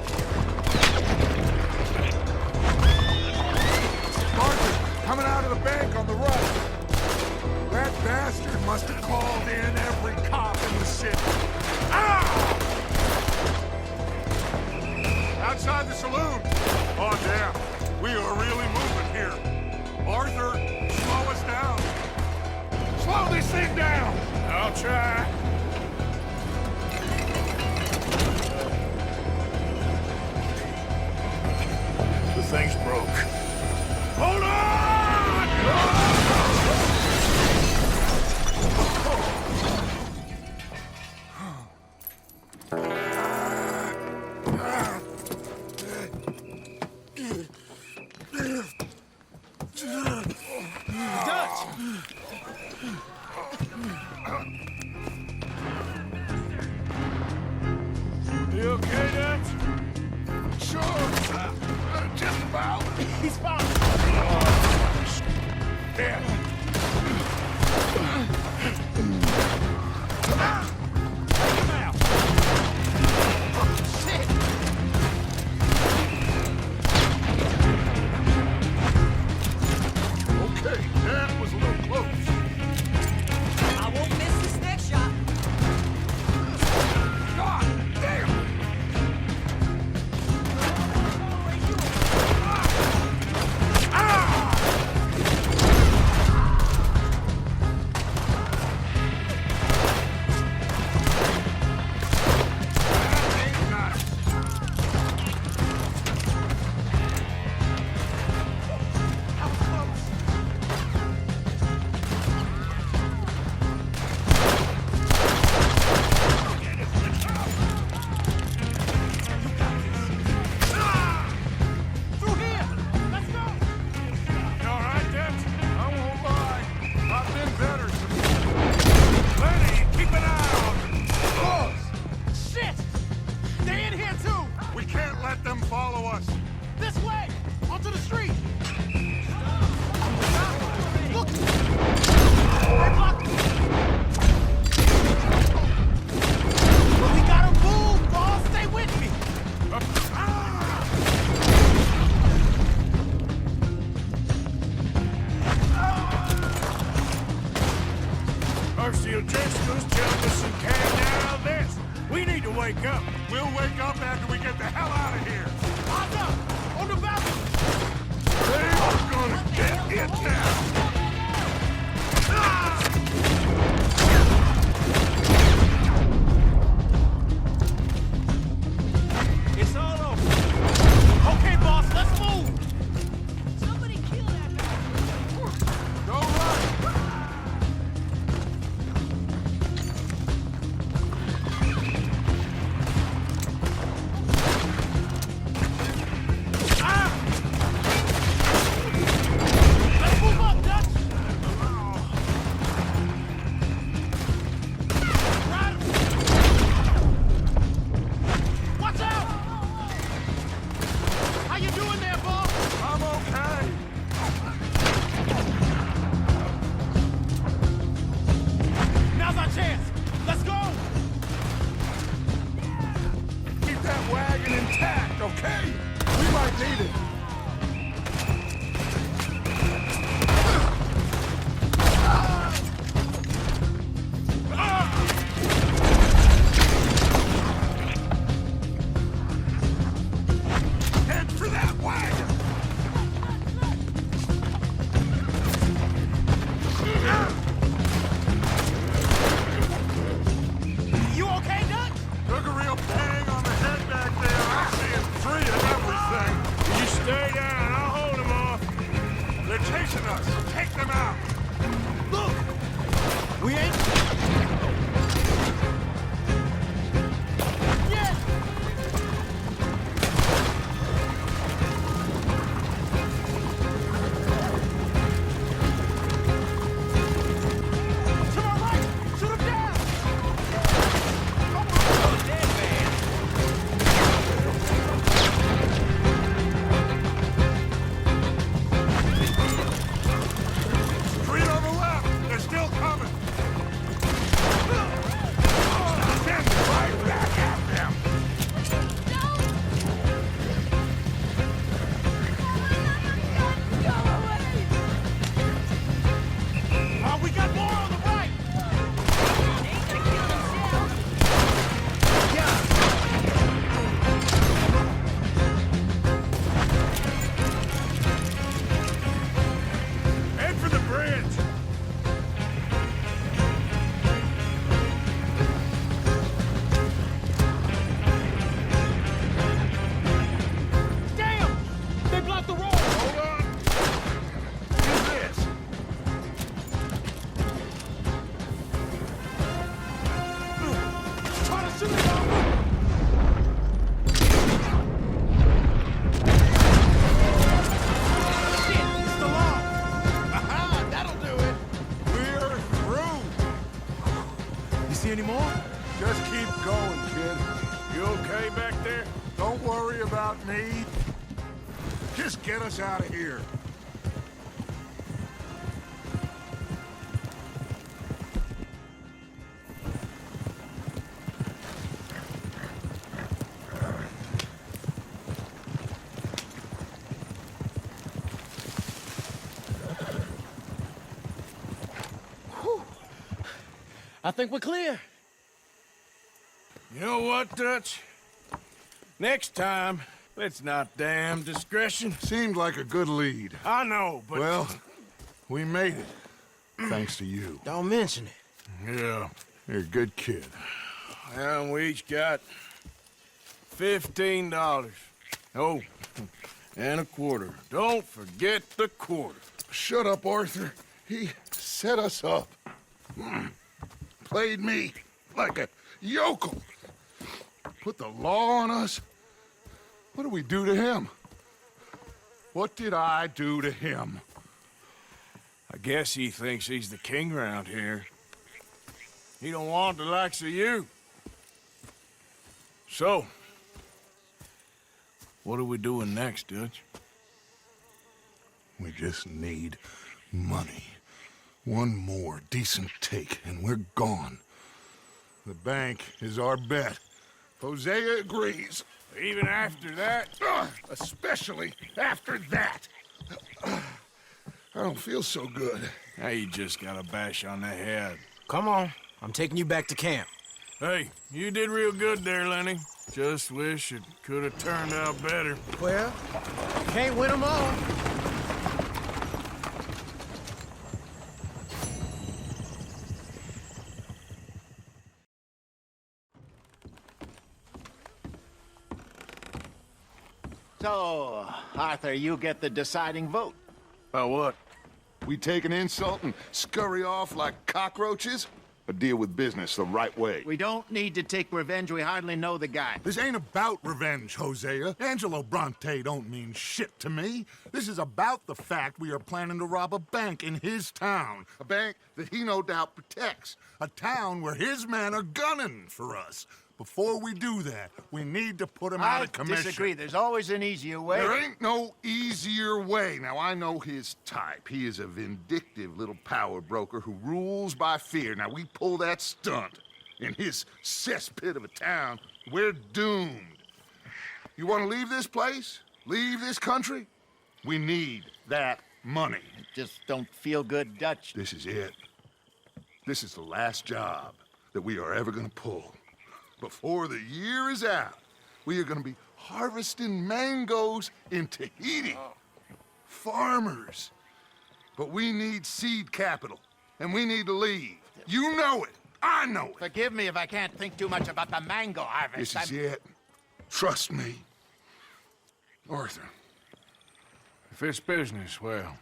Arthur, coming out of the bank on the right. That bastard must have called in every cop in the city. Ah! Outside the saloon. Oh, damn. We are really moving here. Arthur, slow us down. Slow this thing down. I'll try. The thing's broke. Hold on! Dutch! You okay, Dutch? Sure. Just about. He's fine. Yeah. Shit! Okay, that was a little close. I won't miss this next shot. God damn! Through here! Let's go! You all right, Dutch? I won't lie. I've been better. Lenny, keep an eye on them. Close. Shit! They're in here too! We can't let them follow us. This way! Onto the street! Look! They blocked me! But we gotta move, boss! Stay with me! Mercy Jessica's telling us some can now this. We need to wake up. We'll wake up after we get the hell out of here. Eyes up! On the balcony! They are gonna get it now. It's all over. Okay, boss, let's move! They're chasing us! Take them out! Look! We ain't... Anymore? Just keep going, kid. You okay back there? Don't worry about me. Just get us out of here. I think we're clear. You know what, Dutch? Next time, let's not damn discretion. Seemed like a good lead. I know, but... Well, we made it. Thanks to you. Don't mention it. Yeah. You're a good kid. And we each got $15. Oh, and a quarter. Don't forget the quarter. Shut up, Arthur. He set us up. Played me like a yokel. Put the law on us. What did we do to him? What did I do to him? I guess he thinks he's the king around here. He don't want the likes of you. So, what are we doing next, Dutch? We just need money. One more decent take, and we're gone. The bank is our bet. Hosea agrees. Even after that? Especially after that. I don't feel so good. Now you just got a bash on the head. Come on. I'm taking you back to camp. Hey, you did real good there, Lenny. Just wish it could have turned out better. Well, can't win them all. So, Arthur, you get the deciding vote. About what? We take an insult and scurry off like cockroaches? Or deal with business the right way? We don't need to take revenge. We hardly know the guy. This ain't about revenge, Hosea. Angelo Bronte don't mean shit to me. This is about the fact we are planning to rob a bank in his town. A bank that he no doubt protects. A town where his men are gunning for us. Before we do that, we need to put him out of commission. I disagree. There's always an easier way. There ain't no easier way. Now, I know his type. He is a vindictive little power broker who rules by fear. Now, we pull that stunt in his cesspit of a town, we're doomed. You want to leave this place? Leave this country? We need that money. I just don't feel good, Dutch. This is it. This is the last job that we are ever going to pull. Before the year is out, we are going to be harvesting mangoes in Tahiti. Farmers. But we need seed capital, and we need to leave. You know it. I know it. Forgive me if I can't think too much about the mango harvest. This is it. Trust me. Arthur. If it's business, well,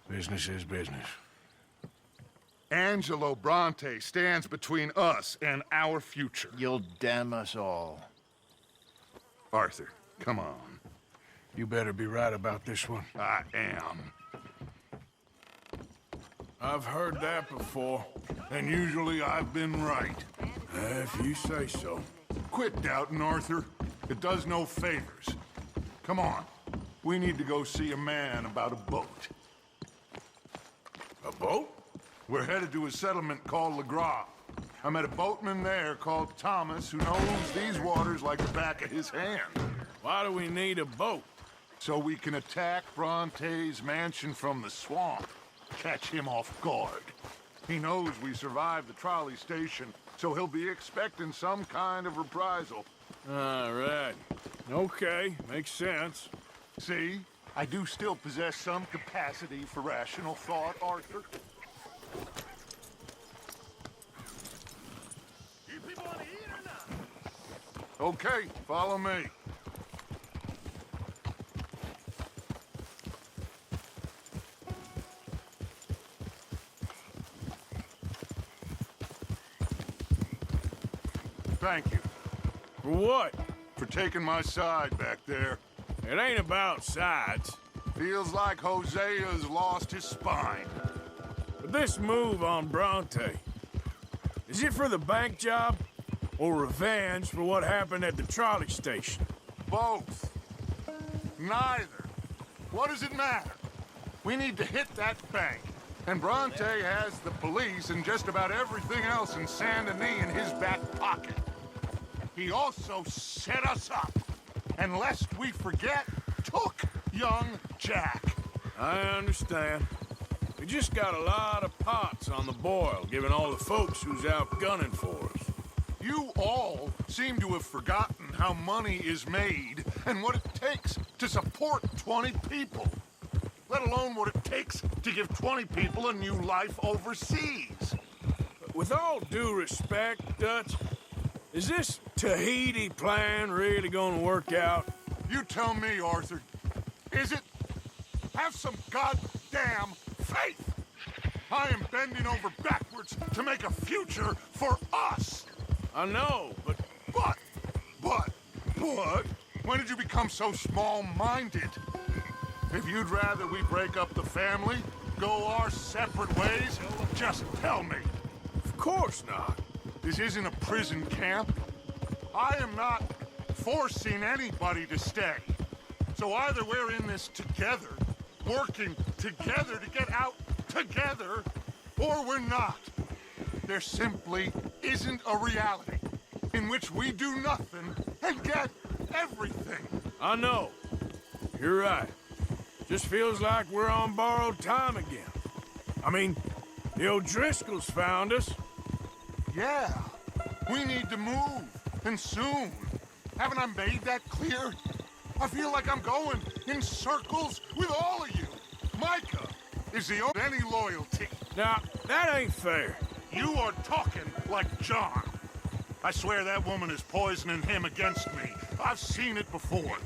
Business is business. Angelo Bronte stands between us and our future. You'll damn us all. Arthur, come on. You better be right about this one. I am. I've heard that before. And usually I've been right. If you say so. Quit doubting, Arthur. It does no favors. Come on. We need to go see a man about a boat. A boat? We're headed to a settlement called LeGras. I met a boatman there called Thomas who knows these waters like the back of his hand. Why do we need a boat? So we can attack Bronte's mansion from the swamp. Catch him off guard. He knows we survived the trolley station, so he'll be expecting some kind of reprisal. All right. Okay, makes sense. See? I do still possess some capacity for rational thought, Arthur. You people want to eat or not? Okay, follow me. Thank you. For what? For taking my side back there. It ain't about sides. Feels like Hosea's lost his spine. But this move on Bronte, is it for the bank job or revenge for what happened at the trolley station? Both. Neither. What does it matter? We need to hit that bank. And Bronte has the police and just about everything else in Saint Denis in his back pocket. He also set us up. And lest we forget, took young Jack. I understand. We just got a lot of pots on the boil, given all the folks who's out gunning for us. You all seem to have forgotten how money is made and what it takes to support 20 people. Let alone what it takes to give 20 people a new life overseas. With all due respect, Dutch, is this Tahiti plan really gonna work out? You tell me, Arthur. Is it? Have some goddamn faith! I am bending over backwards to make a future for us! I know, but... But... When did you become so small-minded? If you'd rather we break up the family, go our separate ways, just tell me. Of course not. This isn't a prison camp. I am not forcing anybody to stay. So either we're in this together, working together to get out together, or we're not. There simply isn't a reality in which we do nothing and get everything. I know. You're right. Just feels like we're on borrowed time again. I mean, the O'Driscolls found us. Yeah. We need to move, and soon. Haven't I made that clear? I feel like I'm going in circles with all of you. Micah is the only any loyalty. Now, that ain't fair. You are talking like John. I swear that woman is poisoning him against me. I've seen it before.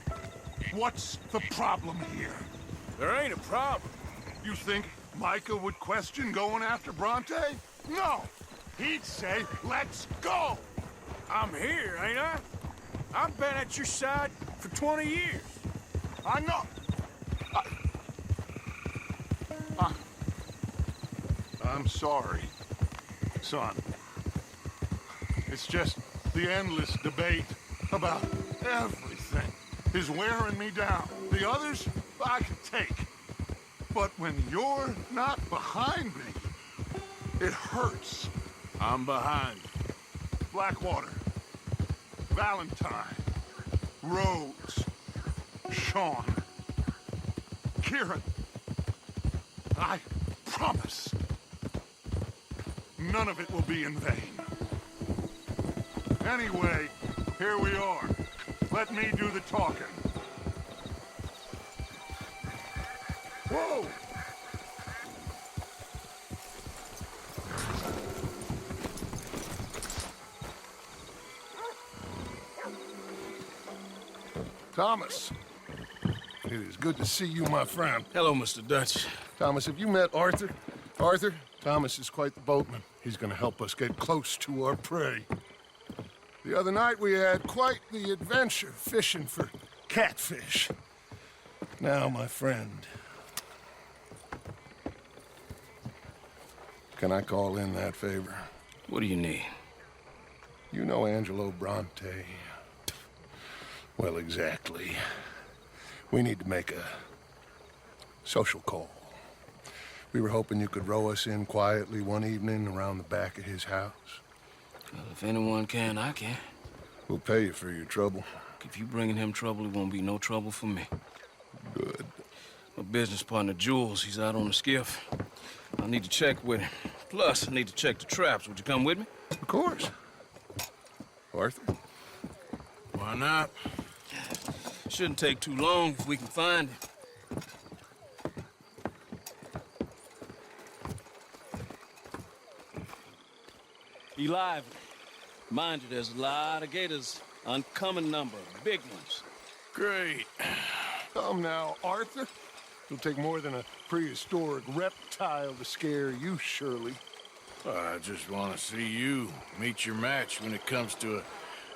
What's the problem here? There ain't a problem. You think Micah would question going after Bronte? No. He'd say, let's go. I'm here, ain't I? I've been at your side for 20 years. I know. I'm sorry, son. It's just the endless debate about everything is wearing me down. The others, I can take. But when you're not behind me, it hurts. I'm behind. Blackwater, Valentine, Rose, Sean, Kieran. I promise. None of it will be in vain. Anyway, here we are. Let me do the talking. Whoa! Thomas, It is good to see you, my friend. Hello, Mr. Dutch. Thomas, have you met Arthur? Arthur, Thomas is quite the boatman. He's gonna help us get close to our prey. The other night we had quite the adventure fishing for catfish. Now, my friend, can I call in that favor? What do you need? You know Angelo Bronte. Well, exactly. We need to make a social call. We were hoping you could row us in quietly one evening around the back of his house. Well, if anyone can, I can. We'll pay you for your trouble. If you bringing him trouble, it won't be no trouble for me. Good. My business partner, Jules, he's out on the skiff. I need to check with him. Plus, I need to check the traps. Would you come with me? Of course. Arthur? Why not? Shouldn't take too long if we can find him. Be lively. Mind you, there's a lot of gators. Uncommon number, big ones. Great. Come now, Arthur. It'll take more than a prehistoric reptile to scare you, surely. I just want to see you meet your match when it comes to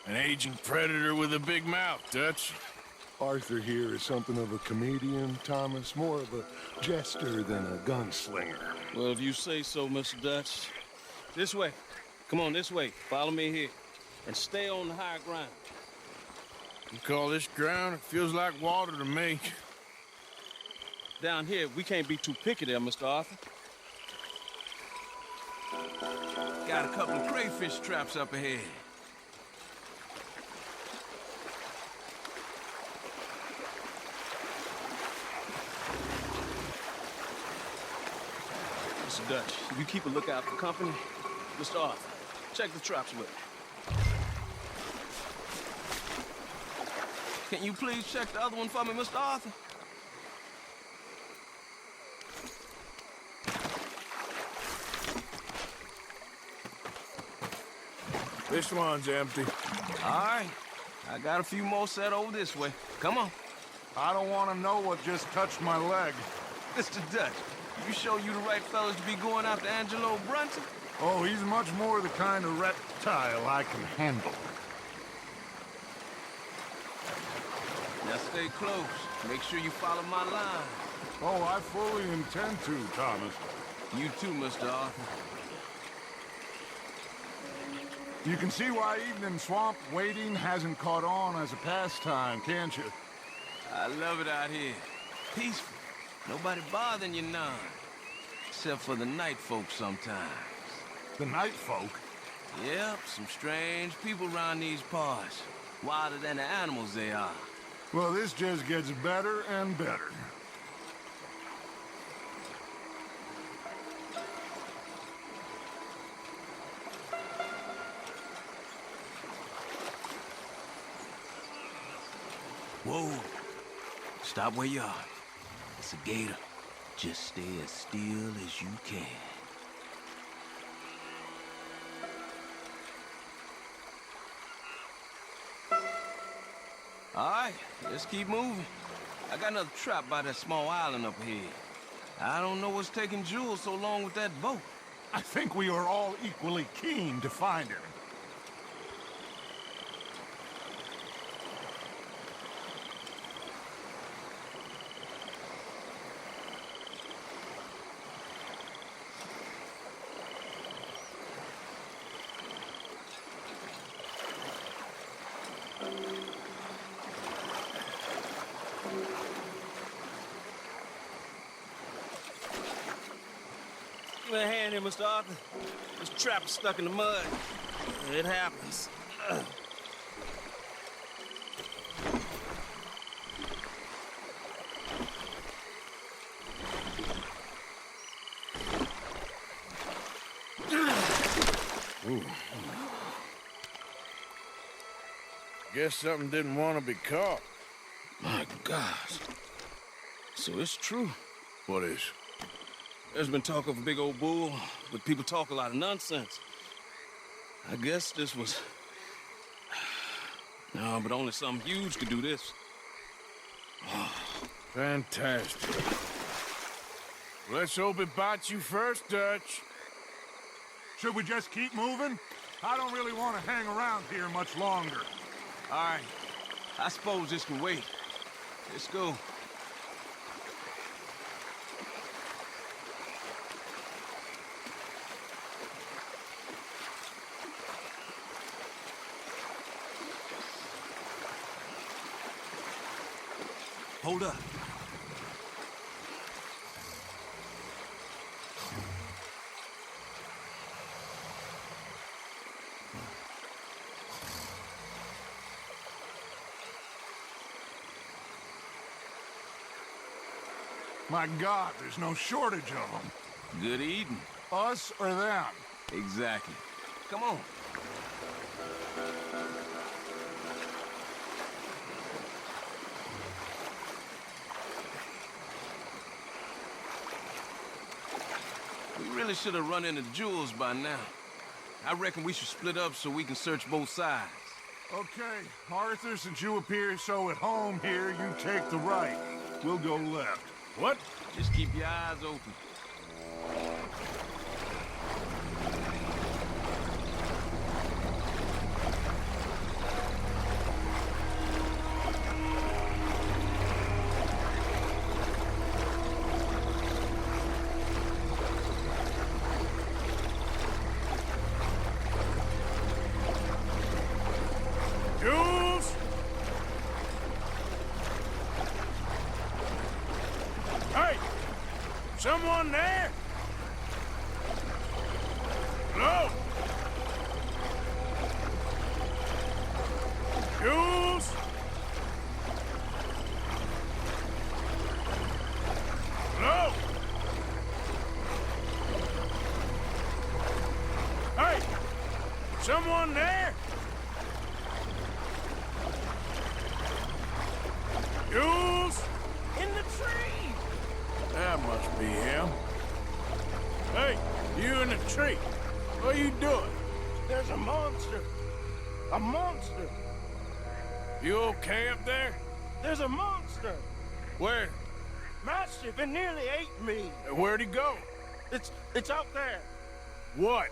an aging predator with a big mouth, Dutch. Arthur here is something of a comedian, Thomas. More of a jester than a gunslinger. Well, if you say so, Mr. Dutch. This way. Come on, this way. Follow me here. And stay on the higher ground. You call this ground? It feels like water to me. Down here, we can't be too picky there, Mr. Arthur. Got a couple of crayfish traps up ahead. Mr. Dutch, you keep a lookout for company. Mr. Arthur, check the traps with me. Can you please check the other one for me, Mr. Arthur? This one's empty. All right. I got a few more set over this way. Come on. I don't want to know what just touched my leg. Mr. Dutch, you sure you the right fellas to be going after Angelo Bronte? Oh, he's much more the kind of reptile I can handle. Now stay close. Make sure you follow my line. Oh, I fully intend to, Thomas. You too, Mr. Arthur. You can see why evening swamp wading hasn't caught on as a pastime, can't you? I love it out here. Peaceful. Nobody bothering you none. Except for the night folk sometimes. The night folk? Yep, some strange people around these parts. Wilder than the animals they are. Well, this just gets better and better. Whoa. Stop where you are. It's a gator. Just stay as still as you can. All right, let's keep moving. I got another trap by that small island up here. I don't know what's taking Jules so long with that boat. I think we are all equally keen to find him. Give me a hand here, Mr. Arthur. This trap is stuck in the mud. It happens. Ooh. Guess something didn't want to be caught. My gosh. So it's true. What is? There's been talk of a big old bull, but people talk a lot of nonsense. I guess this was... No, but only something huge could do this. Oh, Fantastic. Let's hope it bites you first, Dutch. Should we just keep moving? I don't really want to hang around here much longer. All right. I suppose this can wait. Let's go. Hold up. My God, there's no shortage of them. Good eating. Us or them? Exactly. Come on. We really should have run into Jules by now. I reckon we should split up so we can search both sides. Okay, Arthur, since you appear so at home here, you take the right. We'll go left. What? Just keep your eyes open. Jules! Hey! Someone there? Hello? Jules? Hello? Hey! Someone there? Jules? In the tree! That must be him. Hey, you in the tree. What are you doing? There's a monster. A monster. You okay up there? There's a monster. Where? Mastiff, it nearly ate me. Where'd he go? It's out there. What?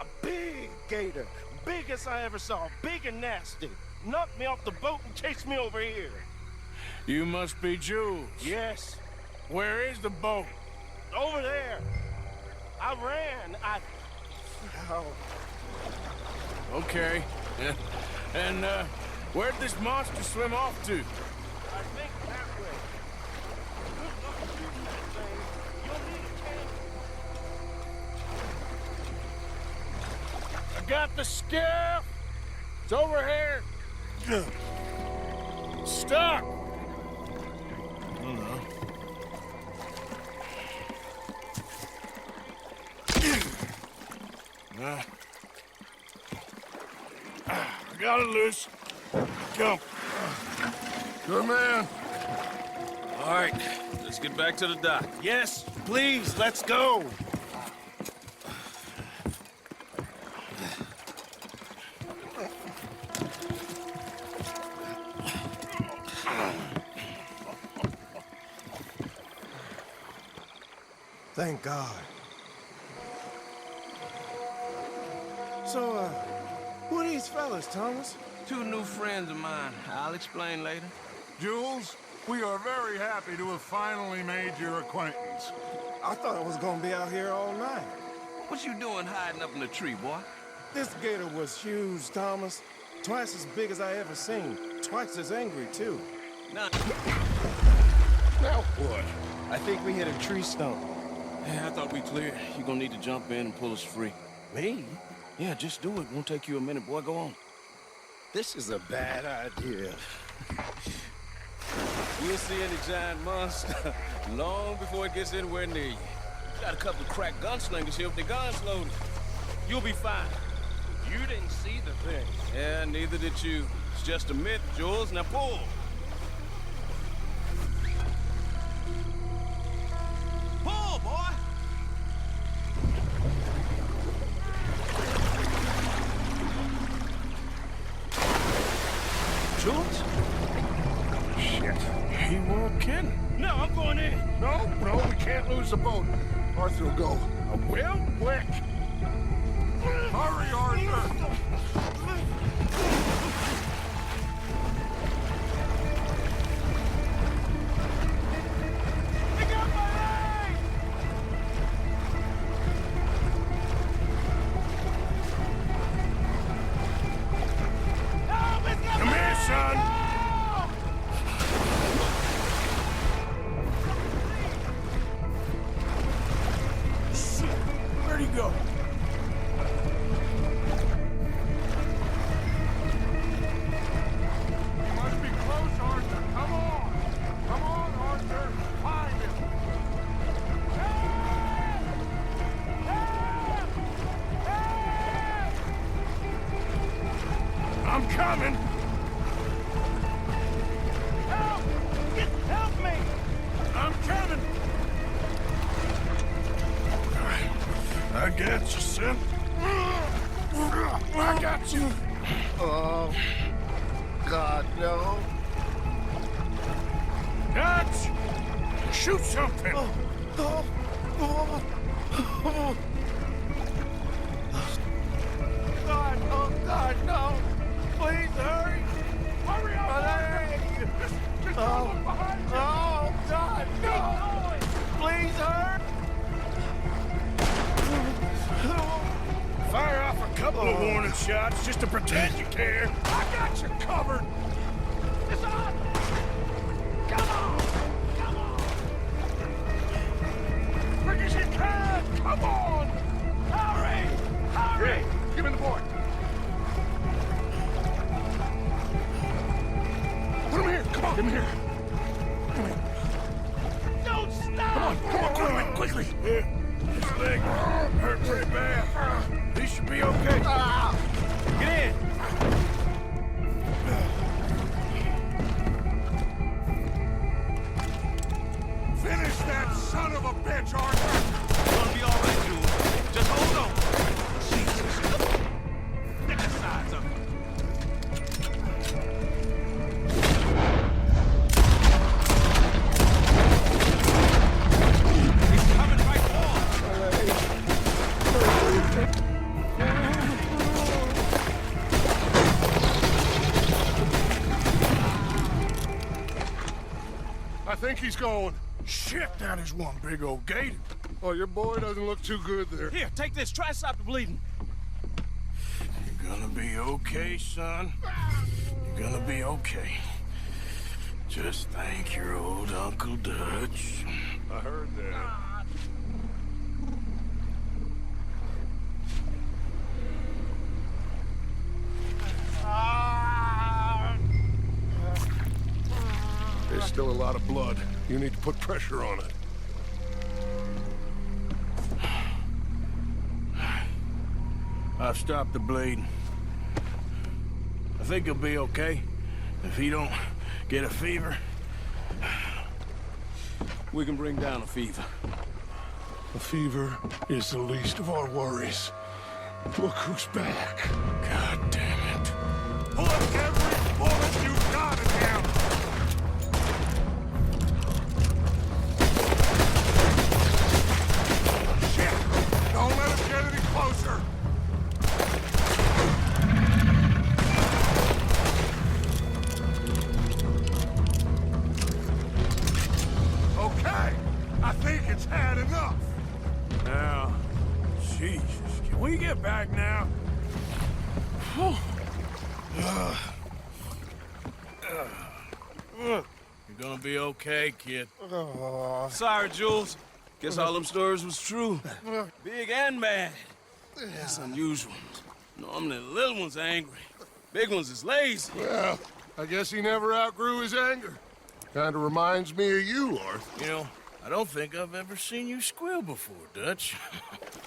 A big gator. Biggest I ever saw. Big and nasty. Knocked me off the boat and chased me over here. You must be Jules. Yes. Where is the boat? Over there. I ran. Oh. Okay. And, where'd this monster swim off to? I think that way. Good luck shooting that thing. You'll need a can. I got the skiff. It's over here. Stuck. I got it loose. Come. Good man. All right, let's get back to the dock. Yes, please, let's go. Thank God. So, who are these fellas, Thomas? Two new friends of mine. I'll explain later. Jules, we are very happy to have finally made your acquaintance. I thought I was gonna be out here all night. What you doing hiding up in the tree, boy? This gator was huge, Thomas. Twice as big as I ever seen. Twice as angry, too. Now what? I think we hit a tree stump. Yeah, I thought we cleared. You gonna need to jump in and pull us free. Me? Yeah, just do it. Won't take you a minute, boy. Go on. This is a bad idea. We'll see any giant monster long before it gets anywhere near you. Got a couple of crack gunslingers here with their guns loaded. You'll be fine. You didn't see the thing. Yeah, neither did you. It's just a myth, Jules. Now pull. Pull, boy! Jules? Shit, he won't kidding. No, we can't lose the boat. Arthur will go. Well, quick. Hurry, Arthur. Come here, son. Shit, where'd he go? You must be close, Arthur. Come on. Come on, Arthur. Find him. I'm coming. Help me! I'm coming. All right. I got you, son. I got you. Oh, God, no. Dutch! Shoot something. God, oh, God, no. Please hurry. Hurry up! Just look behind you. Oh, God, no. Please hurry. Fire off a couple of warning shots just to pretend you care. I got you covered. It's on! Come on! Come on! Quick as you can. Come on. Hurry! Hurry! Here, give me the boy. Put him here. Come on. Give him here. Don't stop! Come on, quickly. Here. His leg hurt pretty bad. He should be okay. Get in! Finish that son of a bitch, Arthur. It's gonna be all right, dude. Just hold on. Jesus. Get the sides up. He's coming right for us. I think he's going. Shit, that is one big old gator. Oh, your boy doesn't look too good there. Here, take this. Try to stop the bleeding. You're gonna be okay, son. You're gonna be okay. Just thank your old Uncle Dutch. I heard that. There's still a lot of blood. You need to put pressure on it. I've stopped the bleeding. I think he'll be okay. If he don't get a fever, We can bring down a fever. The fever is the least of our worries. Look who's back. God damn it. Put every bullet you've got in him! Shit! Don't let him get any closer! Okay! I think it's had enough! Now, Jesus, can we get back now? You're gonna be okay, kid. Sorry, Jules. Guess all them stories was true. Big and bad. That's unusual. Normally the little ones are angry. Big ones is lazy. Well, I guess he never outgrew his anger. Kinda reminds me of you, Arthur. You know, I don't think I've ever seen you squeal before, Dutch.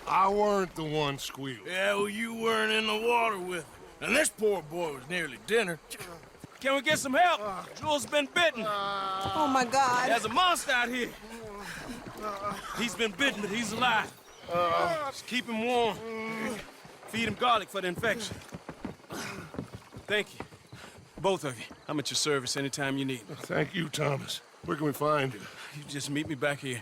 I weren't the one squealing. Yeah, well, you weren't in the water with him. And this poor boy was nearly dinner. Can we get some help? Jules been bitten. Oh, my God. There's a monster out here. He's been bitten, but he's alive. Just keep him warm. Feed him garlic for the infection. Thank you. Both of you. I'm at your service anytime you need me. Thank you, Thomas. Where can we find you? You just meet me back here.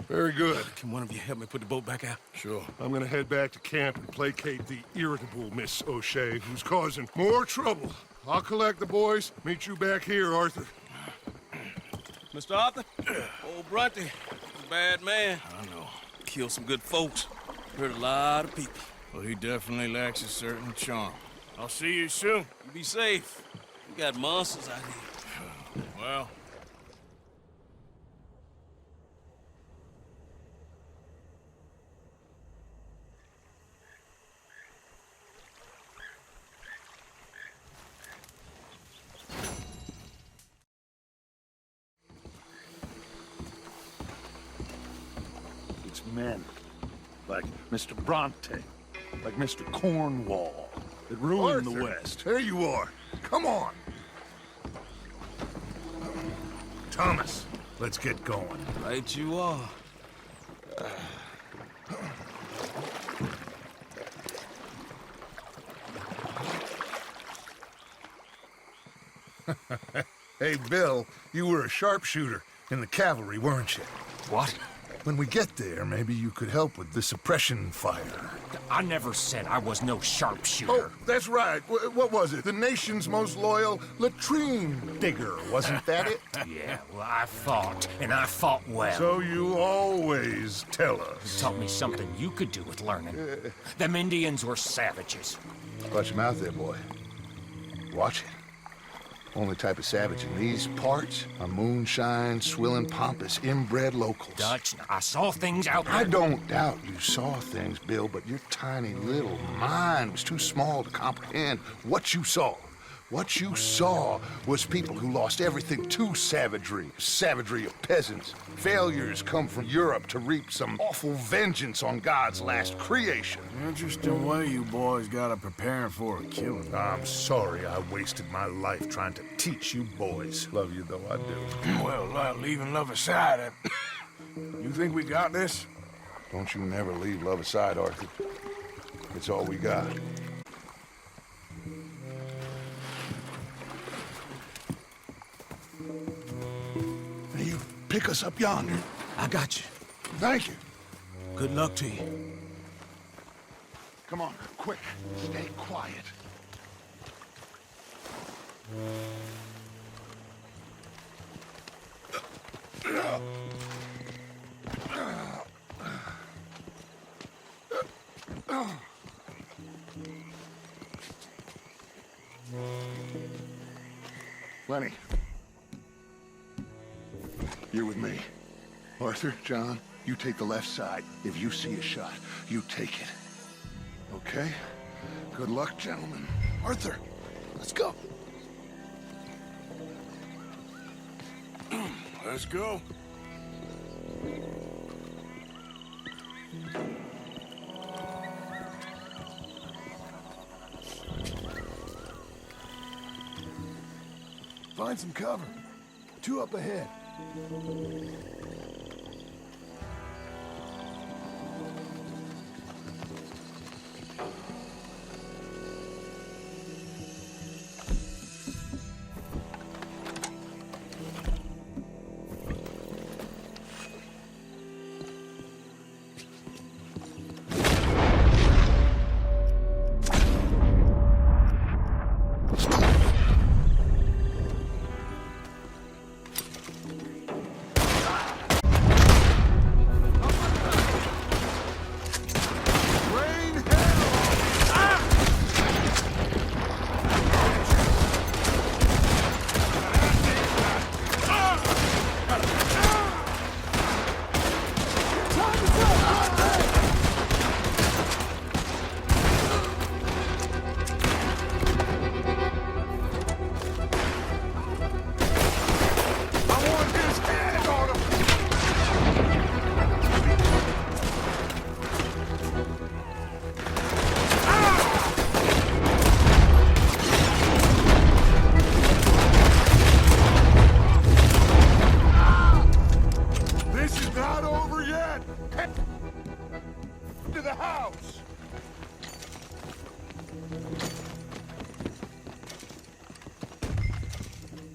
Very good. Can one of you help me put the boat back out? Sure. I'm gonna head back to camp and placate the irritable Miss O'Shea, who's causing more trouble. I'll collect the boys. Meet you back here, Arthur. Mr. Arthur? Old Bronte, a bad man. I know. Killed some good folks. Hurt a lot of people. Well, he definitely lacks a certain charm. I'll see you soon. You be safe. We got monsters out here. Well... It's men. Like Mr. Bronte. Like Mr. Cornwall. That ruined the West. There you are. Come on. Thomas, let's get going. Right you are. Hey, Bill, you were a sharpshooter in the cavalry, weren't you? What? When we get there, maybe you could help with the suppression fire. I never said I was no sharpshooter. Oh, that's right. What was it? The nation's most loyal latrine digger, wasn't that it? Yeah, well, I fought, and I fought well. So you always tell us. You taught me something you could do with learning. Them Indians were savages. Watch your mouth there, boy. Watch it. Only type of savage in these parts are moonshine, swilling, pompous, inbred locals. Dutch, I saw things out there. I don't doubt you saw things, Bill, but your tiny little mind was too small to comprehend what you saw. What you saw was people who lost everything to savagery. Savagery of peasants. Failures come from Europe to reap some awful vengeance on God's last creation. Interesting way you boys got to prepare for a killing. I'm sorry I wasted my life trying to teach you boys. Love you though I do. Well, leaving love aside, you think we got this? Don't you never leave love aside, Arthur. It's all we got. You pick us up yonder. I got you. Thank you. Good luck to you. Come on, quick. Stay quiet. Lenny. You're with me. Arthur, John, you take the left side. If you see a shot, you take it. Okay? Good luck, gentlemen. Arthur, let's go. Let's go. Find some cover. 2 up ahead.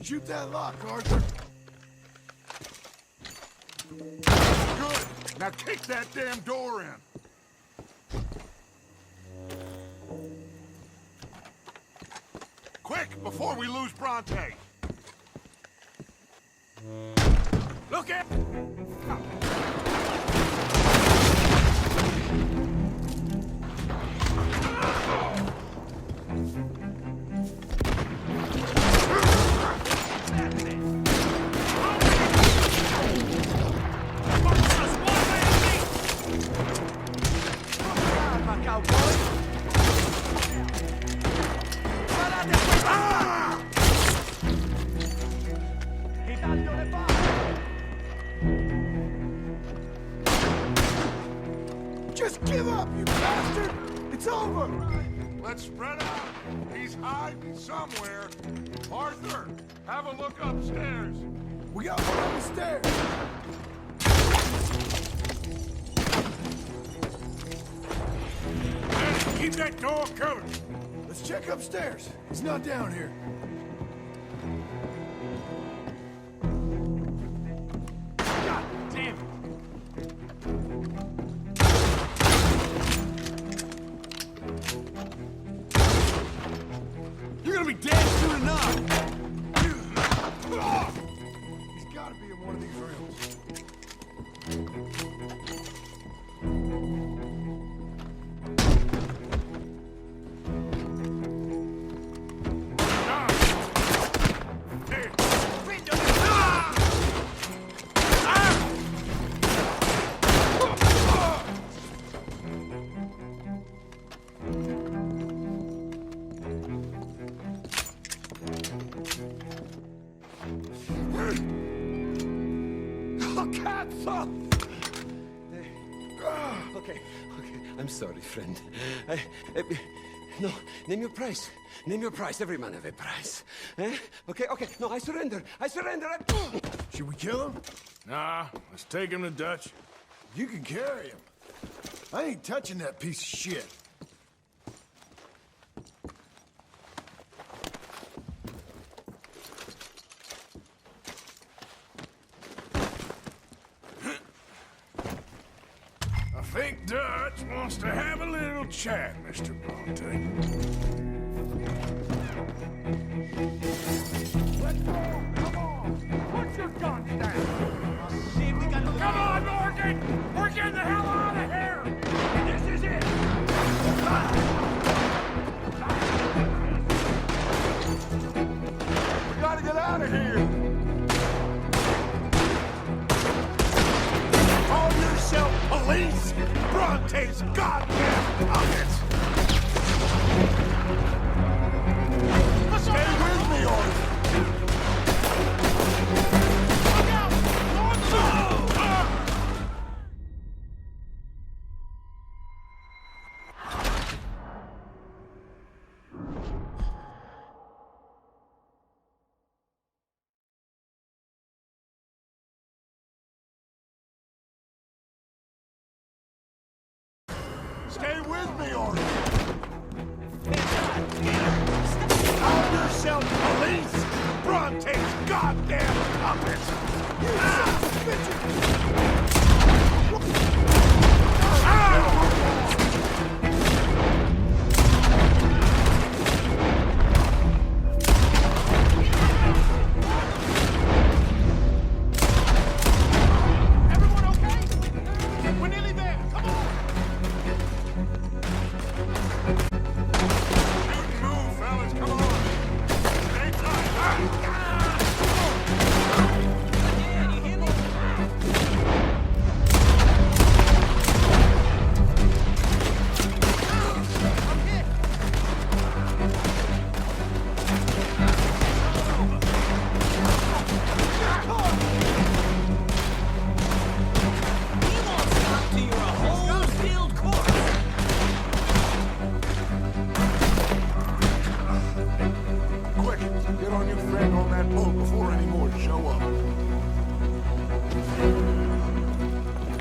Shoot that lock, Arthur. Now kick that damn door in. Quick, before we lose Bronte. Look at... Just give up, you bastard! It's over! Let's spread out. He's hiding somewhere. Arthur, have a look upstairs. We got one on the stairs. Keep that door covered. Let's check upstairs. He's not down here. God damn it. You're gonna be dead soon enough. He's gotta be in one of these rooms. Okay, I'm sorry, friend. No, name your price. Name your price. Every man have a price. Eh? Okay, no, I surrender. Should we kill him? Nah, let's take him to Dutch. You can carry him. I ain't touching that piece of shit. I think Dutch wants to have a little chat, Mr. Bronte. Let's go! Come on! Put your guns down! See if we got a little... Come on, Morgan! We're getting the hell out of here! This is it! We gotta get out of here. Call yourself police! Bronte's goddamn puppets! Stay with me, Arthur! Look out! Stay with me, Arthur! Call yourself police! Bronte's goddamn puppets! You son of a bitch! Everyone okay? We're nearly there. Come on! Move, fellas, come on. Stay tight. Quick, get on your friend on that boat before any more show up.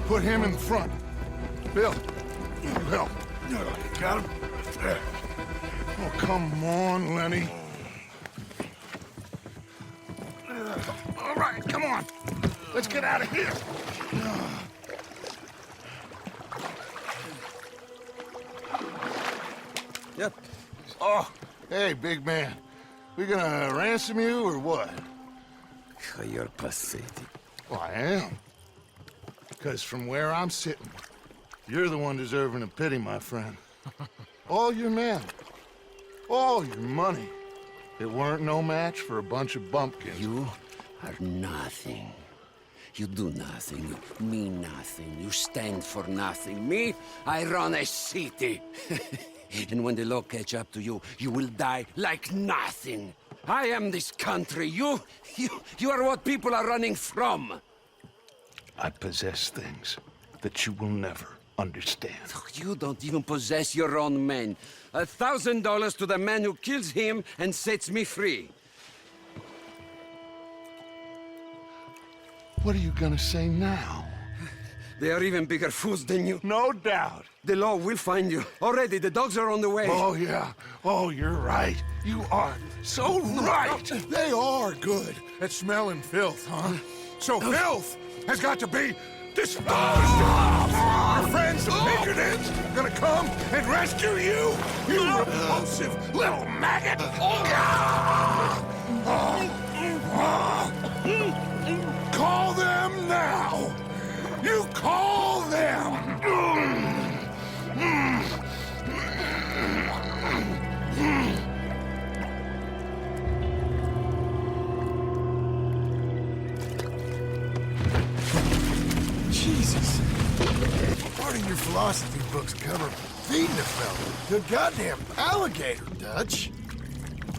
Put him in the front. Bill. Bill. Got him? There. Oh, come on, Lenny. All right, come on. Let's get out of here. Yep. Oh, hey, big man. We gonna ransom you or what? You're pathetic. Well, I am. Because from where I'm sitting, you're the one deserving of pity, my friend. All your men, all your money, it weren't no match for a bunch of bumpkins. You are nothing. You do nothing. You mean nothing. You stand for nothing. Me, I run a city. And when the law catch up to you, you will die like nothing. I am this country. You are what people are running from. I possess things that you will never understand. You don't even possess your own men. $1,000 to the man who kills him and sets me free. What are you gonna say now? They are even bigger fools than you. No doubt. The law will find you. Already, the dogs are on the way. Oh, yeah. Oh, you're right. You are so right. They are good at smelling filth, huh? So filth has got to be disposed of. Our friends the Pinkertons are gonna come and rescue you, you repulsive little maggot. Call them now. You call them. Jesus. Part of your philosophy books cover feeding a fella. The goddamn alligator, Dutch.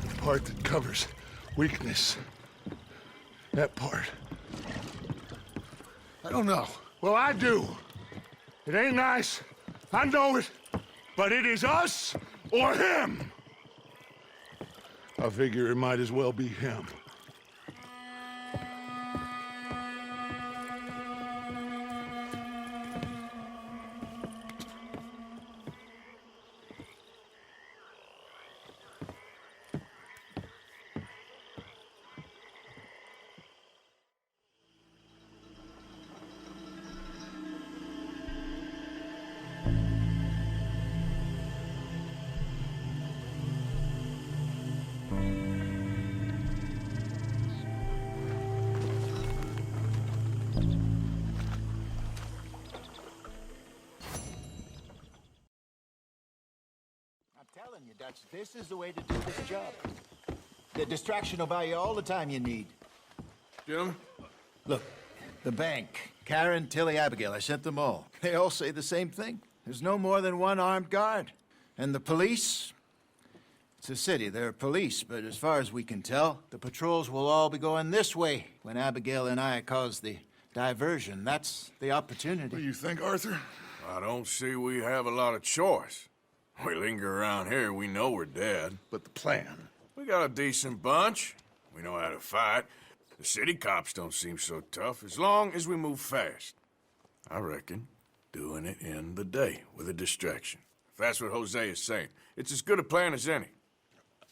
The part that covers weakness. That part. I don't know. Well, I do. It ain't nice. I know it. But it is us or him. I figure it might as well be him. I'm telling you, Dutch, this is the way to do this job. The distraction will buy you all the time you need. Jim? Look, the bank, Karen, Tilly, Abigail, I sent them all. They all say the same thing. There's no more than one armed guard. And the police? It's a city, there are police, but as far as we can tell, the patrols will all be going this way when Abigail and I cause the diversion. That's the opportunity. What do you think, Arthur? I don't see we have a lot of choice. We linger around here, we know we're dead. But the plan? We got a decent bunch. We know how to fight. The city cops don't seem so tough as long as we move fast. I reckon doing it in the day with a distraction. If that's what Jose is saying, it's as good a plan as any.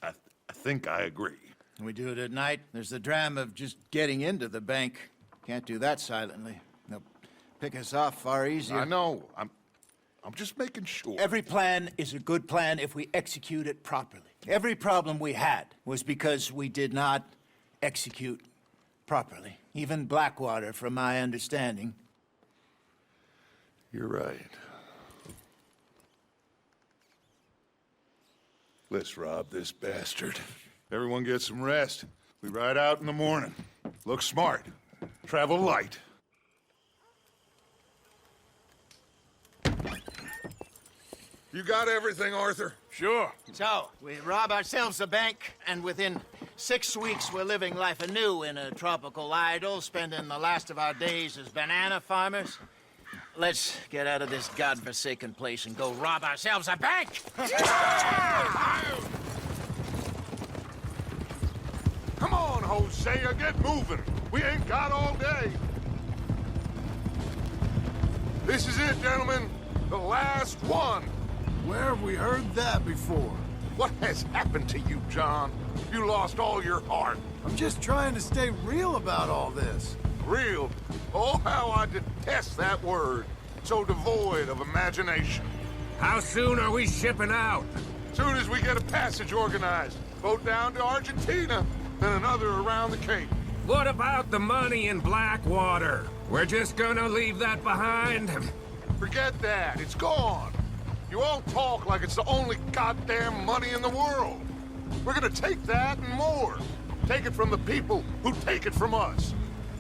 I think I agree. When we do it at night, there's the drama of just getting into the bank. Can't do that silently. They'll pick us off far easier. I know. I'm just making sure. Every plan is a good plan if we execute it properly. Every problem we had was because we did not execute properly. Even Blackwater, from my understanding. You're right. Let's rob this bastard. Everyone get some rest. We ride out in the morning. Look smart. Travel light. You got everything, Arthur? Sure. So, we rob ourselves a bank, and within 6 weeks we're living life anew in a tropical idyll, spending the last of our days as banana farmers. Let's get out of this godforsaken place and go rob ourselves a bank! Come on, Hosea, get moving. We ain't got all day. This is it, gentlemen. The last one. Where have we heard that before? What has happened to you, John? You lost all your heart. I'm just trying to stay real about all this. Real? Oh, how I detest that word. So devoid of imagination. How soon are we shipping out? Soon as we get a passage organized. Boat down to Argentina, then another around the Cape. What about the money in Blackwater? We're just gonna leave that behind? Forget that. It's gone. You all talk like it's the only goddamn money in the world. We're gonna take that and more. Take it from the people who take it from us.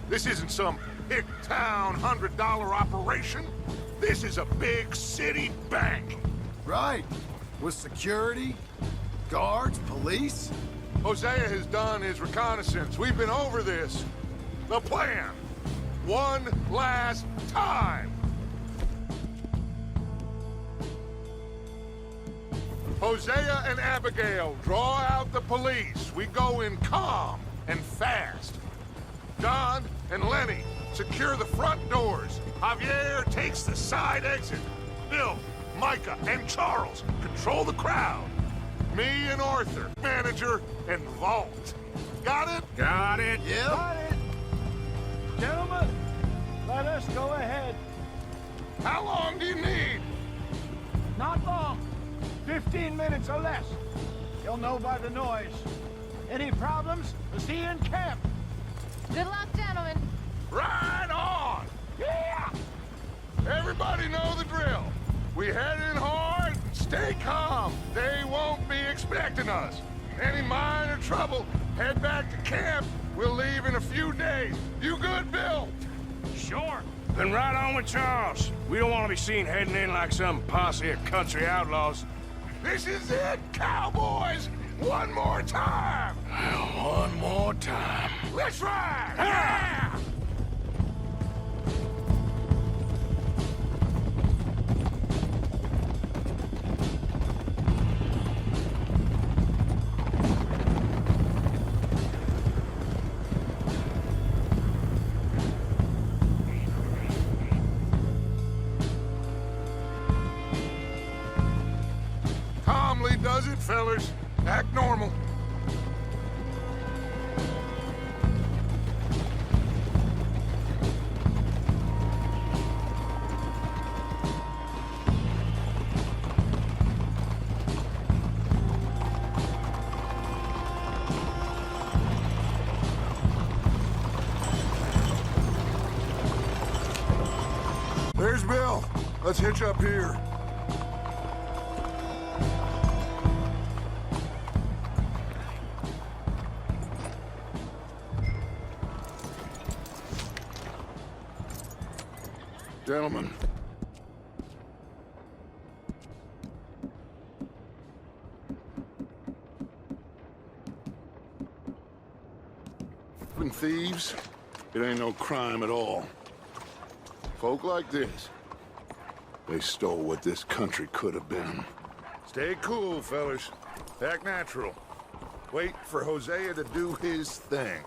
This isn't some hick town $100 operation. This is a big city bank. Right. With security, guards, police. Hosea has done his reconnaissance. We've been over this. The plan. One last time. Hosea and Abigail draw out the police. We go in calm and fast. John and Lenny secure the front doors. Javier takes the side exit. Bill, Micah, and Charles control the crowd. Me and Arthur, manager, and vault. Got it? Got it. Yep. Got it. Gentlemen, let us go ahead. How long do you need? Not long. 15 minutes or less. You'll know by the noise. Any problems? We'll see you in camp. Good luck, gentlemen. Right on! Yeah! Everybody know the drill. We head in hard, stay calm. They won't be expecting us. Any minor trouble, head back to camp. We'll leave in a few days. You good, Bill? Sure. Then right on with Charles. We don't want to be seen heading in like some posse of country outlaws. This is it, cowboys! One more time! One more time. Let's ride! Yeah! Calmly does it, fellas. Act normal. There's Bill. Let's hitch up here. Gentlemen. Been thieves, it ain't no crime at all. Folk like this, they stole what this country could have been. Stay cool, fellas. Act natural. Wait for Hosea to do his thing.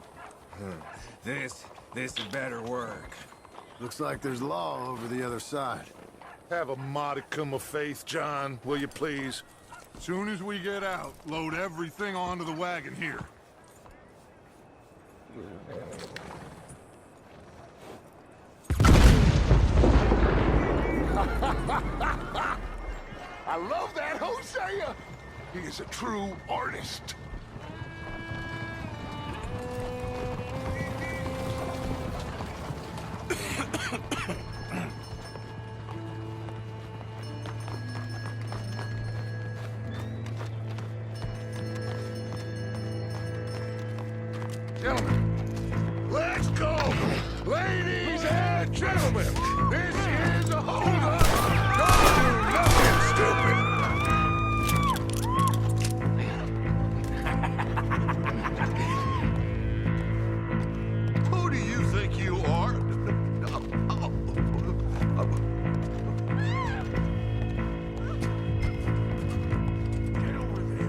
This had better work. Looks like there's law over the other side. Have a modicum of faith, John, will you please? Soon as we get out, load everything onto the wagon here. I love that, Hosea! He is a true artist. Gentlemen, let's go! Ladies and gentlemen, this is a hold-up! Don't do nothing stupid! Who do you think you are?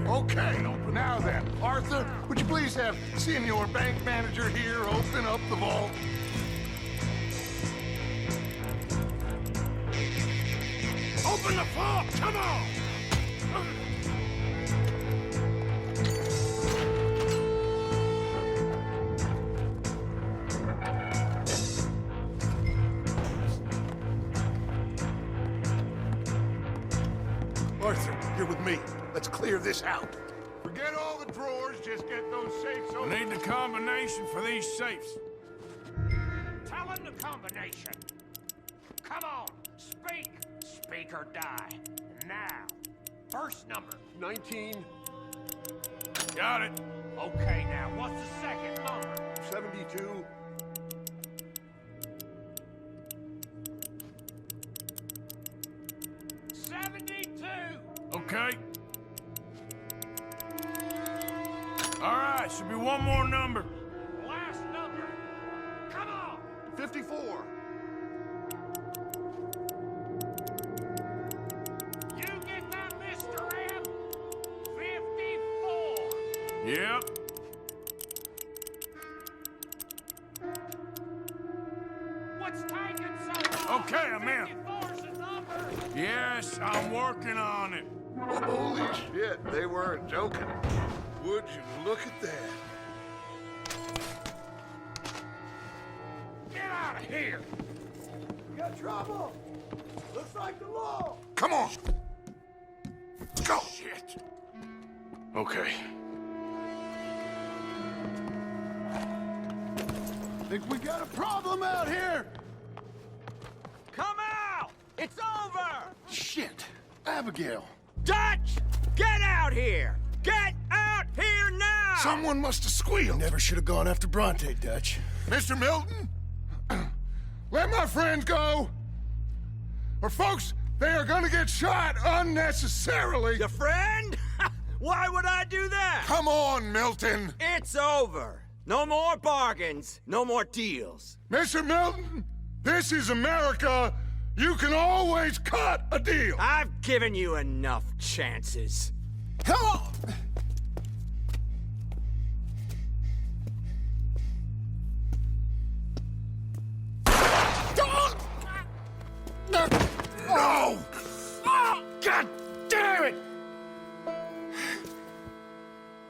Okay, now then, Arthur, would you please have Senior Bank Manager here open up the vault? Open the vault! Come on! Arthur, you're with me. Let's clear this out. Forget all the drawers, just get those safes I open. need the combination for these safes. Tell him the combination. Come on, speak. Speak or die. Now, first number. 19. Got it. Okay, now, what's the second number? 72. 72. Okay. All right, should be one more number. Last number. Come on. 54. You get that, Mr. M? 54. Yep. What's taking so long? Okay, I'm in. 54's the number. Yes, I'm working on it. Holy shit, they weren't joking. Would you look at that? Get out of here. You got trouble? Looks like the law. Come on! Go! Shit. Okay. Think we got a problem out here. Come out! It's over! Shit. Abigail. Dutch! Get out here! Get out here now! Someone must have squealed. Never should have gone after Bronte, Dutch. Mr. Milton? Let my friends go! Or folks, they are gonna get shot unnecessarily! Your friend? Why would I do that? Come on, Milton! It's over. No more bargains, no more deals. Mr. Milton, this is America. You can always cut a deal. I've given you enough chances. Come on! No! God damn it!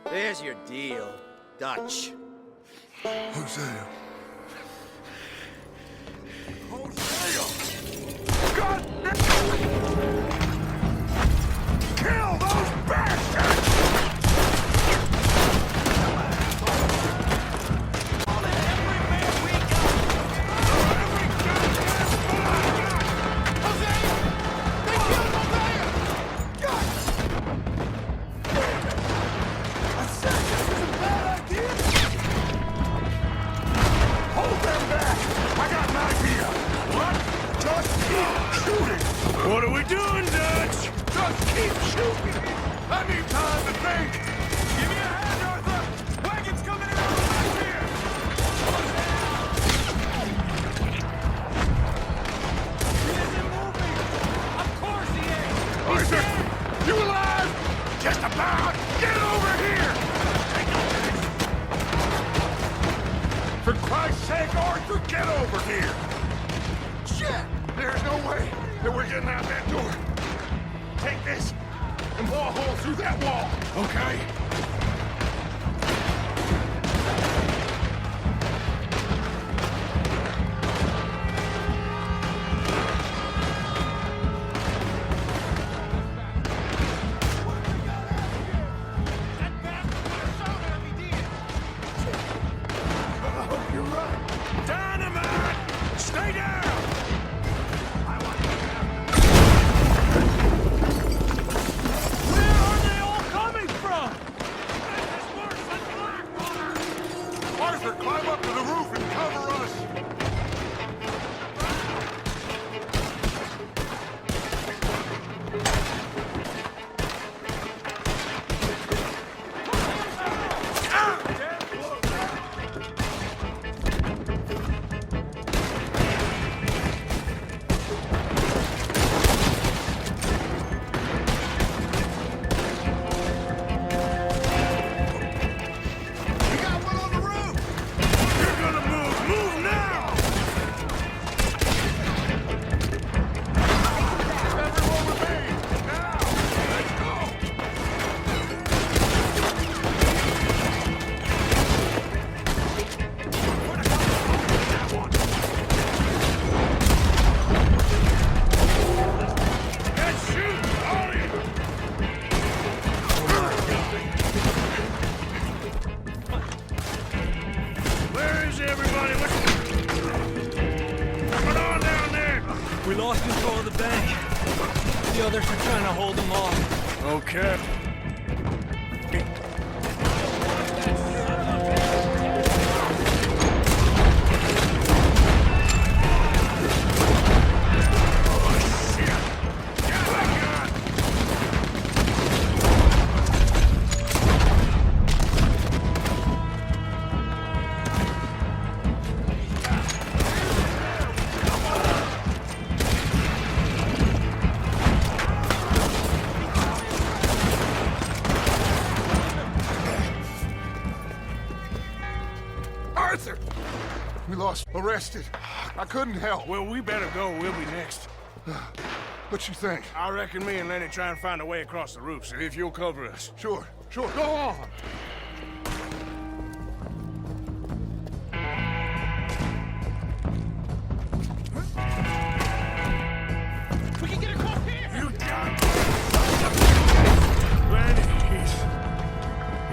There's your deal, Dutch. Hosea. God damn! Kill those bastards! What are we doing, Dutch? Just keep shooting! I need time to think! Give me a hand, Arthur! Wagon's coming in over back here! He isn't moving! Of course he is! Arthur, you alive? Just about! Get over here! For Christ's sake, Arthur, get over here! Shit! There's no way that we're getting out that door. Take this and blow a hole through that wall, okay? Dynamite! Stay down! Where are they all coming from? control of the bank. The others are trying to hold them off. Okay. Arrested. I couldn't help. Well, we better go. We'll be next. What you think? I reckon me and Lenny try and find a way across the roof, so if you'll cover us. Sure. Go on. We can get across here! You got it! Lenny,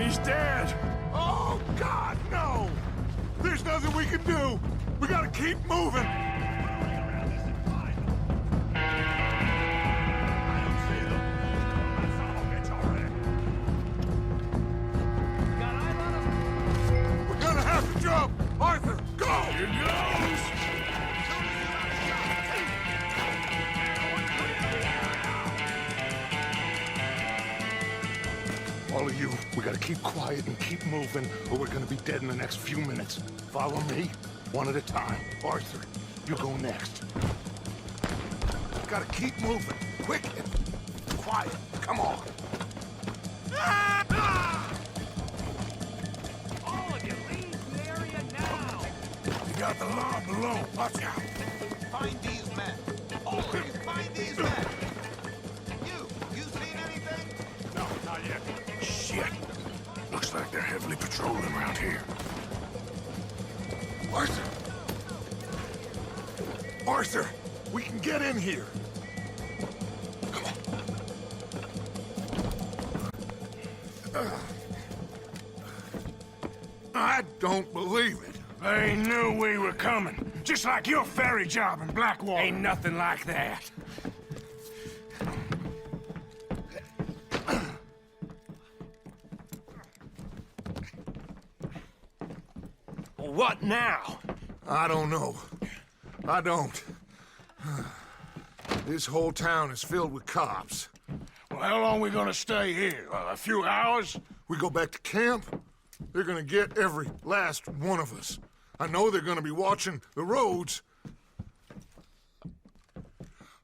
he's dead! Oh, God, no! There's nothing we can do! We gotta keep moving! We're gonna have to jump! Arthur, go! Here goes! All of you, we gotta keep quiet and keep moving, or we're gonna be dead in the next few minutes. Follow me, one at a time. Arthur, you go next. Gotta keep moving, quick and quiet. Come on. All of you, leave the area now! You got the law below. Watch out. Find these men. All of you, find these men. You seen anything? No, not yet. Shit. Looks like they're heavily patrolling around here. Arthur! Arthur! We can get in here! Come on. I don't believe it. They knew we were coming. Just like your ferry job in Blackwater. Ain't nothing like that. What now? I don't know. I don't. This whole town is filled with cops. Well, how long we gonna stay here? A few hours? We go back to camp, they're gonna get every last one of us. I know they're gonna be watching the roads.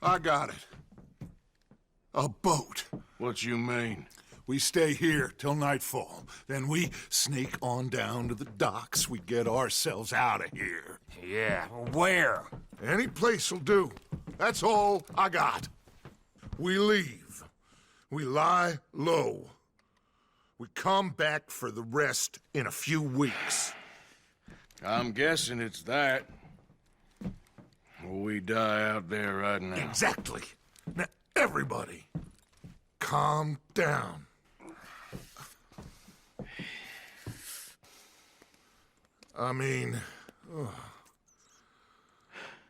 I got it. A boat. What you mean? We stay here till nightfall. Then we sneak on down to the docks. We get ourselves out of here. Yeah, where? Any place will do. That's all I got. We leave. We lie low. We come back for the rest in a few weeks. I'm guessing it's that. Or we die out there right now. Exactly. Now, everybody, calm down. I mean,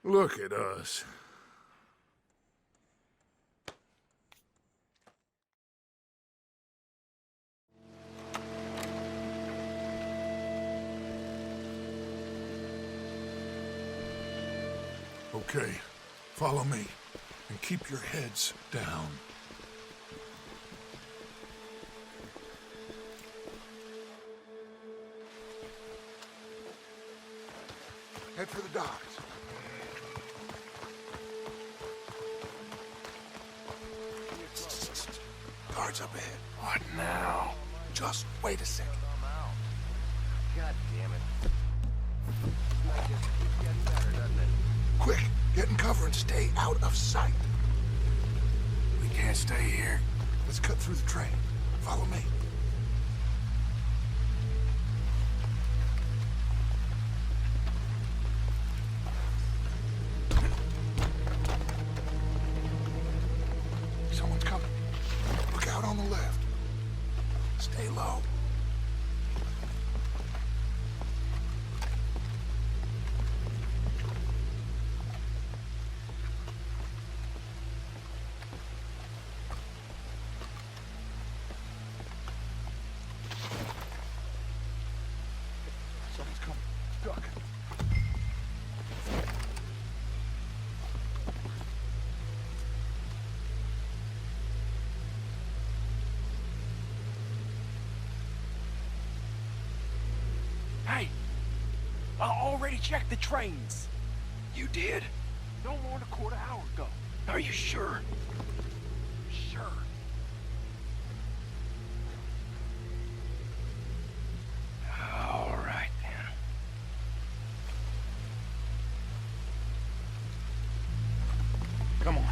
look at us. Okay, follow me, and keep your heads down. Head for the docks. Guards up ahead. What now? Just wait a second. God damn it. Quick, get in cover and stay out of sight. We can't stay here. Let's cut through the train. Follow me. Someone's coming. Look out on the left. Stay low. I already checked the trains. You did? No more than a quarter hour ago. Are you sure? Sure. All right, then. Come on.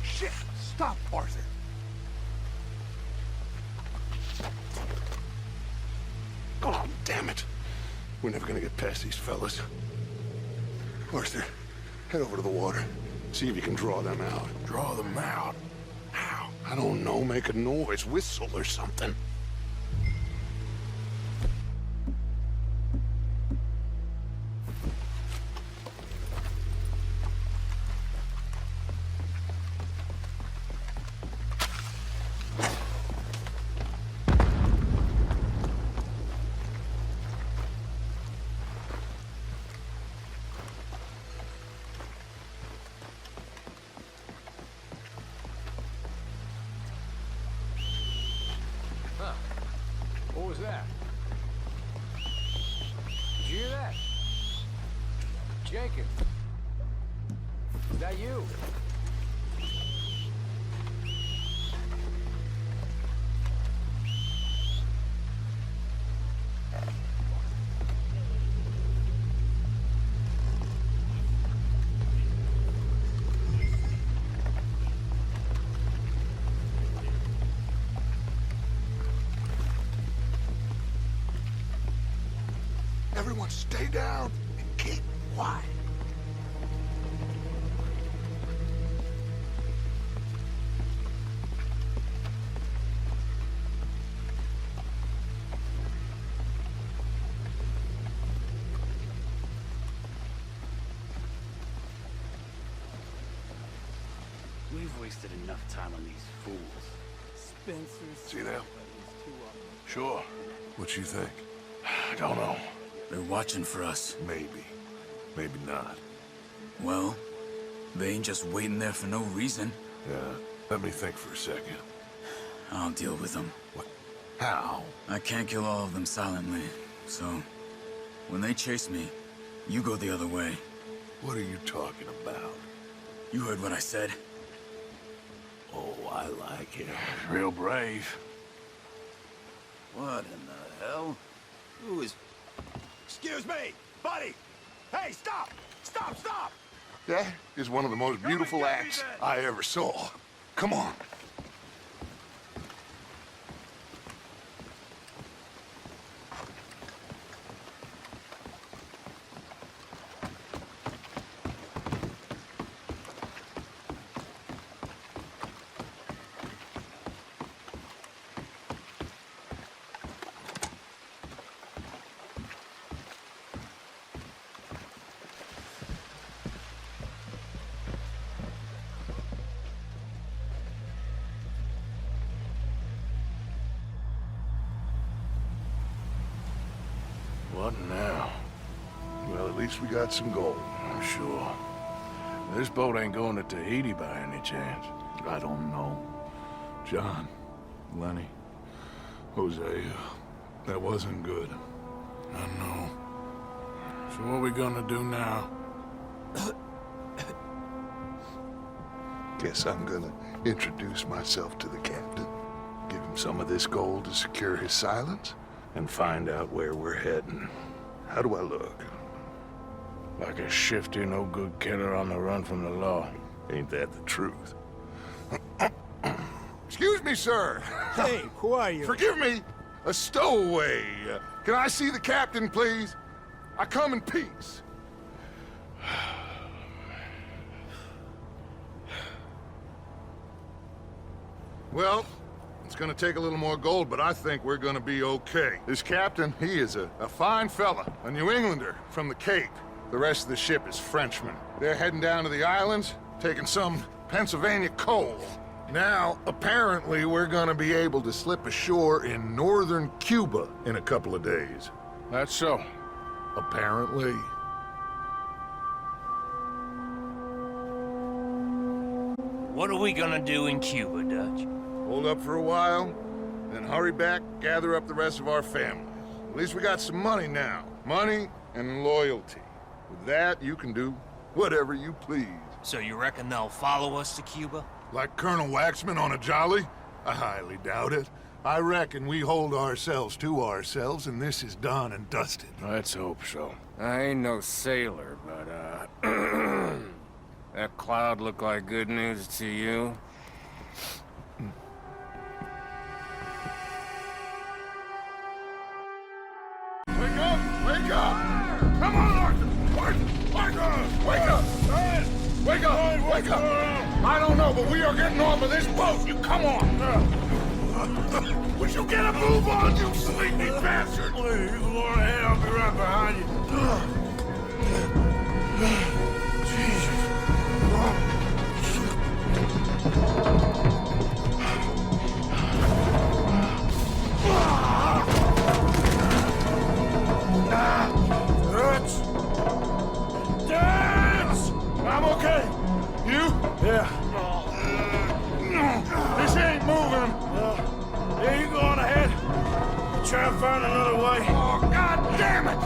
Shit! Stop, Arthur. Oh, damn it. We're never gonna get past these fellas. Arthur, head over to the water. See if you can draw them out. Draw them out? How? I don't know. Make a noise. Whistle or something. What was that? Did you hear that? Jenkins. Is that you? Everyone stay down and keep quiet. We've wasted enough time on these fools. Spencer's... See them? Sure. What you think? I don't know. They're watching for us. Maybe. Maybe not. Well, they ain't just waiting there for no reason. Yeah. Let me think for a second. I'll deal with them. What? How? I can't kill all of them silently, so when they chase me, you go the other way. What are you talking about? You heard what I said. Oh, I like it. Real brave. What in the hell? Who is... Excuse me, buddy! Hey, stop! Stop, stop! That is one of the most beautiful acts I ever saw. Come on. What now? Well, at least we got some gold. I'm sure. This boat ain't going to Tahiti by any chance. I don't know. John, Lenny, Hosea, that wasn't good. I know. So what we gonna do now? Guess I'm gonna introduce myself to the captain. Give him some of this gold to secure his silence, and find out where we're heading. How do I look? Like a shifty, no-good killer on the run from the law. Ain't that the truth? Excuse me, sir. Hey, who are you? Forgive me. A stowaway. Can I see the captain, please? I come in peace. Well, it's gonna take a little more gold, but I think we're gonna be okay. This captain, he is a fine fella, a New Englander from the Cape. The rest of the ship is Frenchmen. They're heading down to the islands, taking some Pennsylvania coal. Now, apparently, we're gonna be able to slip ashore in northern Cuba in a couple of days. That's so. Apparently. What are we gonna do in Cuba, Dutch? Hold up for a while, then hurry back, gather up the rest of our families. At least we got some money now. Money and loyalty. With that, you can do whatever you please. So you reckon they'll follow us to Cuba? Like Colonel Waxman on a jolly? I highly doubt it. I reckon we hold ourselves to ourselves, and this is done and dusted. Let's hope so. I ain't no sailor, but, that cloud look like good news to you? Wake up! Wake up! Come on, Arthur! Wake up! Wake up! Wake up! Wake up! I don't know, but we are getting off of this boat. You come on! Would you get a move on, you sleepy bastard? Please, you go ahead. I'll be right behind you. Jesus. Dance! I'm okay. You? Yeah. This ain't moving. Yeah, you go on ahead. Try and find another way. Oh, God damn it!